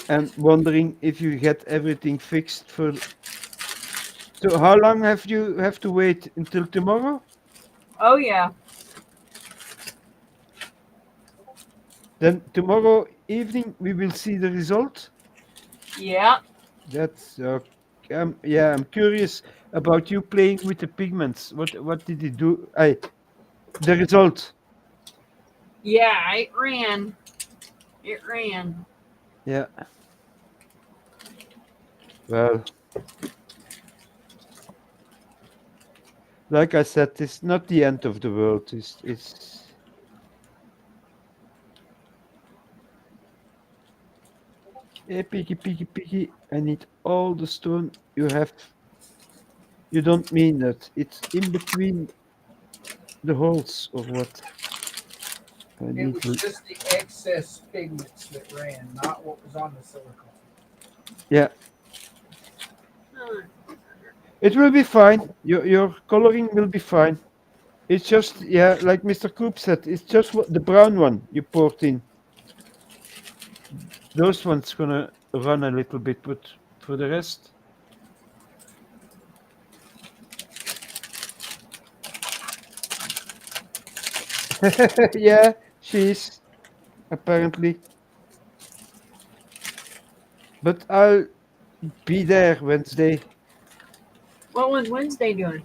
and wondering if you get everything fixed for. So how long have to wait until tomorrow? Oh yeah. Then tomorrow evening we will see the result. Yeah. That's yeah. I'm curious about you playing with the pigments. What did you do? The result. Yeah, it ran. It ran. Yeah. Well, like I said, it's not the end of the world. It's Hey, piggy, piggy, piggy. I need all the stone you have. You don't mean that. It's in between the holes or what? I It need was to. just the excess pigments that ran, not what was on the silicone. Yeah, Hmm. it will be fine. Your coloring will be fine. It's just, yeah, like Mr. Coop said, it's just the brown one you poured in. Those ones gonna run a little bit, but for the rest, yeah, she's apparently. But I'll be there Wednesday, What was Wednesday doing?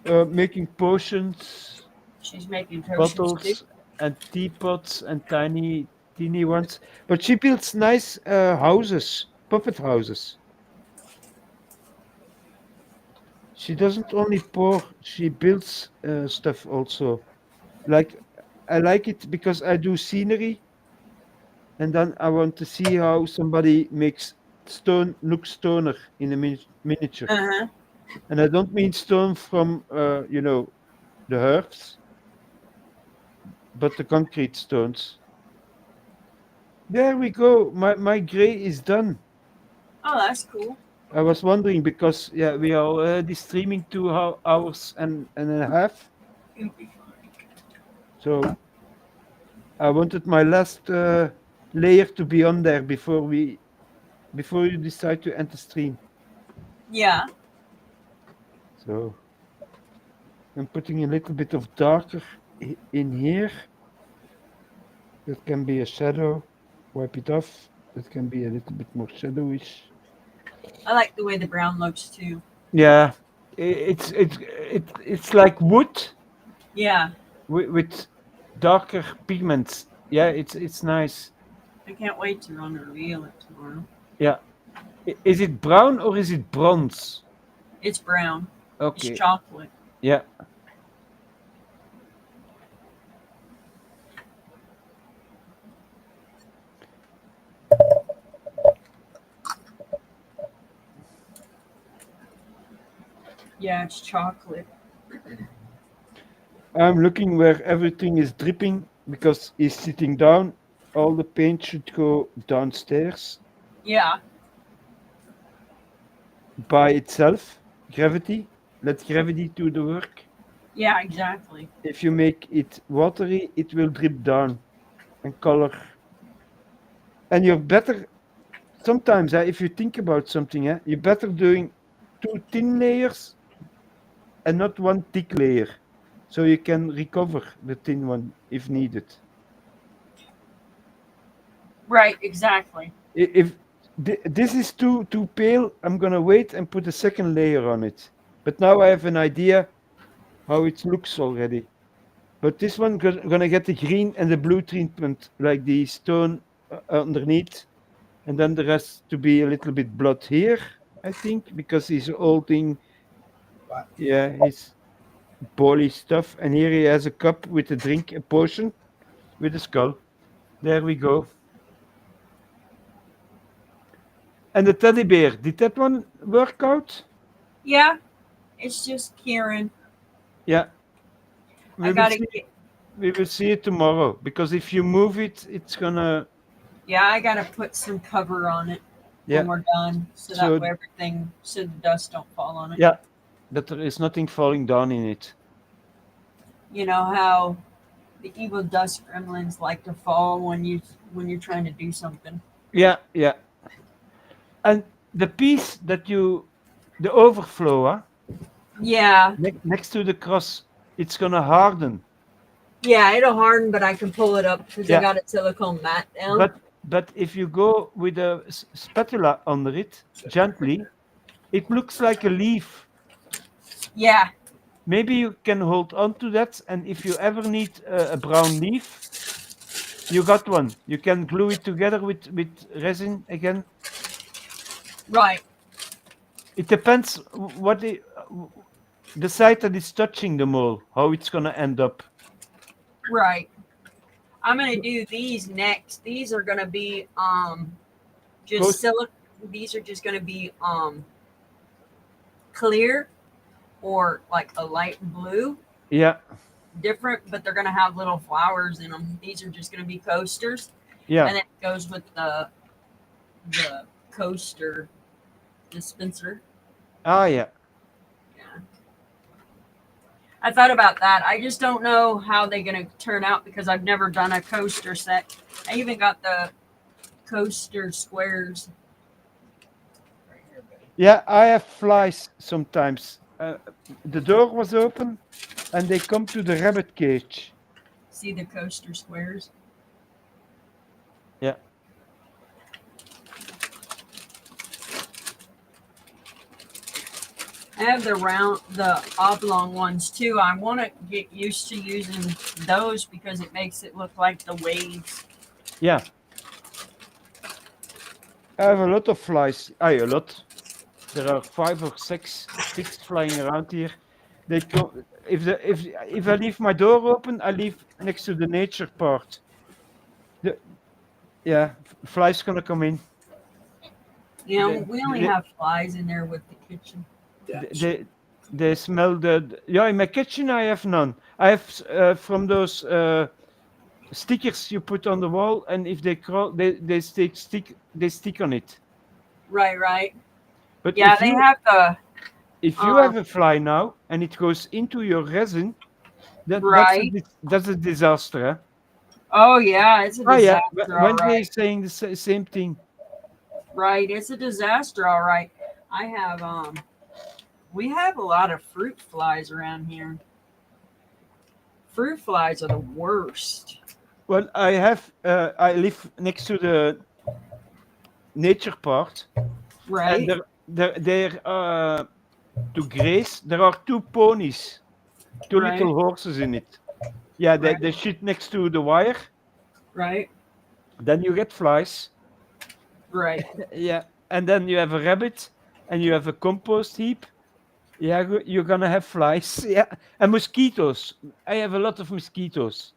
making potions, She's making potions too. bottles, and teapots and tiny, teeny ones. But she builds nice houses, puppet houses. She doesn't only pour, she builds stuff also. Like, I like it because I do scenery, and then I want to see how somebody makes stone look stoner in a miniature. Uh-huh. And I don't mean stone from, the herbs, but the concrete stones. There we go. My gray is done. Oh, that's cool. I was wondering because yeah, we are already streaming 2 hours and a half. You'll be fine. So I wanted my last layer to be on there before you decide to enter stream. Yeah. So I'm putting a little bit of darker in here. That can be a shadow. Wipe it off. That can be a little bit more shadowish. I like the way the brown looks too. Yeah, it's like wood Yeah. with darker pigments. Yeah, it's nice. I can't wait to unreveal it tomorrow. Yeah. Is it brown or is it bronze? It's brown. It's Okay. chocolate. Yeah. Yeah, it's chocolate. I'm looking where everything is dripping because he's sitting down. All the paint should go downstairs Yeah. by itself. Gravity. Let gravity do the work. Yeah, exactly. If you make it watery, it will drip down and color. And you're better sometimes, if you think about something, you're better doing 2 thin layers and not one thick layer. So you can recover the thin one if needed. Right, exactly. If this is too pale, I'm gonna wait and put a second layer on it. But now I have an idea how it looks already. But this one gonna get the green and the blue treatment, like the stone underneath, and then the rest to be a little bit blood here, I think, because he's holding, But yeah, his poly stuff, and here he has a cup with a drink, a potion with a skull. There we go. And the teddy bear, did that one work out? Yeah, it's just Kieran. Yeah, I we will gotta see. get. We will see it tomorrow because if you move it, it's gonna. Yeah, I gotta put some cover on it Yeah. when we're done, so So that way everything, so the dust don't fall on it. yeah, that there is nothing falling down in it. You know how the evil dust gremlins like to fall when you're trying to do something. Yeah, yeah. And the piece the overflow, Yeah, next to the cross, it's gonna harden. yeah, it'll harden, but I can pull it up because I Yeah. got a silicone mat down. But if you go with a spatula under it gently, it looks like a leaf. Yeah, Maybe you can hold on to that, and if you ever need a brown leaf, you got one. You can glue it together with resin again. right, It depends what the side that is touching the mole, how it's gonna end up. right. I'm gonna do these next. These are gonna be just Post- These are just gonna be clear or like a light blue, Yeah, different, but they're gonna have little flowers in them. These are just gonna be coasters, yeah. and it goes with the coaster dispenser. Ah, yeah. I thought about that. I just don't know how they're gonna turn out because I've never done a coaster set. I even got the coaster squares. right here, buddy. Yeah, I have flies sometimes. The door was open and they come to the rabbit cage. See the coaster squares? Yeah. I have the oblong ones too. I want to get used to using those because it makes it look like the waves. Yeah. I have a lot of flies. A lot. There are 5 or 6 flying around here. They come if I leave my door open, I leave next to the nature part. The, yeah, flies gonna come in. Yeah, They, we only they, have flies in there with the kitchen. Gotcha. they, they smell yeah, in my kitchen I have none. I have from those stickers you put on the wall, and if they crawl, they stick on it. Right, right. But Yeah, they have the if you um have a fly now and it goes into your resin, right. that's a disaster. Huh? Oh yeah, it's a Oh yeah, disaster, all Wednesday right. is saying the same thing. Right, it's a disaster, all right. I have we have a lot of fruit flies around here. Fruit flies are the worst. Well, I live next to the nature part, and Right? to graze. There are 2 ponies, 2 little Right? horses in it. Yeah, they Right? shit next to the wire. Right? Then you get flies. Right. Yeah, and then you have a rabbit, and you have a compost heap. Yeah, you're gonna have flies. Yeah, and mosquitoes. I have a lot of mosquitoes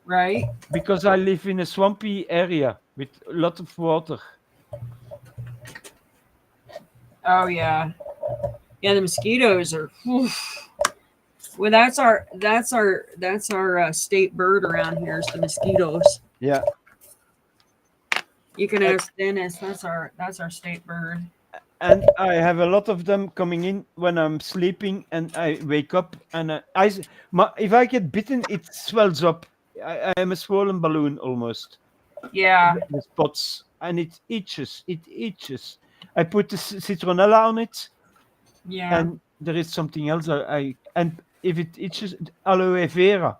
Right? because I live in a swampy area with a lot of water. Oh yeah. Yeah, the mosquitoes are oof. Well, that's our state bird around here is the mosquitoes. Yeah, You can and, ask Dennis. That's our state bird. and I have a lot of them coming in when I'm sleeping, and I wake up, and if I get bitten, it swells up. I am a swollen balloon almost. Yeah. The spots, and it itches. It itches. I put the citronella on it, Yeah. and there is something else. And if it itches, aloe vera,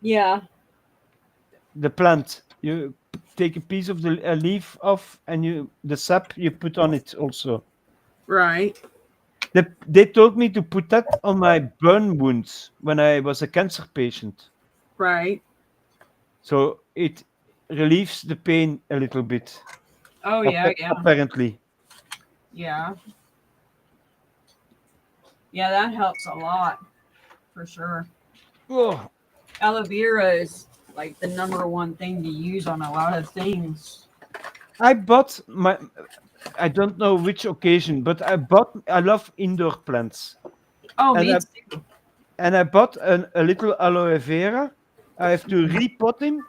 Yeah. the plant. You take a piece of the leaf off, and the sap you put on it also. Right. They told me to put that on my burn wounds when I was a cancer patient, Right. so it relieves the pain a little bit. Oh yeah, yeah. Apparently. Yeah. Yeah, that helps a lot for sure. Oh, Aloe vera is like the number one thing to use on a lot of things. I bought my. I don't know which occasion, but I love indoor plants, Oh, and me I too. bought a little aloe vera. I have to repot him,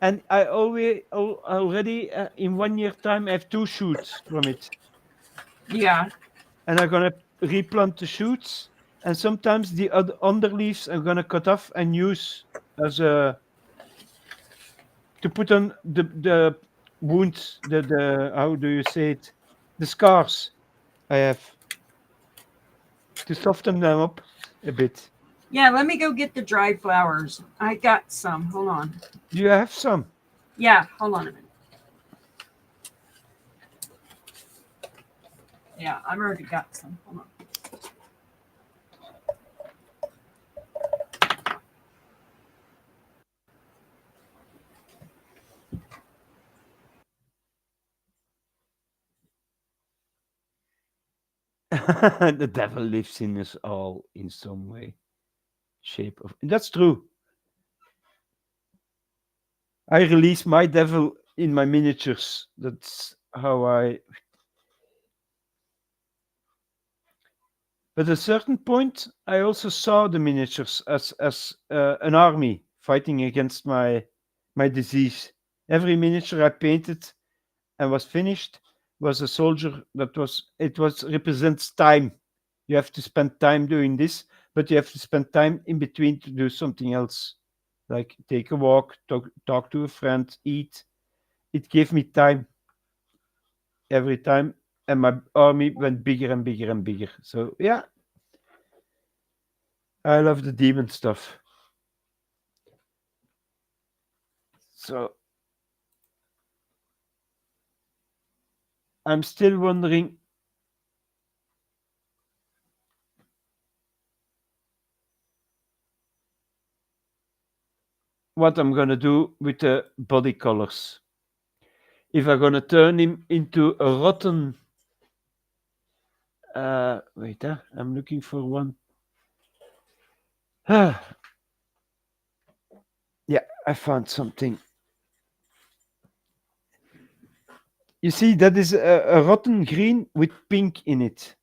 and I already in 1 year time I have 2 shoots from it, Yeah. and I'm gonna replant the shoots, and sometimes the other underleaves I'm gonna cut off and use as a to put on the wounds, the how do you say it, the scars I have to soften them up a bit. Yeah, let me go get the dried flowers. I got some. Hold on. Do you have some? Yeah, hold on a minute. Yeah, I've already got some. Hold on. The devil lives in us all in some way, shape of. That's true. I release my devil in my miniatures. That's how I. But at a certain point, I also saw the miniatures as an army fighting against my disease. Every miniature I painted and was finished was a soldier that was it was represents time. You have to spend time doing this, but you have to spend time in between to do something else, like take a walk, talk to a friend, eat. It gave me time every time, and my army went bigger and bigger and bigger. So yeah, I love the demon stuff. So I'm still wondering what I'm gonna do with the body colors. If I'm gonna turn him into a rotten Wait, I'm looking for one. Ah, yeah, I found something. You see, that is a rotten green with pink in it.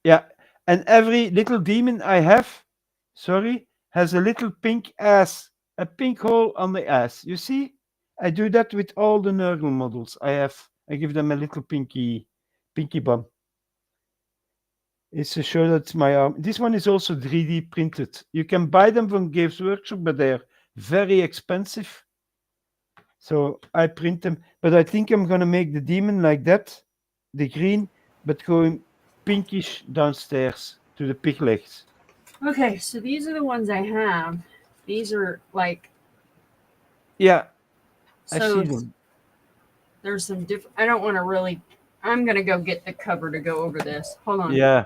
Yeah, and every little demon I have, sorry, has a little pink ass, a pink hole on the ass. You see, I do that with all the Nurgle models I have. I give them a little pinky bum. It's to show that's my arm. This one is also 3D printed. You can buy them from Games Workshop, but they're very expensive. So I print them. But I think I'm gonna make the demon like that, the green, but going pinkish downstairs to the pig legs. Okay, so these are the ones I have. These are like Yeah, I so. see them. There's some different. I don't want to really. I'm gonna go get the cover to go over this. Hold on. Yeah.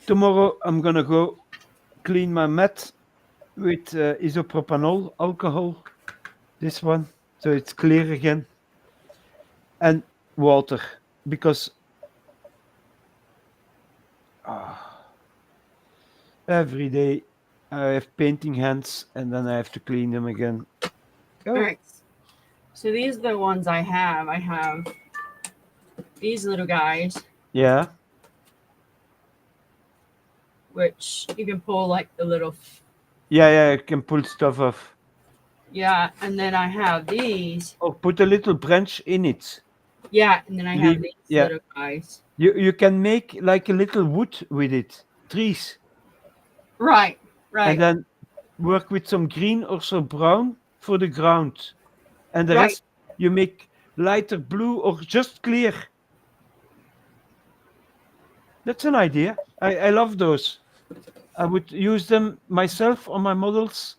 Tomorrow I'm gonna go clean my mat with isopropanol alcohol. This one, so it's clear again, and water because every day I have painting hands and then I have to clean them again. All Oh, right. So these are the ones I have. I have these little guys, yeah, which you can pull like the little. yeah. I can pull stuff off Yeah, and then I have these. or put a little branch in it. Yeah, and then I have Leave, these yeah. little guys. You can make like a little wood with it, trees, Right, right, and then work with some green or some brown for the ground, and the right. rest you make lighter blue or just clear. That's an idea. I love those. I would use them myself on my models.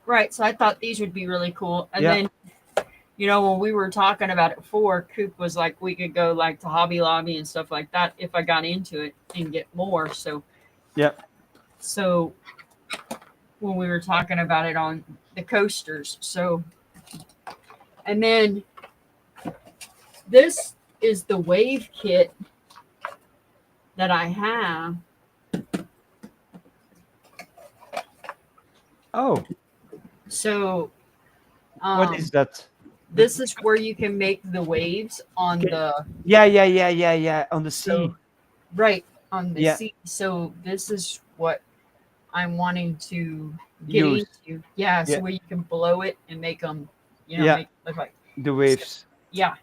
Right. So I thought these would be really cool. And Yeah. then, you know, when we were talking about it before, Coop was like, we could go like to Hobby Lobby and stuff like that if I got into it and get more. So, Yeah. so when we were talking about it on the coasters. So, and then this is the wave kit that I have. Oh, So, what is that? this is where you can make the waves on Okay. the Yeah. On the sea. so, right on the Yeah. sea. So this is what I'm wanting to get Use into. Yeah, so Yeah. where you can blow it and make them, you know, Yeah. make it look like the waves. yeah.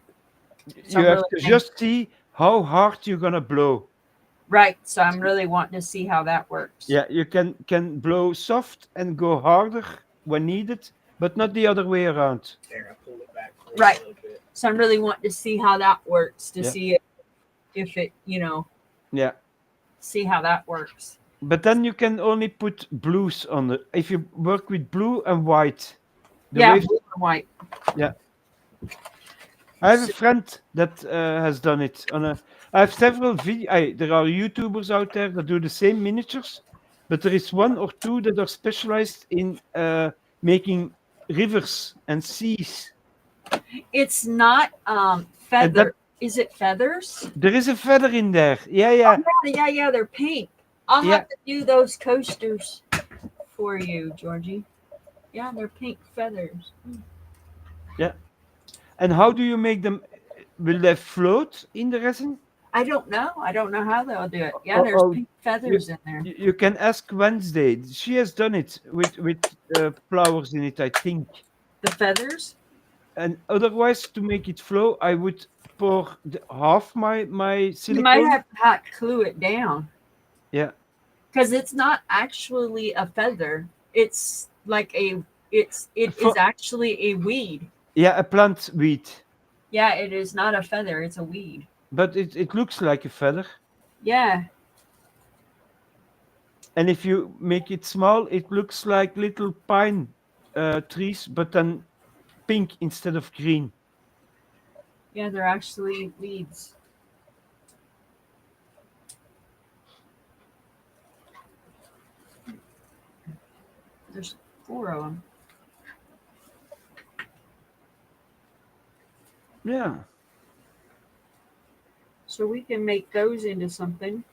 So You I'm have really to just see how hard you're gonna blow. right. So I'm really wanting to see how that works. Yeah, you can blow soft and go harder when needed, but not the other way around. There, I pulled it back for Right. a little bit. So I'm really wanting to see how that works to Yeah. see if it, you know, Yeah. see how that works. But then you can only put blues on it. If you work with blue and white, the yeah, waves. blue and white. I have a friend that has done it. I have several videos. There are YouTubers out there that do the same miniatures, but there is one or two that are specialized in making rivers and seas. It's not And feather. that Is it feathers? there is a feather in there. Yeah. Yeah, they're pink. I'll Yeah. have to do those coasters for you, Georgie. Yeah, they're pink feathers. And how do you make them? Will they float in the resin? I don't know. I don't know how they'll do it. Yeah, Oh, there's oh, pink feathers in there. You can ask Wednesday. She has done it with flowers in it, I think. The feathers? And otherwise, to make it flow, I would pour half my You silicone. might have to hot glue it down. Yeah. Because it's not actually a feather. It's like it is actually a weed. Yeah, a plant weed, Yeah, it is not a feather, it's a weed. but it looks like a feather. Yeah. And if you make it small, it looks like little pine trees, but then pink instead of green. Yeah, they're actually weeds. There's 4 of them. Yeah, So we can make those into something.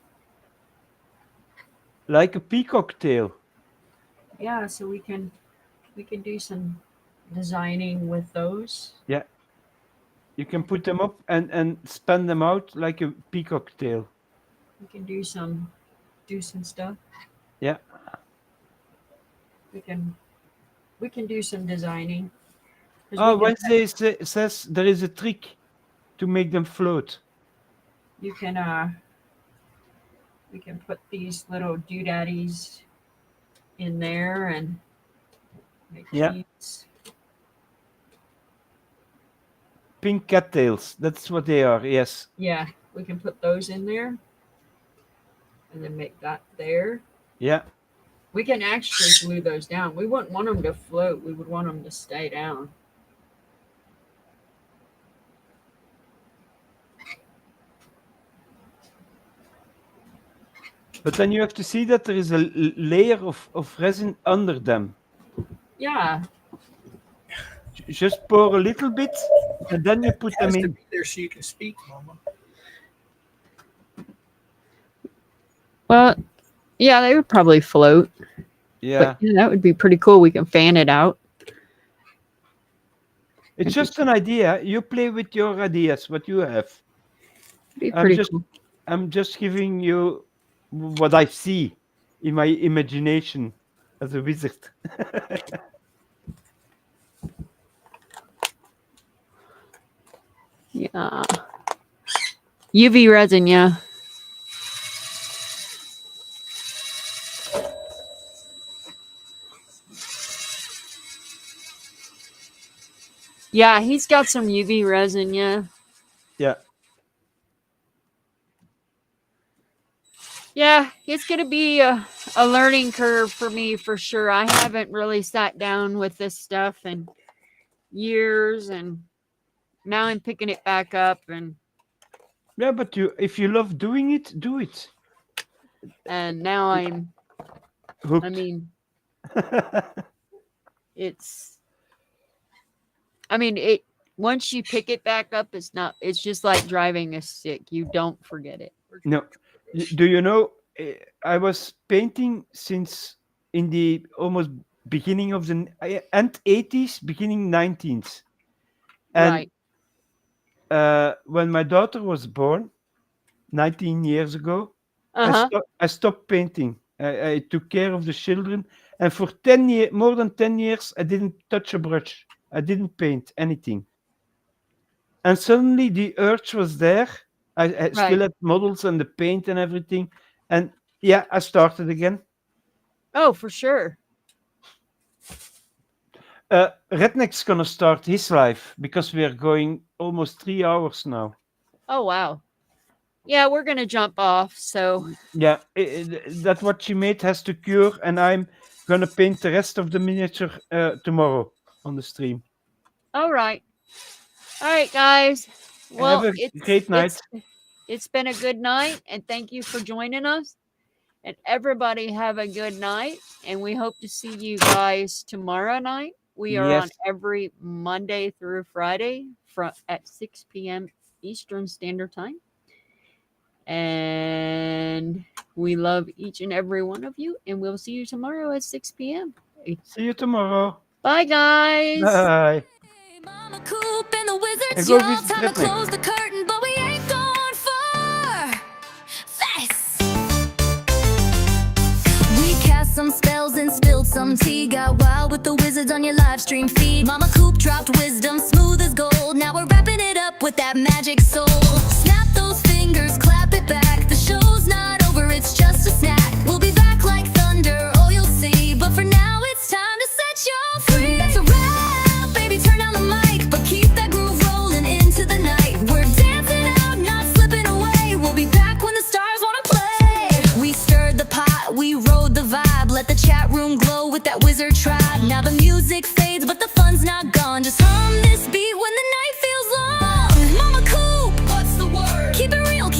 like a peacock tail. Yeah, so we can do some designing with those. Yeah, you can put them up and span them out like a peacock tail. We can do some stuff. Yeah. We can do some designing. 'Cause Oh, we can Wednesday says there is a trick to make them float. you can we can put these little doodaddies in there and make Yeah. these. Pink cattails. That's what they are. Yes. Yeah, we can put those in there and then make that there. Yeah. We can actually glue those down. We wouldn't want them to float. We would want them to stay down. But then you have to see that there is a layer of resin under them. Yeah. Just pour a little bit and then you put It has them to in. be there so you can speak, Mama. Well, yeah, they would probably float. Yeah. But yeah, that would be pretty cool. We can fan it out. It's just an idea. You play with your ideas, what you have. It'd be pretty cool. I'm just giving you what I see in my imagination as a wizard. Yeah. UV resin, yeah. Yeah, he's got some UV resin, yeah. Yeah. Yeah, it's going to be a learning curve for me for sure. I haven't really sat down with this stuff in years, and now I'm picking it back up, and Yeah, but if you love doing it, do it. now I'm, Hooked. I mean, it once you pick it back up, it's just like driving a stick. You don't forget it. No. Do you know, I was painting since in the almost beginning of the end 80s, beginning 19th. And Right. when my daughter was born, 19 years ago, Uh-huh. I stopped painting. I took care of the children. And for more than 10 years, I didn't touch a brush. I didn't paint anything. And suddenly the urge was there. I still Right. had models and the paint and everything. And yeah, I started again. Oh, for sure. Redneck's gonna start his life because we are going almost 3 hours now. Oh, wow. Yeah, we're going to jump off, so. Yeah, that what she made has to cure, and I'm gonna paint the rest of the miniature tomorrow on the stream. All right. All right, guys. Well, Have a great night. It's been a good night, and thank you for joining us. And everybody have a good night, and we hope to see you guys tomorrow night. We are on Yes. every Monday through Friday at 6 p.m. Eastern Standard Time. And we love each and every one of you, and we'll see you tomorrow at 6 p.m. See you tomorrow. Bye, guys. Bye. Hey, Mama Coop and the wizards, And go y'all, visit time to Redneck. close the curtain, but we ain't going far. Fast. We cast some spells and spilled some tea. Got wild with the wizards on your live stream feed. Mama Coop dropped wisdom smooth as gold. Now we're wrapping it up with that magic soul. Snap those fingers, clap it back. The show's not over, it's just a snack. We'll be back like thunder, oh you'll see. But for now it's time to set y'all free. That's a wrap, baby, turn down the mic, but keep that groove rolling into the night. We're dancing out, not slipping away. We'll be back when the stars wanna play. We stirred the pot, we rode the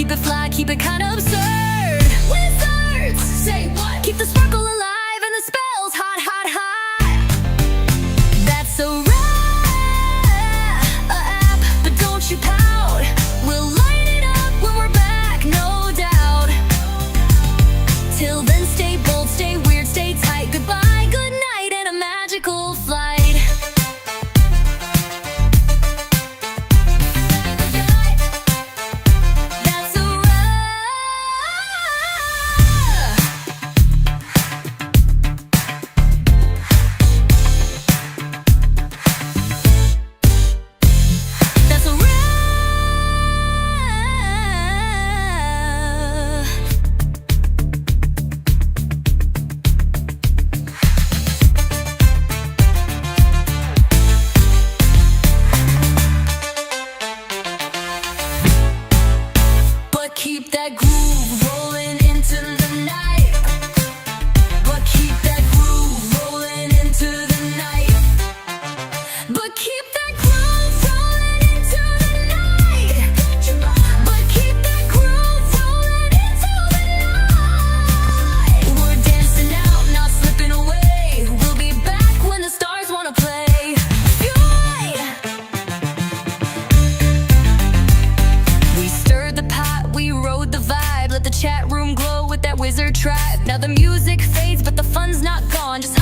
keep it fly, keep it kind of absurd. Wizards, say what? Keep the sparkle alive and the spells hot, hot, hot. That's a wrap, but don't you pout. We'll light it up when we're back, no doubt. Till then, stay bold, stay weird, stay tight. Goodbye, good night, and a magical flight. That's a wrap. That's a wrap. But keep that groove rolling into the night. But keep that groove rolling into the night. But keep that groove rolling into the night. But keep that groove rolling into the night. We're dancing out, not slipping away. We'll be back when the stars wanna play. Fly! We stirred the pot, we rode the vibe. Let the chat room glow with that wizard tribe. Now the music fades, but the fun's not gone. Just